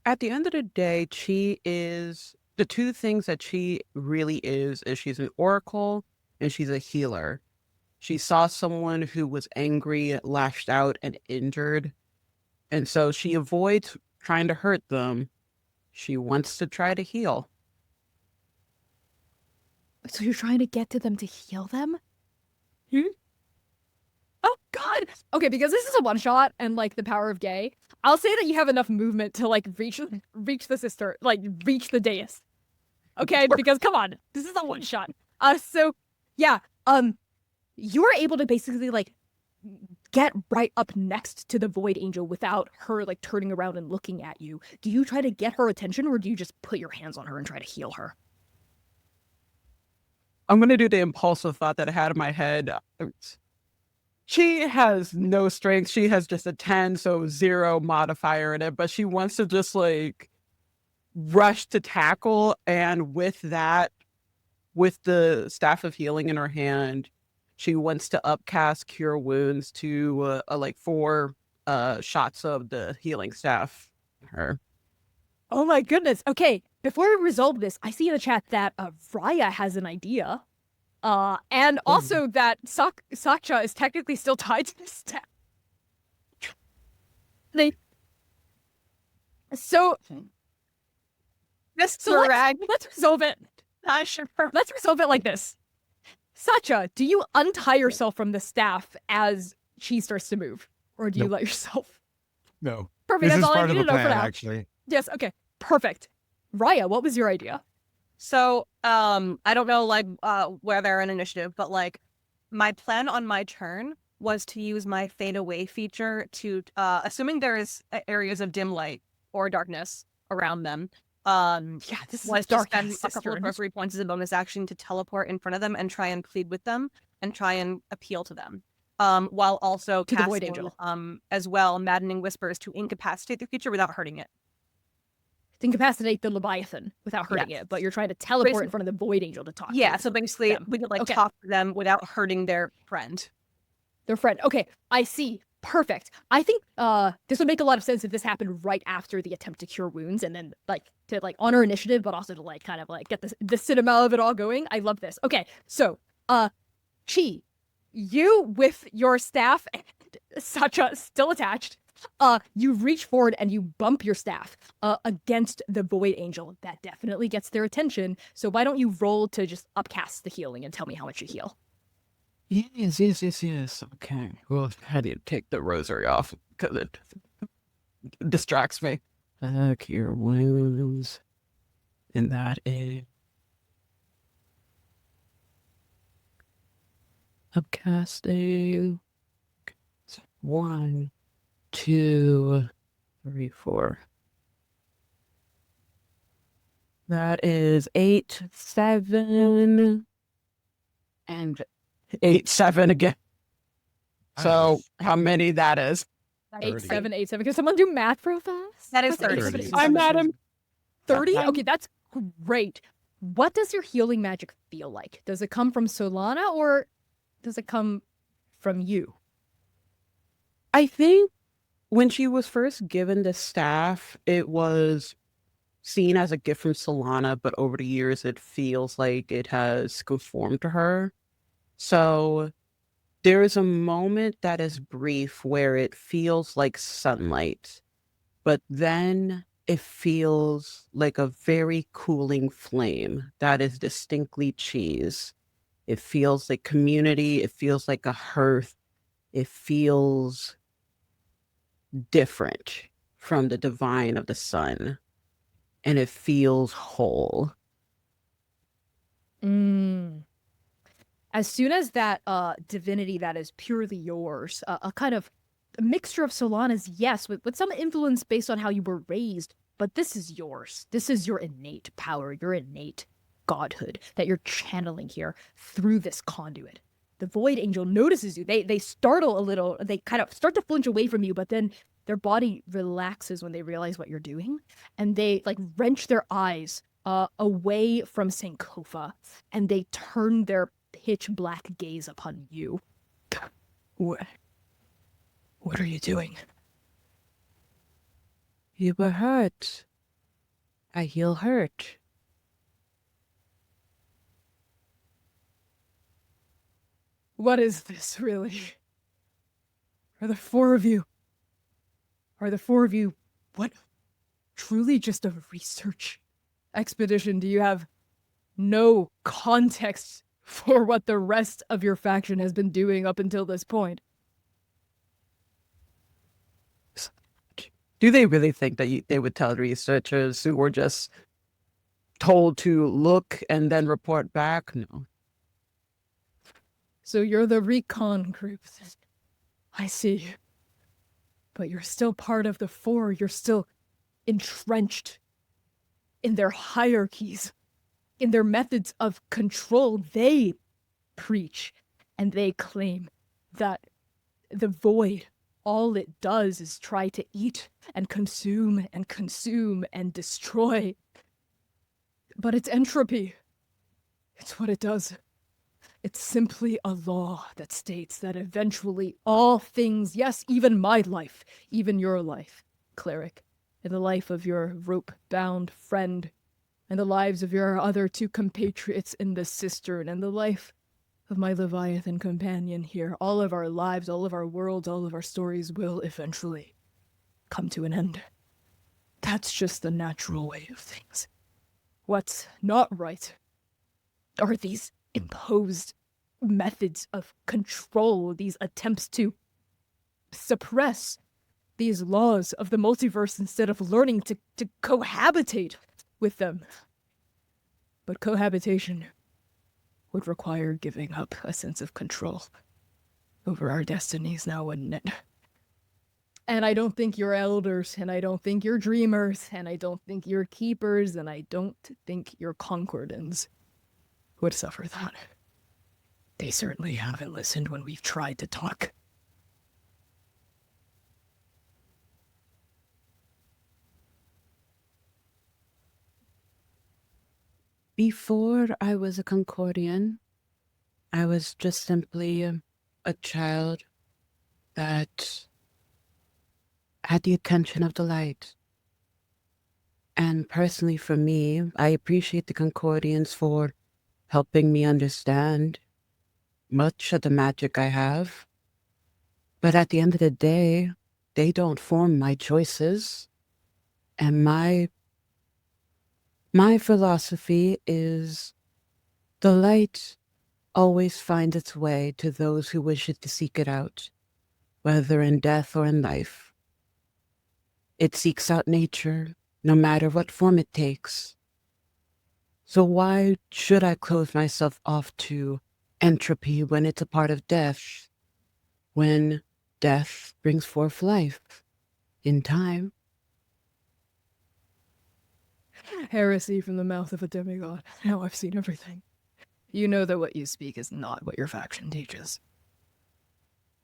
at the end of the day, Chi is the two things that she really is she's an oracle and she's a healer. She saw someone who was angry, lashed out, and injured. And so she avoids trying to hurt them. She wants to try to heal. So you're trying to get to them to heal them? Oh, God. Okay, because this is a one-shot and, like, the power of gay, I'll say that you have enough movement to, like, reach the sister, like, reach the dais. Okay? Because, come on, this is a one-shot. So, yeah, you are able to basically, like, get right up next to the void angel without her, like, turning around and looking at you. Do you try to get her attention, or do you just put your hands on her and try to heal her? I'm going to do the impulsive thought that I had in my head. She has no strength. She has just a 10, so 0 modifier in it, but she wants to just, like, rush to tackle, and with that, with the staff of healing in her hand, she wants to upcast Cure Wounds to, like, 4 shots of the healing staff. Her. Oh my goodness. Okay, before we resolve this, I see in the chat that Raya has an idea. And also that Sakcha is technically still tied to the staff. So let's resolve it. Sure. Let's resolve it like this. Sacha, do you untie yourself from the staff as she starts to move? Or do you Nope. let yourself? No. Perfect, This that's is all I part of need the to know for plan, now. actually. Yes, okay. Perfect. Raya, what was your idea? So, I don't know, like, where they're in initiative, but, like, my plan on my turn was to use my fade away feature to, assuming there is areas of dim light or darkness around them, Yeah, this is was to dark spend ass a couple sister. of appropriate points as a bonus action to teleport in front of them and try and plead with them and try and appeal to them. While also To the Void casting, Angel. as well, Maddening Whispers to incapacitate the creature without hurting it. To incapacitate the Leviathan without hurting it, but you're trying to teleport in front of the Void Angel to talk Yeah, to so basically them. we could, like, Okay. talk to them without hurting their friend. Their friend. Okay, I see. Perfect. I think this would make a lot of sense if this happened right after the attempt to cure wounds, and then, like, to, like, honor initiative, but also to, like, kind of, like, get the cinema of it all going. I love this. Okay, so Chi, you with your staff and Sacha still attached, you reach forward and you bump your staff against the Void Angel. That definitely gets their attention. So why don't you roll to just upcast the healing and tell me how much you heal? Yes. Okay. Well, how do you take the rosary off? Because it distracts me. Cure wounds. And that is upcasting. 1, 2, 3, 4. That is 8, 7, and 8, 7 again. So how many that is? 8, 7, 8, 7. Can someone do math real fast? That is What's 30. 8, 7, 8, I'm 7? Adam. 30? Okay, that's great. What does your healing magic feel like? Does it come from Solana or does it come from you? I think when she was first given the staff, it was seen as a gift from Solana, but over the years, it feels like it has conformed to her. So there is a moment that is brief where it feels like sunlight, but then it feels like a very cooling flame that is distinctly cheese. It feels like community. It feels like a hearth. It feels different from the divine of the sun. And it feels whole. As soon as that divinity that is purely yours, a kind of a mixture of Solana's, yes, with some influence based on how you were raised, but this is yours. This is your innate power, your innate godhood that you're channeling here through this conduit. The Void Angel notices you. They startle a little. They kind of start to flinch away from you, but then their body relaxes when they realize what you're doing, and they like wrench their eyes away from Sankofa, and they turn their pitch black gaze upon you. What are you doing? You were hurt. I heal hurt. What is this, really? Are the four of you what? Truly just a research expedition? Do you have no context for what the rest of your faction has been doing up until this point? Do they really think that they would tell researchers who were just told to look and then report back? No. So you're the recon group. I see. But you're still part of the four. You're still entrenched in their hierarchies, in their methods of control. They preach and they claim that the void, all it does is try to eat and consume and destroy. But it's entropy. It's what it does. It's simply a law that states that eventually all things, yes, even my life, even your life, cleric, and the life of your rope-bound friend, and the lives of your other two compatriots in the cistern, and the life of my Leviathan companion here, all of our lives, all of our worlds, all of our stories will eventually come to an end. That's just the natural way of things. What's not right are these imposed methods of control, these attempts to suppress these laws of the multiverse instead of learning to cohabitate with them. But cohabitation would require giving up a sense of control over our destinies now, wouldn't it? And I don't think your elders, and I don't think your dreamers, and I don't think your keepers, and I don't think your concordans would suffer that. They certainly haven't listened when we've tried to talk. Before I was a Concordian, I was just simply a child that had the attention of the light. And personally for me, I appreciate the Concordians for helping me understand much of the magic I have. But at the end of the day, they don't form my choices. And my philosophy is the light always finds its way to those who wish it to seek it out, whether in death or in life. It seeks out nature, no matter what form it takes. So why should I close myself off to entropy when it's a part of death, when death brings forth life in time? Heresy from the mouth of a demigod. Now I've seen everything. You know that what you speak is not what your faction teaches.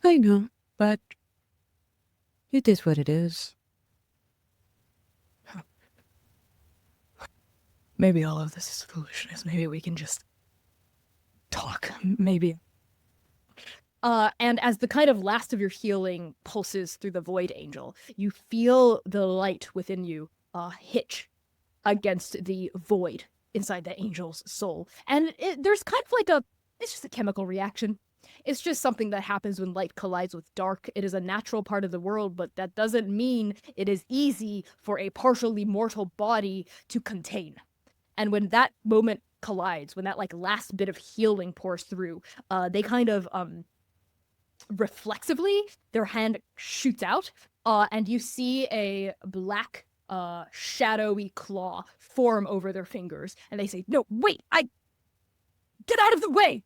I know, but it is what it is. Maybe all of this is foolishness. Maybe we can just talk. Maybe. And as the kind of last of your healing pulses through the Void Angel, you feel the light within you hitch against the void inside the angel's soul. And there's kind of like it's just a chemical reaction. It's just something that happens when light collides with dark. It is a natural part of the world, but that doesn't mean it is easy for a partially mortal body to contain. And when that moment collides, when that like last bit of healing pours through, they kind of reflexively, their hand shoots out, and you see a black shadowy claw form over their fingers, and they say, "No, wait, get out of the way!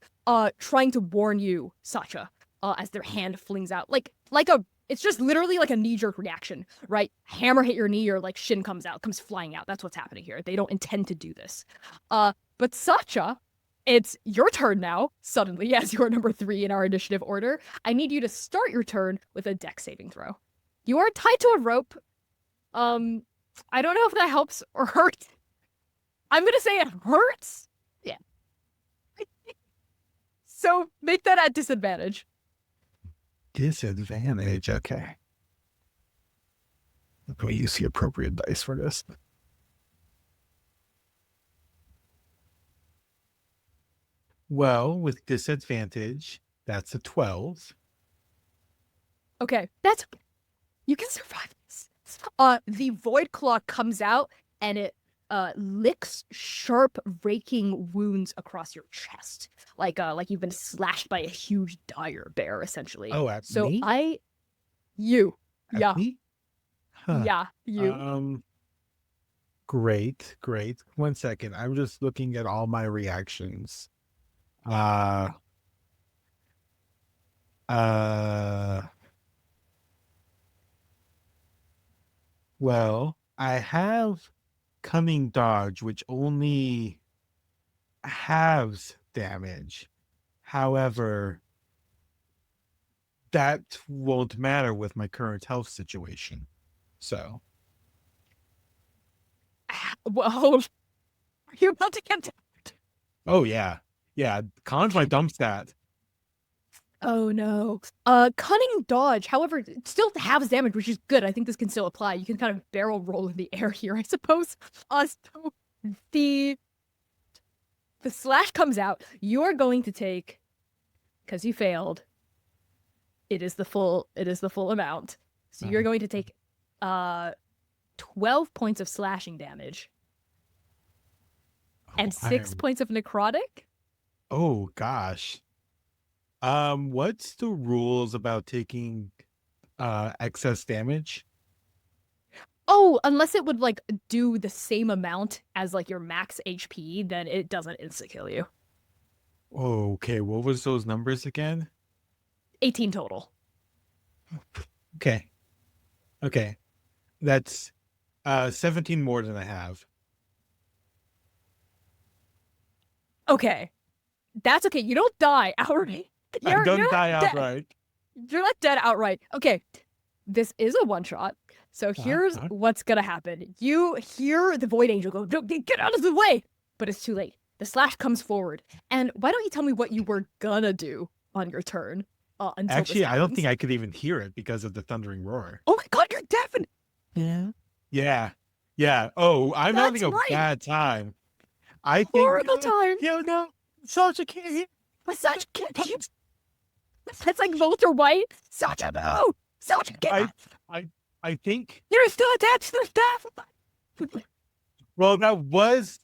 Trying to warn you, Sacha, as their hand flings out. It's just literally like a knee-jerk reaction, right? Hammer hit your knee or like shin comes flying out. That's what's happening here. They don't intend to do this. But Sacha, it's your turn now, suddenly, as you're number 3 in our initiative order. I need you to start your turn with a dex saving throw. You are tied to a rope. I don't know if that helps or hurts. I'm gonna say it hurts. Yeah. So make that at disadvantage. Disadvantage. Okay. Let me use the appropriate dice for this. Well, with disadvantage, that's a 12. Okay, you can survive this. The void claw comes out and it licks sharp, raking wounds across your chest, like you've been slashed by a huge dire bear, essentially. Oh, at So me? you, At yeah, me? Huh. yeah, you. Great. 1 second. I'm just looking at all my reactions. Well, I have cunning dodge, which only halves damage. However, that won't matter with my current health situation. So, Well, are you about to get? oh yeah. Con's my dump stat. Oh no. Cunning dodge. However, it still halves damage, which is good. I think this can still apply. You can kind of barrel roll in the air here, I suppose. So the slash comes out. You are going to take, because you failed. It is the full amount. So you're going to take 12 points of slashing damage and 6 points of necrotic. Oh gosh. What's the rules about taking excess damage? Oh, unless it would like do the same amount as like your max HP, then it doesn't insta kill you. Oh, okay. What was those numbers again? 18 total. Okay. That's 17 more than I have. Okay. That's okay. You don't die outright. I don't die outright. You're not dead outright. Okay. This is a one shot. So here's what's gonna happen. You hear the Void Angel go, get out of the way! But it's too late. The slash comes forward. And why don't you tell me what you were gonna do on your turn? Until Actually, I don't think I could even hear it because of the thundering roar. Oh my god, you're deafened! Yeah. Oh, I'm That's having a right. bad time. I think Horrible time. No. Sacha can't hear. But Sacha can't hear. That's like Walter White. Sacha, no! Sacha, get out! I think. You're still attached to the staff. Well, that was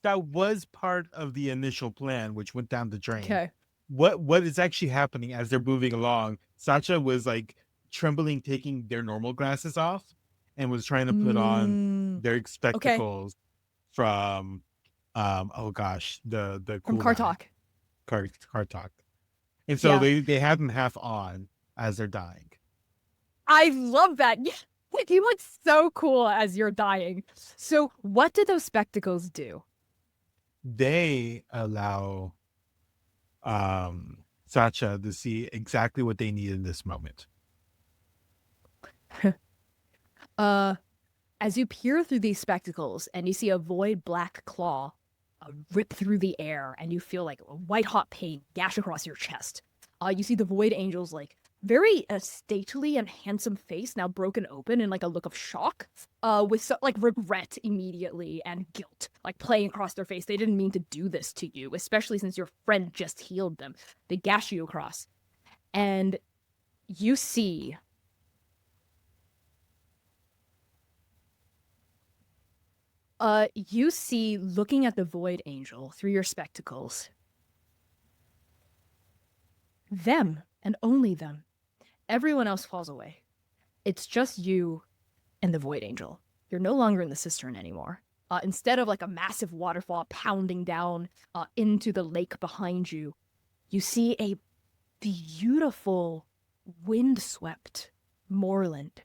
part of the initial plan, which went down the drain. Okay. What is actually happening as they're moving along? Sacha was like trembling, taking their normal glasses off, and was trying to put on their spectacles from the From cool Kartok. Kartok. And so they had them half on as they're dying. I love that. You look so cool as you're dying. So what did those spectacles do? They allow Sacha to see exactly what they need in this moment. As you peer through these spectacles and you see a void black claw rip through the air and you feel like a white hot pain gash across your chest. You see the Void Angel's like very stately and handsome face now broken open in like a look of shock, with like regret immediately and guilt like playing across their face. They didn't mean to do this to you, especially since your friend just healed them. They gash you across, and you see looking at the Void Angel through your spectacles, them and only them. Everyone else falls away. It's just you and the Void Angel. You're no longer in the cistern anymore. Instead of like a massive waterfall pounding down into the lake behind you, you see a beautiful windswept moorland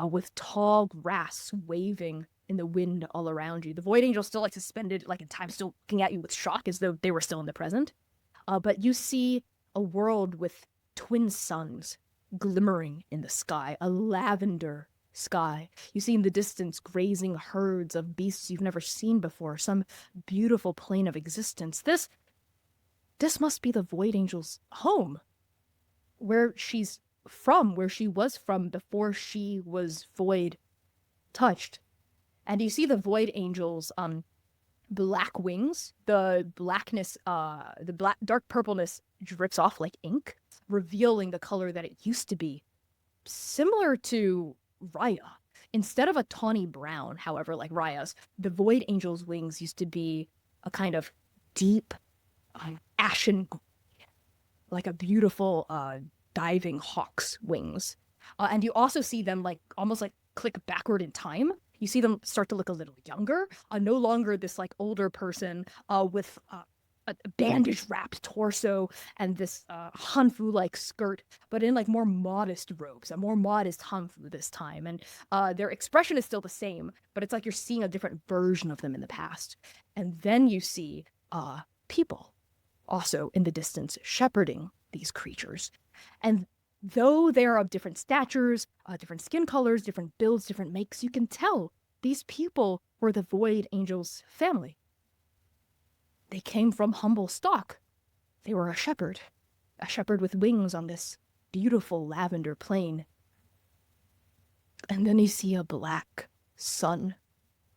with tall grass waving in the wind all around you. The Void Angel still like suspended, like in time, still looking at you with shock as though they were still in the present. But you see a world with twin suns glimmering in the sky, a lavender sky. You see in the distance grazing herds of beasts you've never seen before, some beautiful plane of existence. This must be the Void Angel's home, where she's from, where she was from before she was void touched. And you see the Void Angel's black wings, the blackness, dark purpleness drips off like ink, revealing the color that it used to be. Similar to Raya. Instead of a tawny brown, however, like Raya's, the Void Angel's wings used to be a kind of deep, ashen gray, like a beautiful diving hawk's wings. And you also see them like almost like click backward in time. You see them start to look a little younger, no longer this like older person with a bandage-wrapped torso and this hanfu-like skirt, but in like more modest robes, a more modest hanfu this time. And their expression is still the same, but it's like you're seeing a different version of them in the past. And then you see people also in the distance shepherding these creatures. And though they are of different statures, different skin colors, different builds, different makes, you can tell these people were the Void Angel's family. They came from humble stock. They were a shepherd with wings on this beautiful lavender plain. And then you see a black sun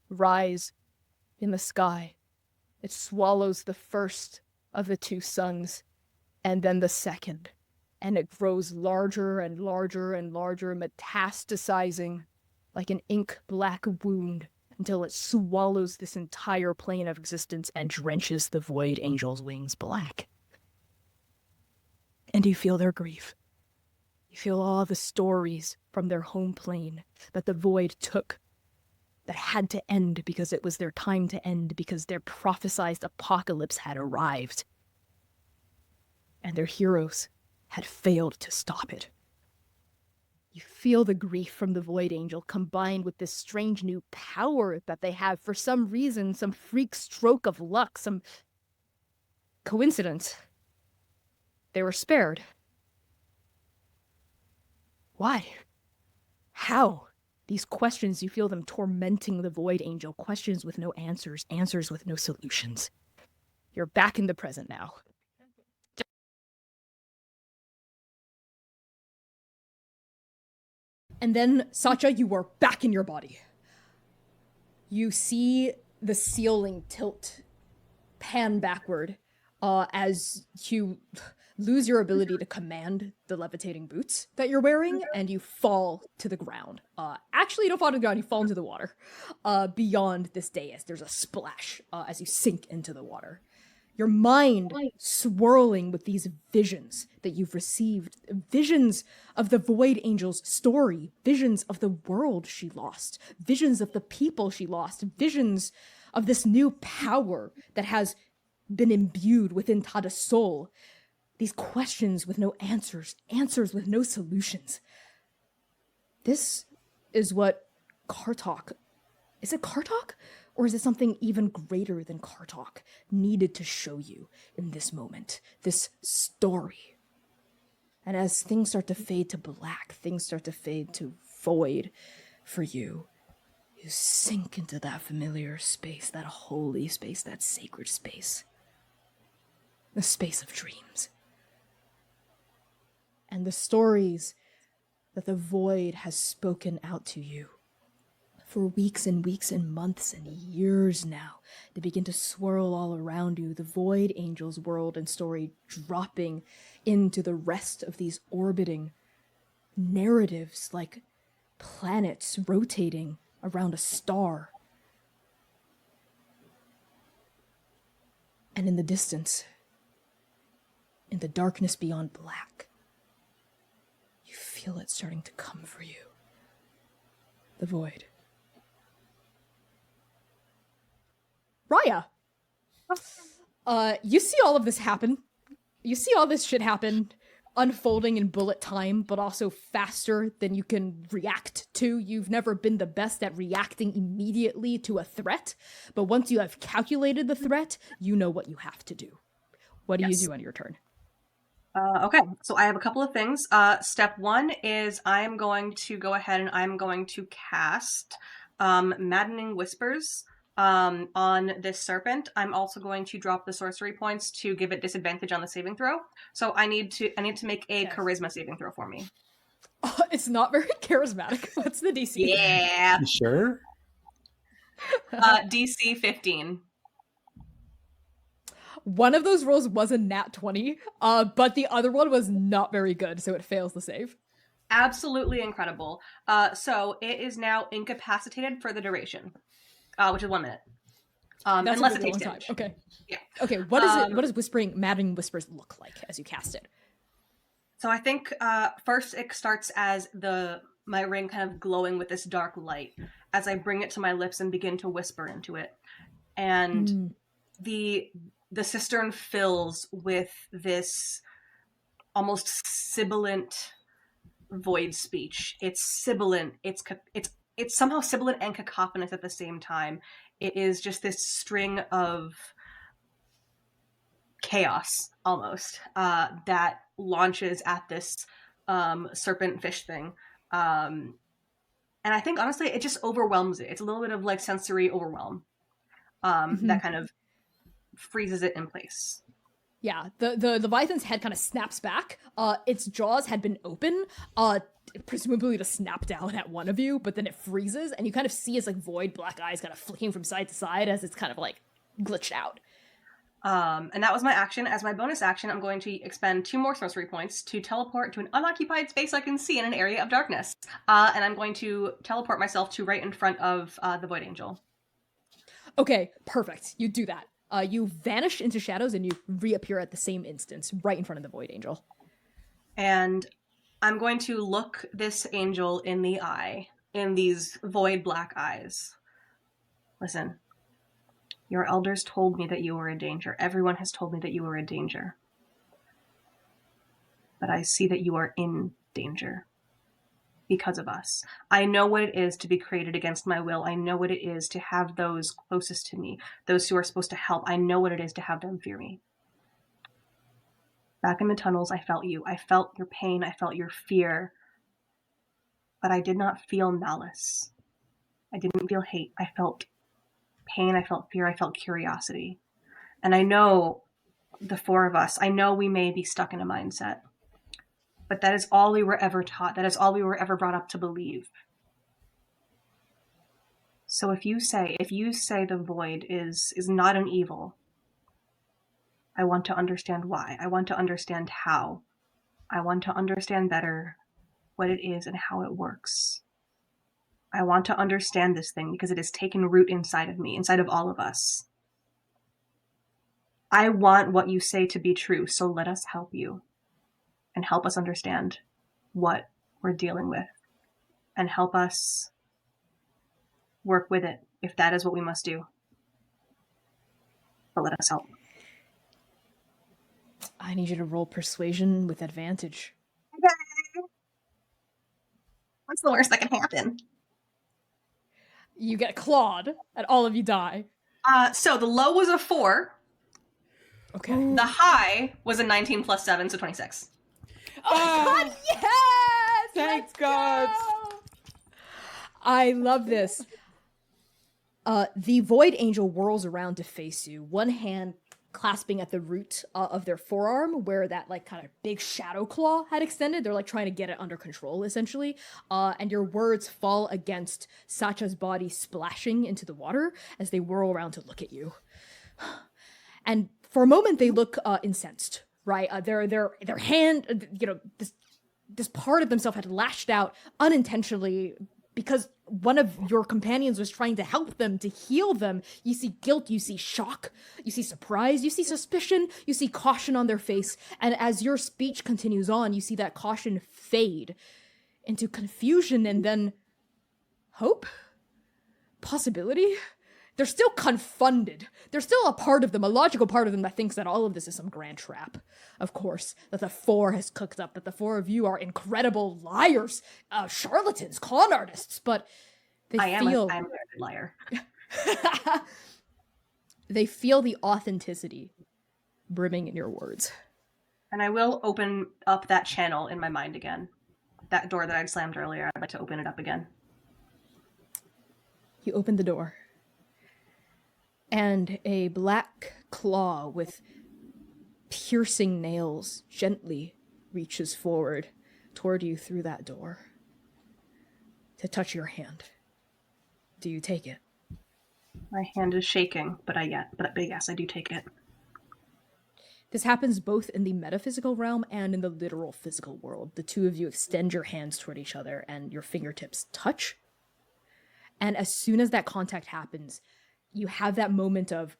rise in the sky. It swallows the first of the two suns, and then the second. And it grows larger and larger and larger, metastasizing like an ink-black wound until it swallows this entire plane of existence and drenches the Void Angel's wings black. And you feel their grief. You feel all the stories from their home plane that the Void took, that had to end because it was their time to end, because their prophesized apocalypse had arrived. And their heroes had failed to stop it. You feel the grief from the Void Angel combined with this strange new power that they have for some reason, some freak stroke of luck, some coincidence. They were spared. Why? How? These questions, you feel them tormenting the Void Angel, questions with no answers, answers with no solutions. You're back in the present now. And then, Sacha, you are back in your body. You see the ceiling tilt, pan backward, as you lose your ability to command the levitating boots that you're wearing, and you fall to the ground. Actually, you don't fall to the ground, you fall into the water. Beyond this dais, there's a splash as you sink into the water. Your mind swirling with these visions that you've received, visions of the Void Angel's story, visions of the world she lost, visions of the people she lost, visions of this new power that has been imbued within Tada's soul. These questions with no answers, answers with no solutions. This is what Kartok... Is it Kartok? Or is it something even greater than Kartok needed to show you in this moment, this story? And as things start to fade to black, things start to fade to void for you, you sink into that familiar space, that holy space, that sacred space. The space of dreams. And the stories that the void has spoken out to you for weeks and weeks and months and years now, they begin to swirl all around you, the Void Angel's world and story dropping into the rest of these orbiting narratives like planets rotating around a star. And in the distance, in the darkness beyond black, you feel it starting to come for you. The void. Raya. You see all of this happen. You see all this shit happen, unfolding in bullet time, but also faster than you can react to. You've never been the best at reacting immediately to a threat, but once you have calculated the threat, you know what you have to do. What do you do on your turn? Okay, so I have a couple of things. Step one is I am going to go ahead and I'm going to cast Maddening Whispers on this serpent. I'm also going to drop the sorcery points to give it disadvantage on the saving throw. So I need to make a charisma saving throw for me. It's not very charismatic. What's the DC? Yeah. You sure? DC 15. One of those rolls was a nat 20, but the other one was not very good, so it fails the save. Absolutely incredible. So it is now incapacitated for the duration, which is 1 minute. That's unless a it really takes long damage. time. Okay. Yeah. Okay, what is it? What does Maddening Whispers look like as you cast it? So I think first it starts as my ring kind of glowing with this dark light as I bring it to my lips and begin to whisper into it. And the cistern fills with this almost sibilant void speech. It's sibilant. It's somehow sibilant and cacophonous at the same time. It is just this string of chaos almost that launches at this serpent fish thing. And I think honestly it just overwhelms it. It's a little bit of like sensory overwhelm that kind of freezes it in place. Yeah, the Leviathan's head kind of snaps back. Its jaws had been open, presumably to snap down at one of you, but then it freezes, and you kind of see its like void black eyes kind of flicking from side to side as it's kind of like glitched out. And that was my action. As my bonus action, I'm going to expend 2 more sorcery points to teleport to an unoccupied space I can see in an area of darkness. And I'm going to teleport myself to right in front of the Void Angel. Okay, perfect. You do that. You vanish into shadows and you reappear at the same instance, right in front of the Void Angel. And I'm going to look this angel in the eye, in these void black eyes. Listen. Your elders told me that you were a danger. Everyone has told me that you were a danger. But I see that you are in danger because of us. I know what it is to be created against my will. I know what it is to have those closest to me, those who are supposed to help. I know what it is to have them fear me. Back in the tunnels, I felt you. I felt your pain. I felt your fear. But I did not feel malice. I didn't feel hate. I felt pain, I felt fear, I felt curiosity. And I know the 4 of us, I know we may be stuck in a mindset, but that is all we were ever taught. That is all we were ever brought up to believe. So if you say the void is not an evil, I want to understand why. I want to understand how. I want to understand better what it is and how it works. I want to understand this thing because it has taken root inside of me, inside of all of us. I want what you say to be true, so let us help you and help us understand what we're dealing with and help us work with it if that is what we must do. But let us help. I need you to roll persuasion with advantage. Okay. What's the worst that can happen? You get clawed, and all of you die. So the low was a 4. Okay. The high was a 19 plus 7, so 26. Oh God, yes! Thank Let's God. go! I love this. The Void Angel whirls around to face you, one hand clasping at the root of their forearm where that like kind of big shadow claw had extended. They're like trying to get it under control essentially. And your words fall against Sacha's body splashing into the water as they whirl around to look at you. And for a moment they look incensed, right? Their hand, this part of themselves had lashed out unintentionally because one of your companions was trying to help them, to heal them. You see guilt, you see shock, you see surprise, you see suspicion, you see caution on their face. And as your speech continues on, you see that caution fade into confusion and then hope? Possibility? they're still confounded. There's still a part of them, a logical part of them, that thinks that all of this is some grand trap. Of course, that the four has cooked up, that the four of you are incredible liars, charlatans, con artists, but I'm a very good liar. They feel the authenticity brimming in your words. And I will open up that channel in my mind again. That door that I'd slammed earlier, I'd like to open it up again. You open the door, and a black claw with piercing nails gently reaches forward toward you through that door to touch your hand. Do you take it? My hand is shaking, but yes, I do take it. This happens both in the metaphysical realm and in the literal physical world. The two of you extend your hands toward each other and your fingertips touch. And as soon as that contact happens, you have that moment of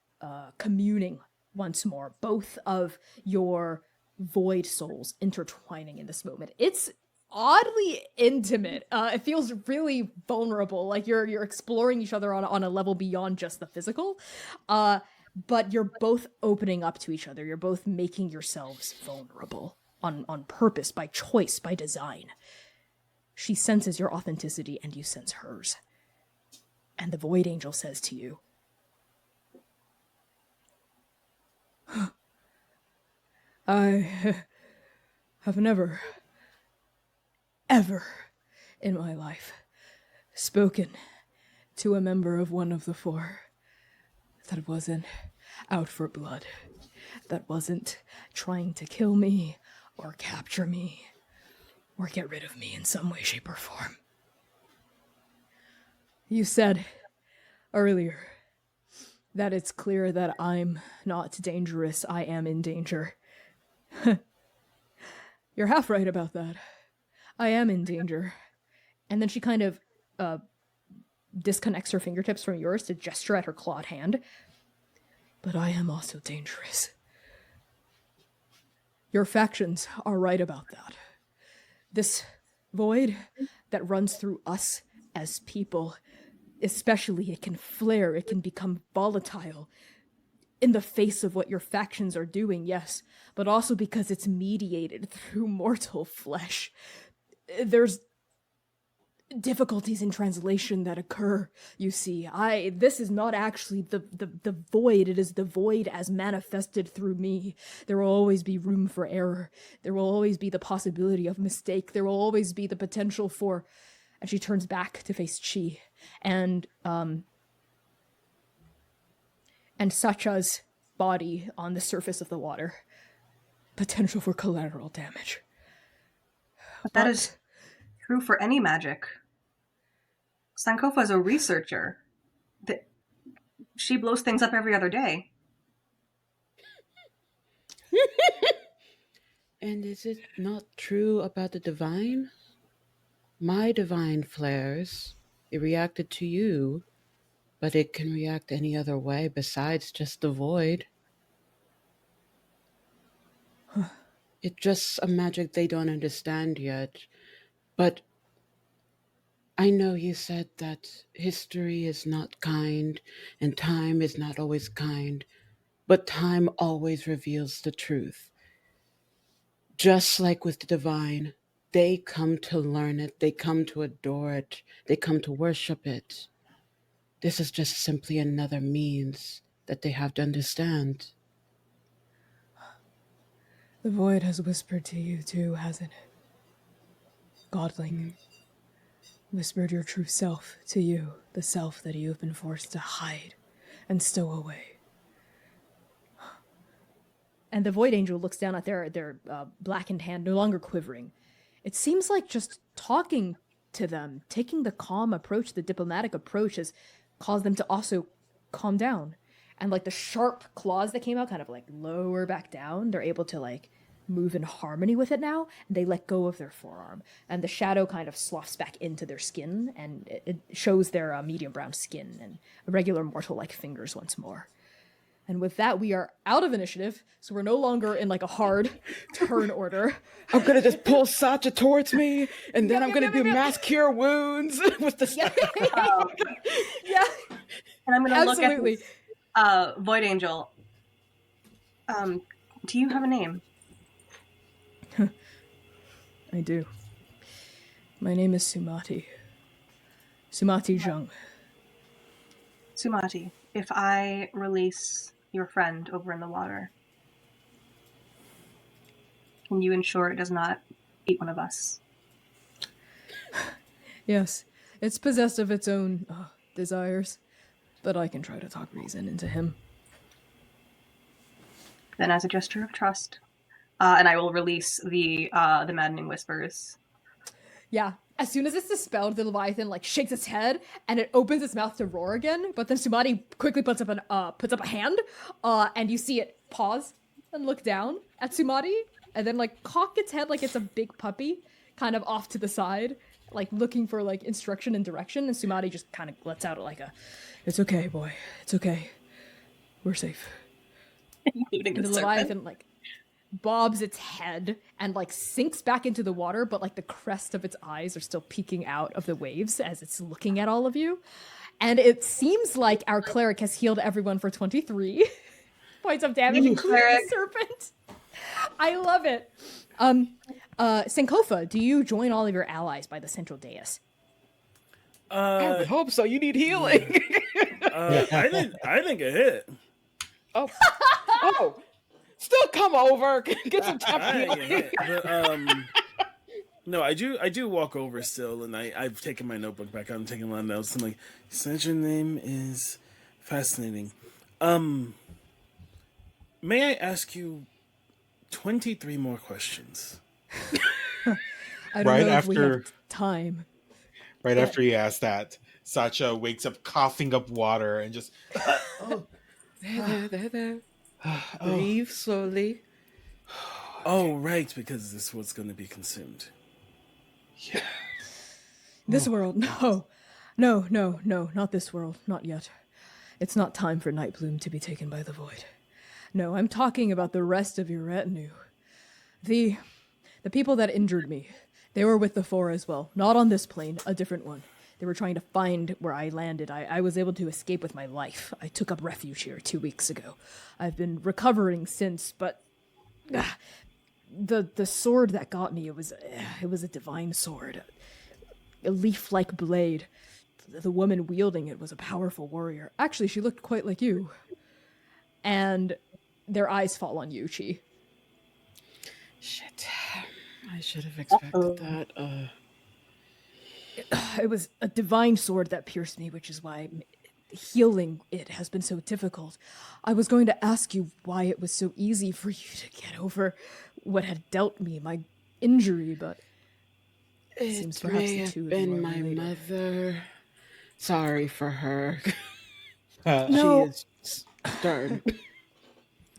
communing once more, both of your void souls intertwining in this moment. It's oddly intimate. It feels really vulnerable, like you're exploring each other on a level beyond just the physical. But you're both opening up to each other. You're both making yourselves vulnerable on purpose, by choice, by design. She senses your authenticity and you sense hers. And the Void Angel says to you, I have never, ever in my life spoken to a member of one of the four that wasn't out for blood, that wasn't trying to kill me or capture me or get rid of me in some way, shape, or form. You said earlier that it's clear that I'm not dangerous, I am in danger. You're half right about that. I am in danger. And then she kind of disconnects her fingertips from yours to gesture at her clawed hand. But I am also dangerous. Your factions are right about that. This void that runs through us as people, especially, it can flare, it can become volatile in the face of what your factions are doing, yes, but also because it's mediated through mortal flesh. There's difficulties in translation that occur, you see. This is not actually the void, it is the void as manifested through me. There will always be room for error. There will always be the possibility of mistake. There will always be the potential for... And she turns back to face Chi. And Sacha's body on the surface of the water. Potential for collateral damage. But that is true for any magic. Sankofa is a researcher. She blows things up every other day. And is it not true about the divine? My divine flares, it reacted to you, but it can react any other way besides just the void. It's just a magic they don't understand yet. But I know you said that history is not kind and time is not always kind, but time always reveals the truth. Just like with the divine, they come to learn it, they come to adore it, they come to worship it. This is just simply another means that they have to understand. The void has whispered to you too, hasn't it? Godling. Whispered your true self to you, the self that you have been forced to hide and stow away. And the Void Angel looks down at their blackened hand, no longer quivering. It seems like just talking to them, taking the calm approach, the diplomatic approach, has caused them to also calm down. And like the sharp claws that came out kind of like lower back down, they're able to like move in harmony with it now, and they let go of their forearm. And the shadow kind of sloughs back into their skin, and it shows their medium brown skin and regular mortal-like fingers once more. And with that, we are out of initiative, so we're no longer in like a hard turn order. I'm gonna just pull Sacha towards me, and then I'm gonna do mass cure wounds with the Yeah. And I'm going to look at Absolutely. this, Void Angel. Do you have a name? I do. My name is Sumati. Sumati Zhang. Sumati, if I release your friend over in the water, can you ensure it does not eat one of us? Yes, it's possessed of its own desires, but I can try to talk reason into him. Then, as a gesture of trust, and I will release the maddening whispers. Yeah. As soon as it's dispelled, the Leviathan shakes its head and it opens its mouth to roar again. But then Sumati quickly puts up a hand, and you see it pause and look down at Sumati, and then cock its head like it's a big puppy, kind of off to the side, looking for instruction and direction. And Sumati just kind of lets out "It's okay, boy. It's okay. We're safe." Including And the the serpent. Leviathan bobs its head and sinks back into the water, but the crest of its eyes are still peeking out of the waves as it's looking at all of you. And it seems like our cleric has healed everyone for 23 points of damage, including the serpent. I love it. Sankofa, do you join all of your allies by the central dais? I would hope so. You need healing. I think it hit. Oh, still come over. Get some top I think it healing. hit. But, no, I do walk over still, and I've taken my notebook back out. I'm taking a lot of notes. I'm like, you said your name is fascinating. May I ask you 23 more questions? I don't Right know if we after- have time. Right Yeah. after he asked that, Sacha wakes up coughing up water and just There. Breathe slowly. Oh, right, because this was going to be consumed. This world, no, not this world, not yet. It's not time for Nightbloom to be taken by the void. No, I'm talking about the rest of your retinue. The people that injured me, they were with the Four as well. Not on this plane, a different one. They were trying to find where I landed. I was able to escape with my life. I took up refuge here 2 weeks ago. I've been recovering since, but the sword that got me, it was a divine sword. A leaf-like blade. The woman wielding it was a powerful warrior. Actually, she looked quite like you. And their eyes fall on you, Chi. Shit. I should have expected that. It was a divine sword that pierced me, which is why healing it has been so difficult. I was going to ask you why it was so easy for you to get over what had dealt me, my injury, but it seems It perhaps may the have two of you been are my related. mother. Sorry for her. No. She is stern.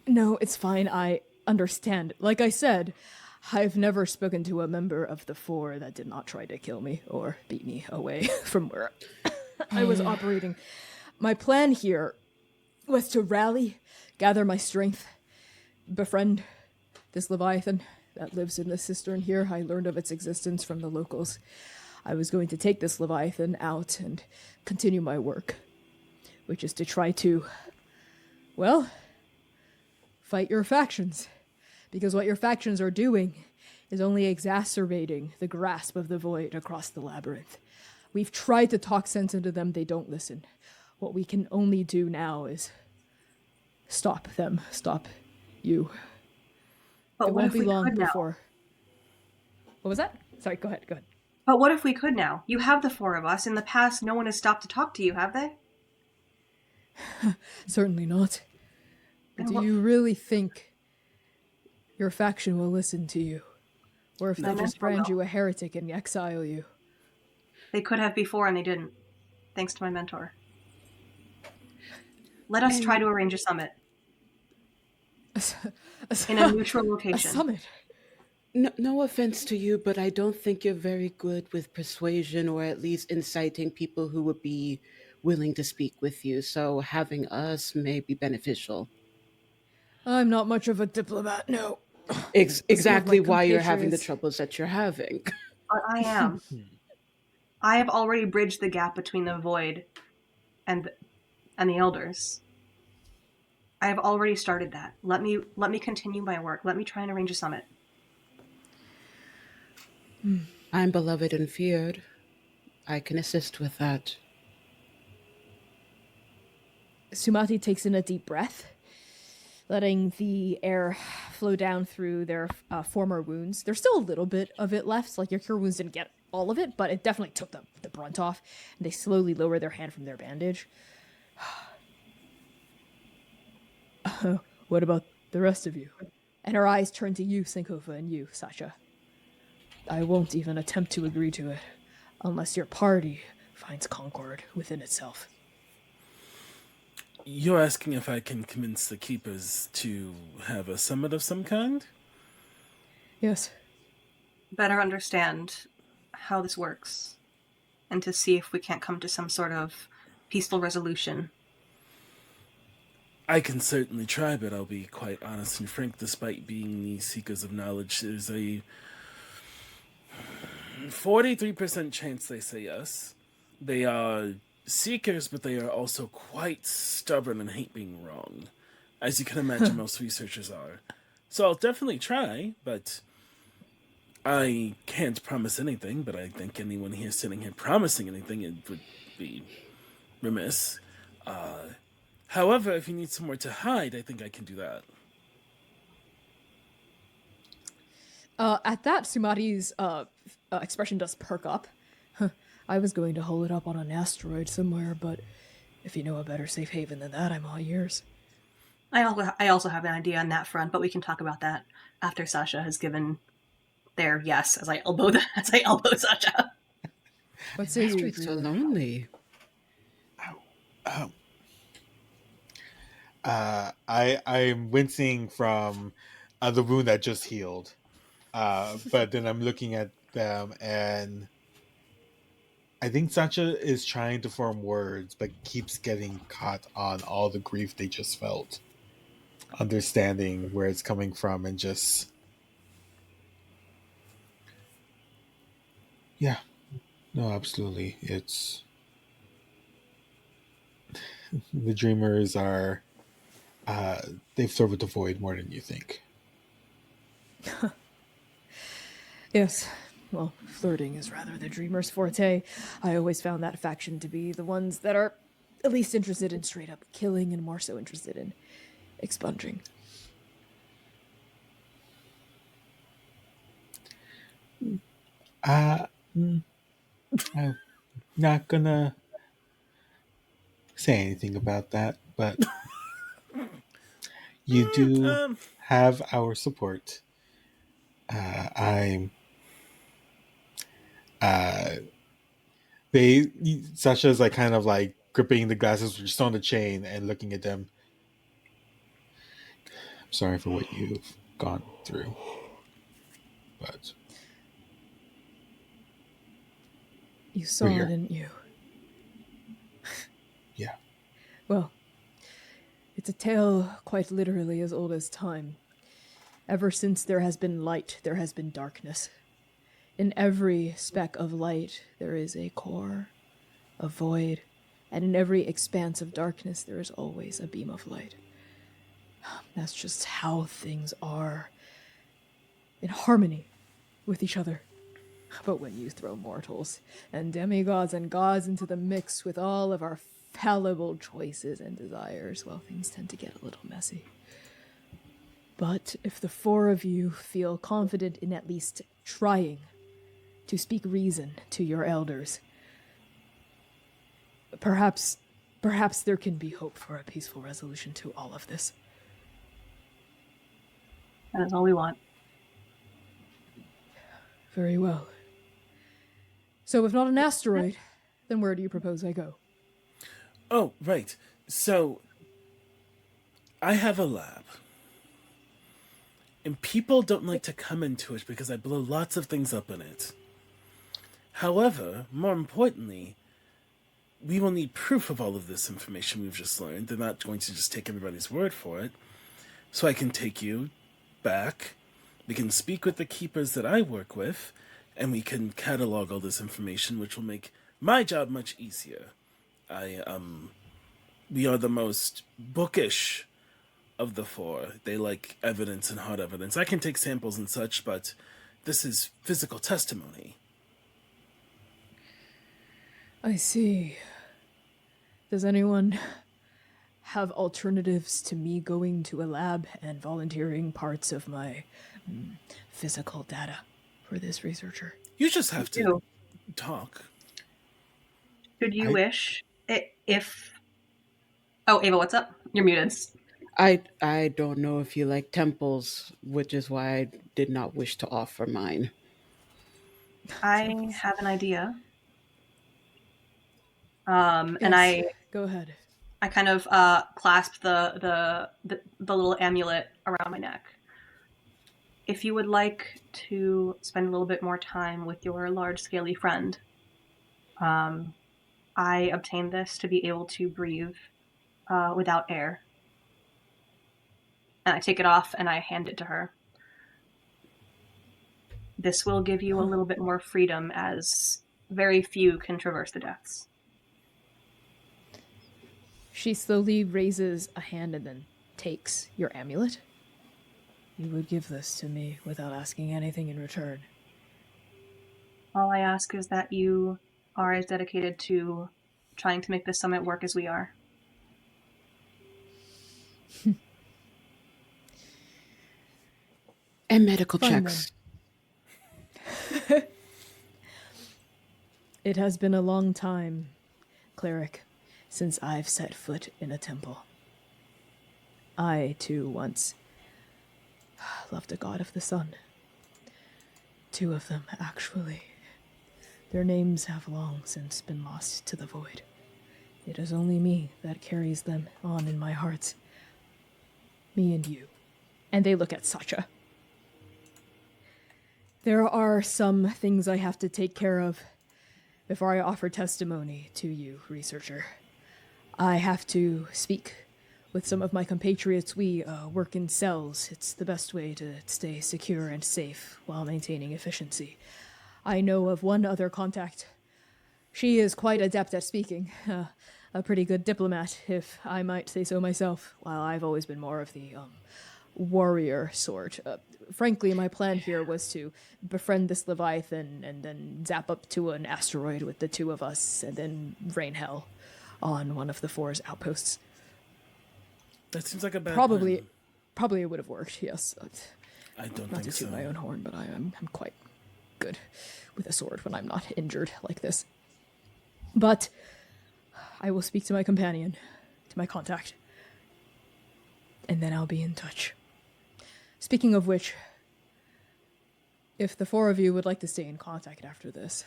No, it's fine. I understand. Like I said, I've never spoken to a member of the Four that did not try to kill me or beat me away from where I was operating. My plan here was to rally, gather my strength, befriend this Leviathan that lives in the cistern here. I learned of its existence from the locals. I was going to take this Leviathan out and continue my work, which is to try to, well, fight your factions. Because what your factions are doing is only exacerbating the grasp of the void across the labyrinth. We've tried to talk sense into them, they don't listen. What we can only do now is stop them, stop you. But It what won't if be we long could now? before. What was that? Sorry, go ahead. But what if we could now? You have the four of us. In the past, no one has stopped to talk to you, have they? Certainly not. But do you really think your faction will listen to you? Or if they No, just mentor brand will. you a heretic and exile you? They could have before and they didn't. Thanks to my mentor. Let us try to arrange a summit in a neutral A location. summit. No offense to you, but I don't think you're very good with persuasion or at least inciting people who would be willing to speak with you. So having us may be beneficial. I'm not much of a diplomat, no. Exactly why you're having the compatriots. troubles that you're having. But I am. I have already bridged the gap between the void and and the elders. I have already started that. Let me continue my work. Let me try and arrange a summit. I'm beloved and feared. I can assist with that. Sumati takes in a deep breath, letting the air flow down through their former wounds. There's still a little bit of it left. Like, your cure wounds didn't get all of it, but it definitely took the brunt off. And they slowly lower their hand from their bandage. What about the rest of you? And her eyes turn to you, Sankofa, and you, Sasha. I won't even attempt to agree to it, unless your party finds concord within itself. You're asking if I can convince the keepers to have a summit of some kind? Yes. Better understand how this works, and to see if we can't come to some sort of peaceful resolution. I can certainly try, but I'll be quite honest and frank. Despite being the seekers of knowledge, there's a 43% chance they say yes. They are seekers, but they are also quite stubborn and hate being wrong, as you can imagine most researchers are. So I'll definitely try, but I can't promise anything. But I think anyone here sitting here promising anything, it would be remiss. However, if you need somewhere to hide, I think I can do that. At that, Sumati's expression does perk up. I was going to hole it up on an asteroid somewhere, but if you know a better safe haven than that, I'm all ears. I also have an idea on that front, but we can talk about that after Sasha has given their yes, as I elbow Sasha. What say you? Asteroid's so lonely. I'm wincing from the wound that just healed, but then I'm looking at them, and I think Sacha is trying to form words, but keeps getting caught on all the grief they just felt, understanding where it's coming from, and just no, absolutely, it's the dreamers are. They've served with the void more than you think. Yes. Well, flirting is rather the dreamer's forte. I always found that faction to be the ones that are at least interested in straight up killing and more so interested in expunging. I'm not gonna say anything about that, but you do have our support. I'm. Sasha's like kind of like gripping the glasses just on the chain and looking at them. I'm sorry for what you've gone through, but You saw it, didn't you? Yeah. Well, it's a tale quite literally as old as time. Ever since there has been light, there has been darkness. In every speck of light, there is a core, a void, and in every expanse of darkness, there is always a beam of light. That's just how things are, in harmony with each other. But when you throw mortals and demigods and gods into the mix with all of our fallible choices and desires, well, things tend to get a little messy. But if the four of you feel confident in at least trying to speak reason to your elders, perhaps there can be hope for a peaceful resolution to all of this. That is all we want. Very well. So if not an asteroid, then where do you propose I go? Oh, right. So, I have a lab. And people don't like to come into it because I blow lots of things up in it. However, more importantly, we will need proof of all of this information we've just learned. They're not going to just take everybody's word for it. So I can take you back. We can speak with the keepers that I work with, and we can catalog all this information, which will make my job much easier. we are the most bookish of the four. They like evidence and hard evidence. I can take samples and such, but this is physical testimony. I see. Does anyone have alternatives to me going to a lab and volunteering parts of my physical data for this researcher? You just have to talk. Should you wish, if... Oh, Ava, what's up? You're muted. I don't know if you like temples, which is why I did not wish to offer mine. I have an idea. Yes, And I go ahead. I kind of clasp the little amulet around my neck. If you would like to spend a little bit more time with your large scaly friend, I obtained this to be able to breathe without air. And I take it off and I hand it to her. This will give you a little bit more freedom, as very few can traverse the depths. She slowly raises a hand and then takes your amulet. You would give this to me without asking anything in return. All I ask is that you are as dedicated to trying to make this summit work as we are. And medical Fine, checks. It has been a long time, cleric, since I've set foot in a temple. I, too, once loved a god of the sun. 2 of them, actually. Their names have long since been lost to the void. It is only me that carries them on in my heart. Me and you. And they look at Sacha. There are some things I have to take care of before I offer testimony to you, researcher. I have to speak with some of my compatriots. We work in cells. It's the best way to stay secure and safe while maintaining efficiency. I know of one other contact. She is quite adept at speaking. A pretty good diplomat, if I might say so myself, while I've always been more of the warrior sort. Frankly, my plan here was to befriend this Leviathan and then zap up to an asteroid with the 2 of us and then rain hell on one of the 4's outposts. That seems like a bad Probably plan. it would have worked, yes. I don't Not think to toot so. my own horn, but I'm quite good with a sword when I'm not injured like this. But I will speak to my companion, to my contact, and then I'll be in touch. Speaking of which, if the 4 of you would like to stay in contact after this,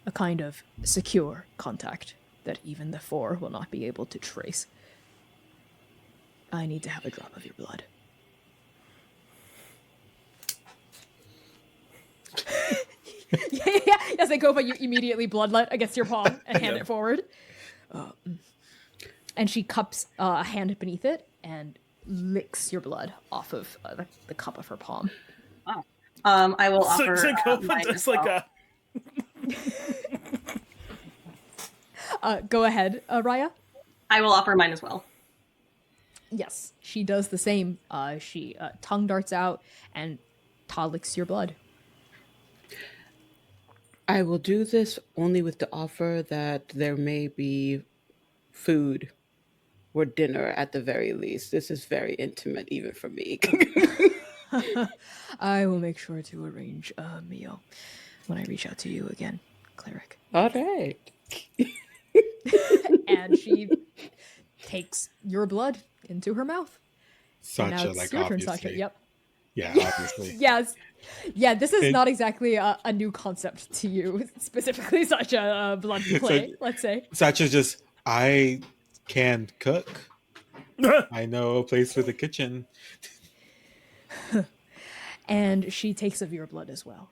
a kind of secure contact that even the 4 will not be able to trace, I need to have a drop of your blood. yeah. As I go, but you immediately bloodlet against your palm and hand it forward. And she cups a hand beneath it and licks your blood off of the cup of her palm. Oh. I will offer mine as well. Go ahead, Raya. I will offer mine as well. Yes, she does the same. She tongue darts out and licks your blood. I will do this only with the offer that there may be food or dinner at the very least. This is very intimate even for me. I will make sure to arrange a meal when I reach out to you again, cleric. All right. And she takes your blood into her mouth. And now Sacha, it's like your turn, obviously. Sacha. Yep. Yeah, obviously. Yes. Yeah, this is not exactly a new concept to you, specifically such a blood play, let's say. Sacha's just, I can cook. I know a place with a kitchen. And she takes of your blood as well.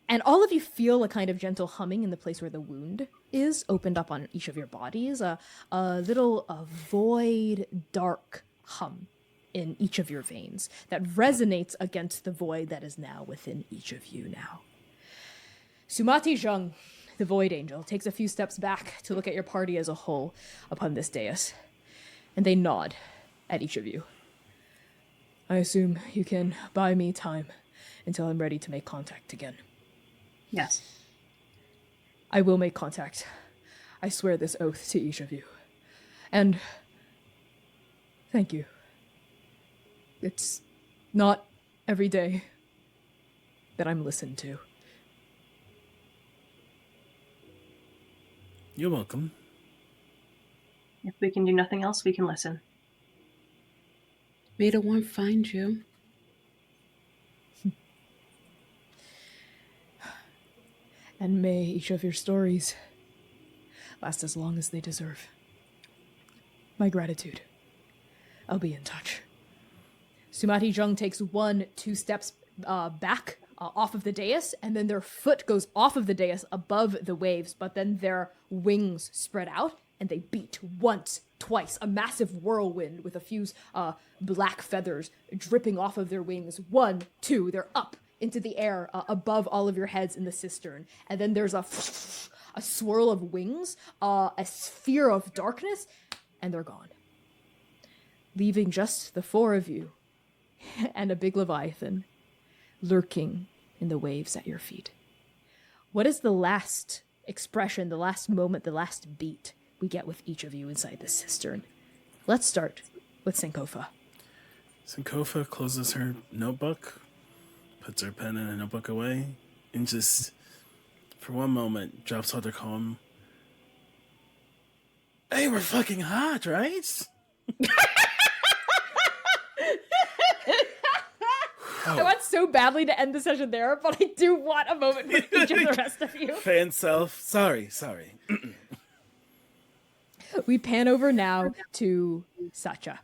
And all of you feel a kind of gentle humming in the place where the wound is, opened up on each of your bodies. A little void, dark hum in each of your veins that resonates against the void that is now within each of you now. Sumati Zheng, the Void Angel, takes a few steps back to look at your party as a whole upon this dais, and they nod at each of you. I assume you can buy me time until I'm ready to make contact again. Yes. I will make contact. I swear this oath to each of you. And thank you. It's not every day that I'm listened to. You're welcome. If we can do nothing else, we can listen. May the one find you. And may each of your stories last as long as they deserve. My gratitude. I'll be in touch. Sumati Jung takes 1-2 steps back off of the dais, and then their foot goes off of the dais above the waves, but then their wings spread out, and they beat once, twice, a massive whirlwind with a few black feathers dripping off of their wings. 1, 2, they're up into the air above all of your heads in the cistern. And then there's a swirl of wings, a sphere of darkness, and they're gone. Leaving just the 4 of you and a big Leviathan lurking in the waves at your feet. What is the last expression, the last moment, the last beat we get with each of you inside this cistern? Let's start with Sankofa. Sankofa closes her notebook, puts her pen and a notebook away, and just, for one moment, drops all their calm. Hey, we're fucking hot, right? I want so badly to end the session there, but I do want a moment with each of the rest of you. Fan self. Sorry. We pan over now to Sacha.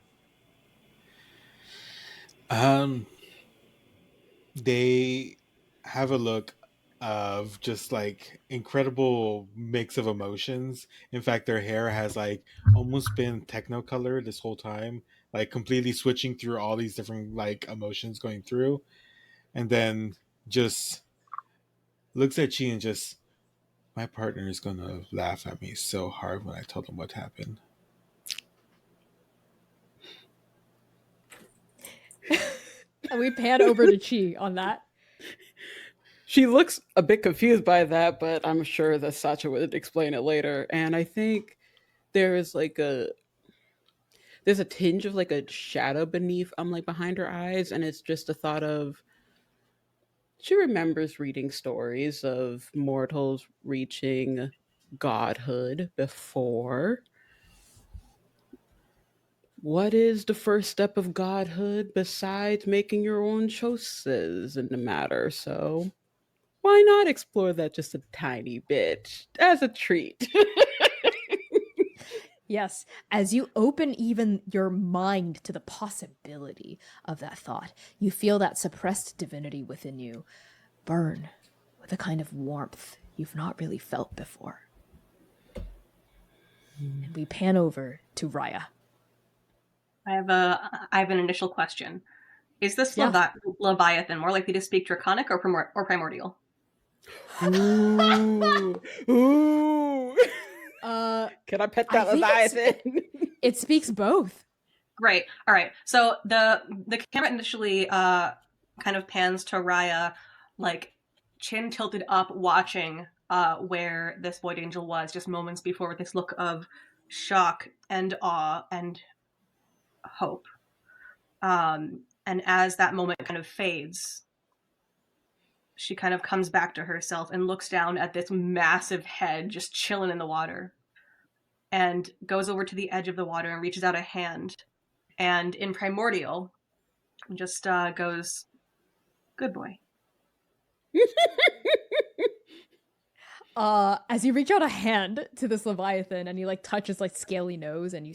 They have a look of just like incredible mix of emotions. In fact, their hair has like almost been technicolor this whole time, like completely switching through all these different like emotions going through, and then just looks at Chi and just, my partner is gonna laugh at me so hard when I tell them what happened. And we pan over to Chi on that. She looks a bit confused by that, but I'm sure that Sacha would explain it later. And I think there's a tinge of like a shadow beneath like behind her eyes, and it's just a thought of, she remembers reading stories of mortals reaching godhood before. What is the first step of godhood besides making your own choices in the matter? So why not explore that just a tiny bit as a treat? Yes, as you open even your mind to the possibility of that thought, you feel that suppressed divinity within you burn with a kind of warmth you've not really felt before. And we pan over to Raya. I have an initial question. Is this Yeah. Leviathan more likely to speak Draconic or primordial? Ooh. Ooh. Can I pet that Leviathan? It speaks both. Great. All right. So the camera initially kind of pans to Raya, like chin tilted up, watching where this Void Angel was just moments before, with this look of shock and awe and hope. And as that moment kind of fades, she kind of comes back to herself and looks down at this massive head just chilling in the water, and goes over to the edge of the water and reaches out a hand, and in primordial just goes, "Good boy." As you reach out a hand to this Leviathan and you like touch his like scaly nose and you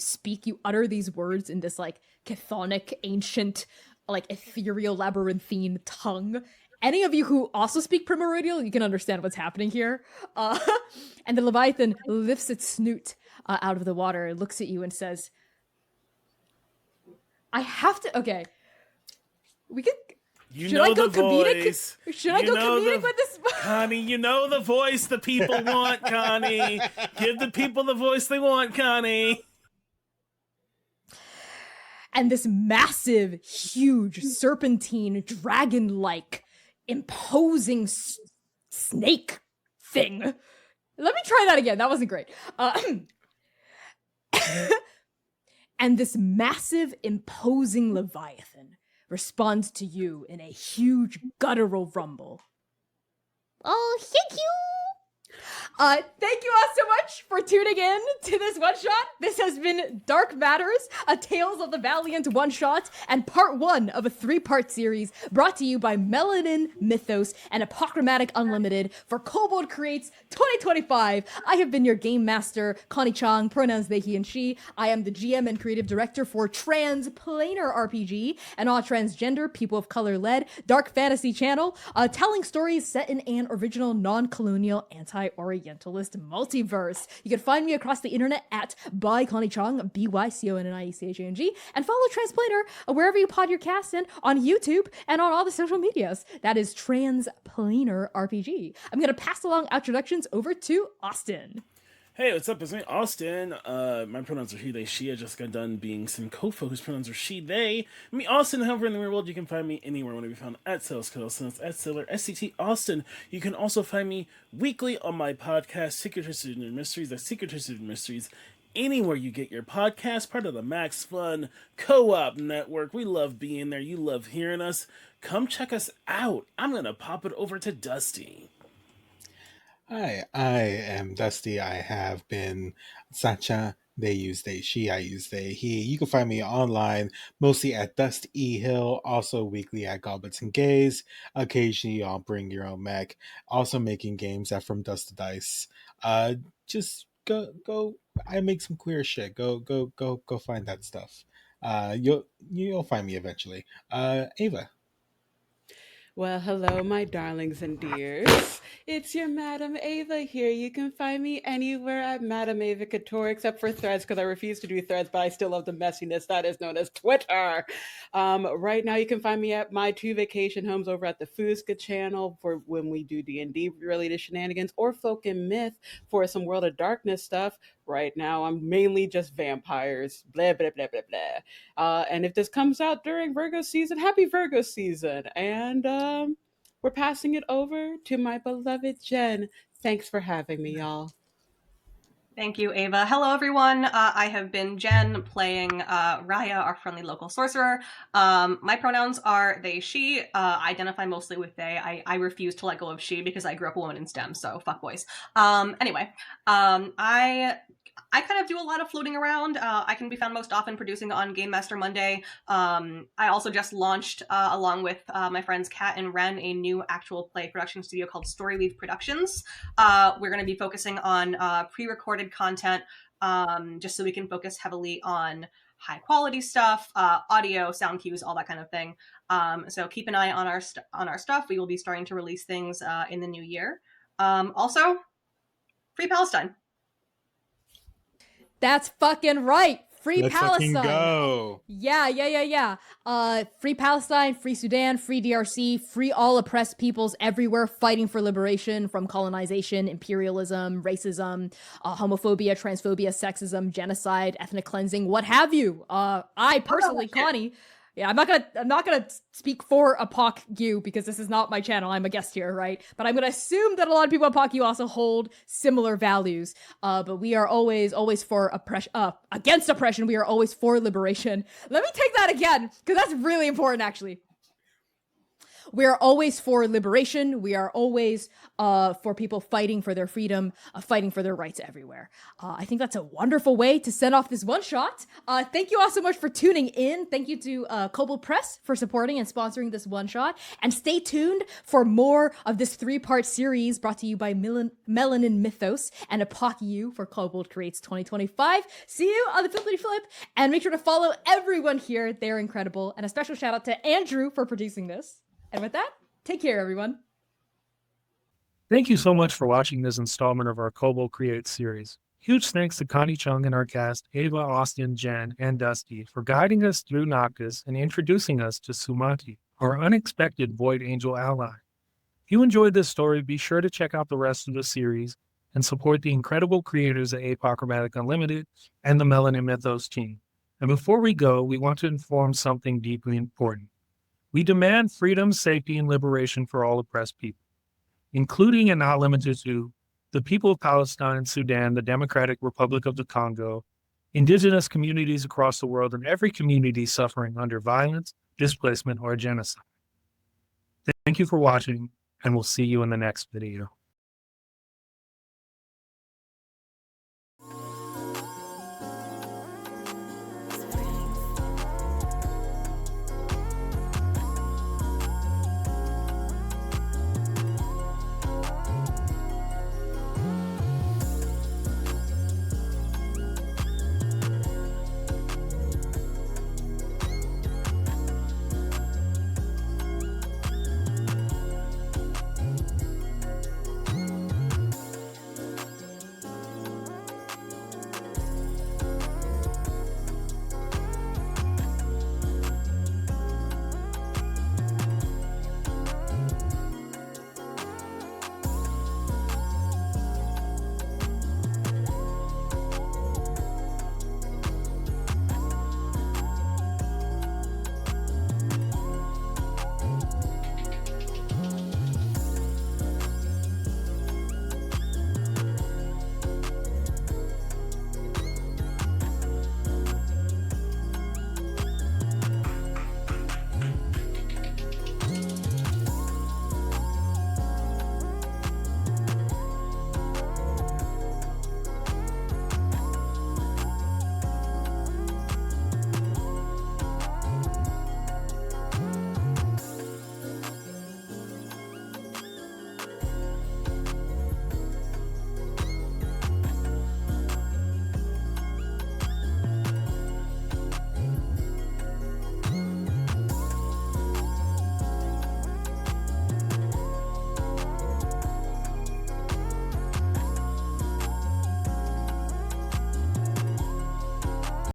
utter these words in this like chthonic, ancient, like ethereal, labyrinthine tongue. Any of you who also speak primordial, you can understand what's happening here. And the Leviathan lifts its snoot out of the water, looks at you and says, I have to, okay, we could, You Should know I go the comedic? voice. Should I You go know comedic the- with this? Connie, you know the voice the people want, Connie. Give the people the voice they want, Connie. And this massive, huge, serpentine, dragon-like, imposing snake thing. Let me try that again. That wasn't great. And this massive, imposing leviathan responds to you in a huge, guttural rumble. Oh, thank you. Thank you all so much for tuning in to this one-shot. This has been Dark Matters, a Tales of the Valiant one-shot, and part 1 of a 3-part series brought to you by Melanin Mythos and Apochromatic Unlimited for Kobold Creates 2025. I have been your game master, Connie Chong, pronouns they, he, and she. I am the GM and creative director for Transplanar RPG, an all transgender, people of color-led dark fantasy channel, telling stories set in an original non-colonial anti-Orientalist multiverse. You can find me across the internet at by Connie Chong, BYCONNIECHANG, and follow Transplanar wherever you pod your cast and on YouTube and on all the social medias. That is Transplanar RPG. I'm going to pass along introductions over to Austin. Hey, what's up? It's me, Austin. My pronouns are he, they, she. I just got done being Simcofa, whose pronouns are she, they. Me, Austin, however, in the real world, you can find me anywhere when I be found at Salescode, at Sailor, SCT Austin. You can also find me weekly on my podcast, Secret Twisted Mysteries, that's Secret Twisted Mysteries, anywhere you get your podcast, part of the Max Fun Co-op Network. We love being there. You love hearing us. Come check us out. I'm going to pop it over to Dusty. Hi, I am Dusty. I have been Sacha. They use they, she, I use they, he. You can find me online, mostly at Dust E Hill, also weekly at Goblets and Gays. Occasionally I'll bring your own mech. Also making games that from Dust to Dice. Just go I make some queer shit. Go find that stuff. You'll find me eventually. Ava. Well, hello, my darlings and dears. It's your Madam Ava here. You can find me anywhere at Madam Ava Couture, except for Threads, because I refuse to do Threads, but I still love the messiness that is known as Twitter. Right now, you can find me at my 2 vacation homes over at the Fusca channel for when we do D&D related shenanigans, or Folk and Myth for some World of Darkness stuff. Right now, I'm mainly just vampires. Blah, blah, blah, blah, blah. And if this comes out during Virgo season, happy Virgo season. And we're passing it over to my beloved Jen. Thanks for having me, y'all. Thank you, Ava. Hello, everyone. I have been Jen, playing Raya, our friendly local sorcerer. My pronouns are they, she. I identify mostly with they. I refuse to let go of she because I grew up a woman in STEM, so fuck boys. Anyway, I kind of do a lot of floating around. I can be found most often producing on Game Master Monday. I also just launched, along with my friends Kat and Ren, a new actual play production studio called Storyleaf Productions. We're going to be focusing on pre-recorded content, just so we can focus heavily on high quality stuff, audio, sound cues, all that kind of thing. So keep an eye on our stuff. We will be starting to release things in the new year. Also, Free Palestine. That's fucking right. Free Let's Palestine. fucking go. Yeah. Free Palestine, free Sudan, free DRC, free all oppressed peoples everywhere fighting for liberation from colonization, imperialism, racism, homophobia, transphobia, sexism, genocide, ethnic cleansing, what have you. I personally, Connie, yeah, I'm not gonna speak for Apoc U because this is not my channel. I'm a guest here, right? But I'm gonna assume that a lot of people at Apoc U also hold similar values. But we are always for oppression, against oppression. We are always for liberation. Let me take that again because that's really important, actually. We are always for liberation. We are always for people fighting for their freedom, fighting for their rights everywhere. I think that's a wonderful way to send off this one shot. Thank you all so much for tuning in. Thank you to Kobold Press for supporting and sponsoring this one shot. And stay tuned for more of this 3-part series brought to you by Melanin Mythos and Apoc U for Kobold Creates 2025. See you on the Flippity Flip. And make sure to follow everyone here. They're incredible. And a special shout out to Andrew for producing this. And with that, take care, everyone. Thank you so much for watching this installment of our Kobold Creates series. Huge thanks to Connie Chung and our cast, Ava, Austin, Jen, and Dusty, for guiding us through Noctis and introducing us to Sumati. our unexpected Void Angel ally. If you enjoyed this story, be sure to check out the rest of the series and support the incredible creators at Apochromatic Unlimited and the Melanin Mythos team. And before we go, we want to inform something deeply important. We demand freedom, safety, and liberation for all oppressed people, including and not limited to the people of Palestine, Sudan, the Democratic Republic of the Congo, indigenous communities across the world, and every community suffering under violence, displacement, or genocide. Thank you for watching, and we'll see you in the next video.